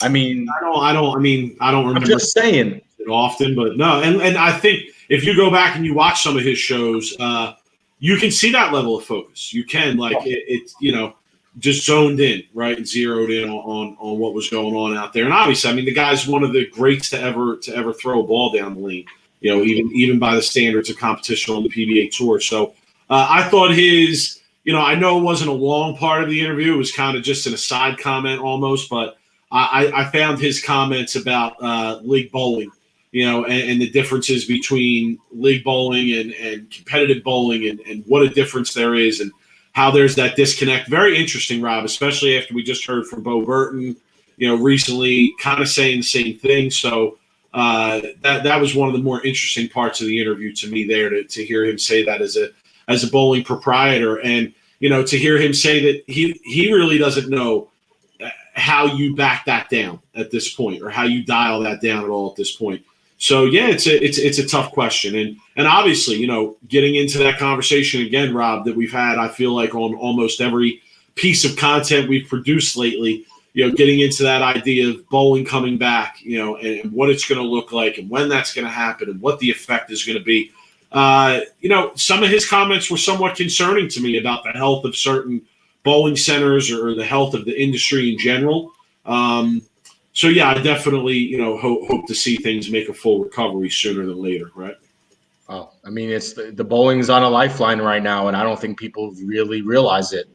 I don't remember. I'm just saying it often, but no, and I think if you go back and you watch some of his shows, you can see that level of focus. You can it's just zoned in, right, and zeroed in on what was going on out there. And obviously, the guy's one of the greats to ever throw a ball down the lane. Even by the standards of competition on the PBA tour. So I thought his, I know it wasn't a long part of the interview. It was kind of just an aside comment almost, but I found his comments about league bowling and the differences between league bowling and competitive bowling and what a difference there is and how there's that disconnect. Very interesting, Rob, especially after we just heard from Bo Burton, recently kind of saying the same thing. So that was one of the more interesting parts of the interview to me there to hear him say that as a bowling proprietor. And, to hear him say that he really doesn't know how you back that down at this point or how you dial that down at all at this point. So yeah, it's a tough question, and obviously, getting into that conversation again, Rob, that we've had, I feel like on almost every piece of content we've produced lately, getting into that idea of bowling coming back, and what it's going to look like, and when that's going to happen, and what the effect is going to be. Some of his comments were somewhat concerning to me about the health of certain bowling centers or the health of the industry in general. So yeah, I definitely, hope to see things make a full recovery sooner than later, right? Oh, I mean, it's the bowling's on a lifeline right now, and I don't think people really realize it.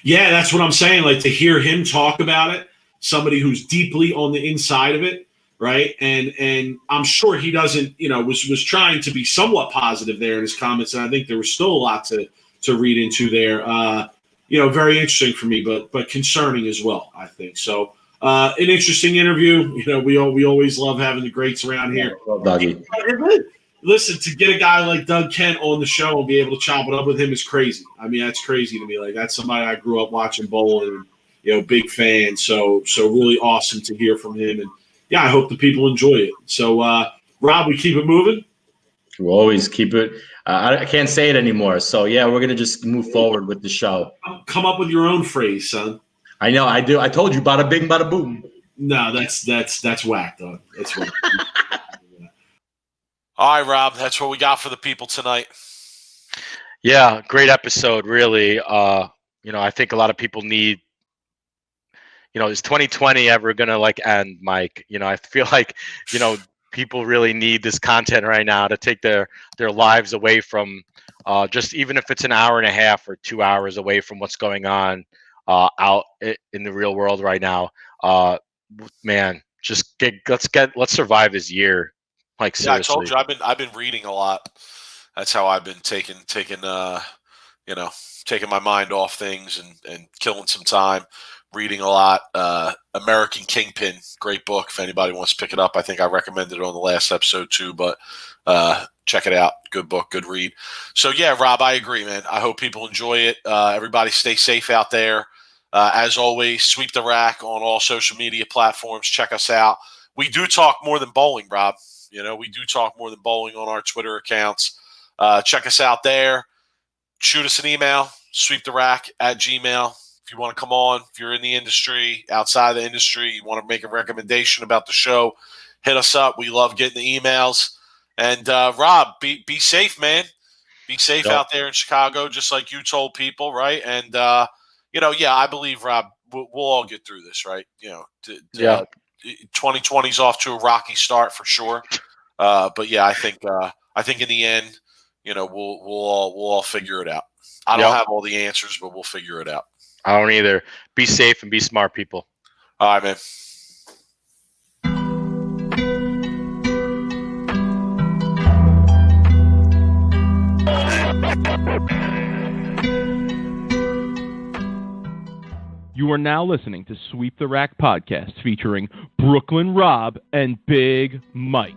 Yeah, that's what I'm saying. Like, to hear him talk about it, somebody who's deeply on the inside of it, right? And I'm sure he doesn't, was trying to be somewhat positive there in his comments, and I think there was still a lot to read into there. Very interesting for me, but concerning as well, I think. So. An interesting interview. We always love having the greats around here. Well, Dougie. Listen, to get a guy like Doug Kent on the show and be able to chop it up with him is crazy. I mean, that's crazy to me. Like, that's somebody I grew up watching bowl and, big fan. So really awesome to hear from him. And yeah, I hope the people enjoy it. So, Rob, we keep it moving. We'll always keep it. I can't say it anymore. So yeah, we're gonna just move forward with the show. Come up with your own phrase, son. I know, I do. I told you, bada bing, bada boom. No, that's whack, dog. That's whack. All right, Rob, that's what we got for the people tonight. Yeah, great episode, really. I think a lot of people need, is 2020 ever going to end, Mike? I feel like, people really need this content right now to take their lives away from just even if it's an hour and a half or 2 hours away from what's going on out in the real world right now. Man, just let's survive this year. Like, seriously. Yeah, I told you I've been reading a lot. That's how I've been taking my mind off things and killing some time, reading a lot. American Kingpin, great book. If anybody wants to pick it up, I think I recommended it on the last episode too, but check it out. Good book, good read. So yeah, Rob, I agree, man. I hope people enjoy it. Everybody stay safe out there. As always, sweep the rack on all social media platforms. Check us out. We do talk more than bowling, Rob. We do talk more than bowling on our Twitter accounts. Check us out there. Shoot us an email, sweeptherack@gmail. If you want to come on, if you're in the industry, outside the industry, you want to make a recommendation about the show, hit us up. We love getting the emails. And Rob, be safe, man. Be safe out there in Chicago, just like you told people, right? And I believe, Rob, we'll all get through this, right? 2020's off to a rocky start for sure. But yeah, I think in the end, we'll all figure it out. I don't have all the answers, but we'll figure it out. I don't either. Be safe and be smart, people. All right, man. You are now listening to Sweep the Rack podcast featuring Brooklyn Rob and Big Mike.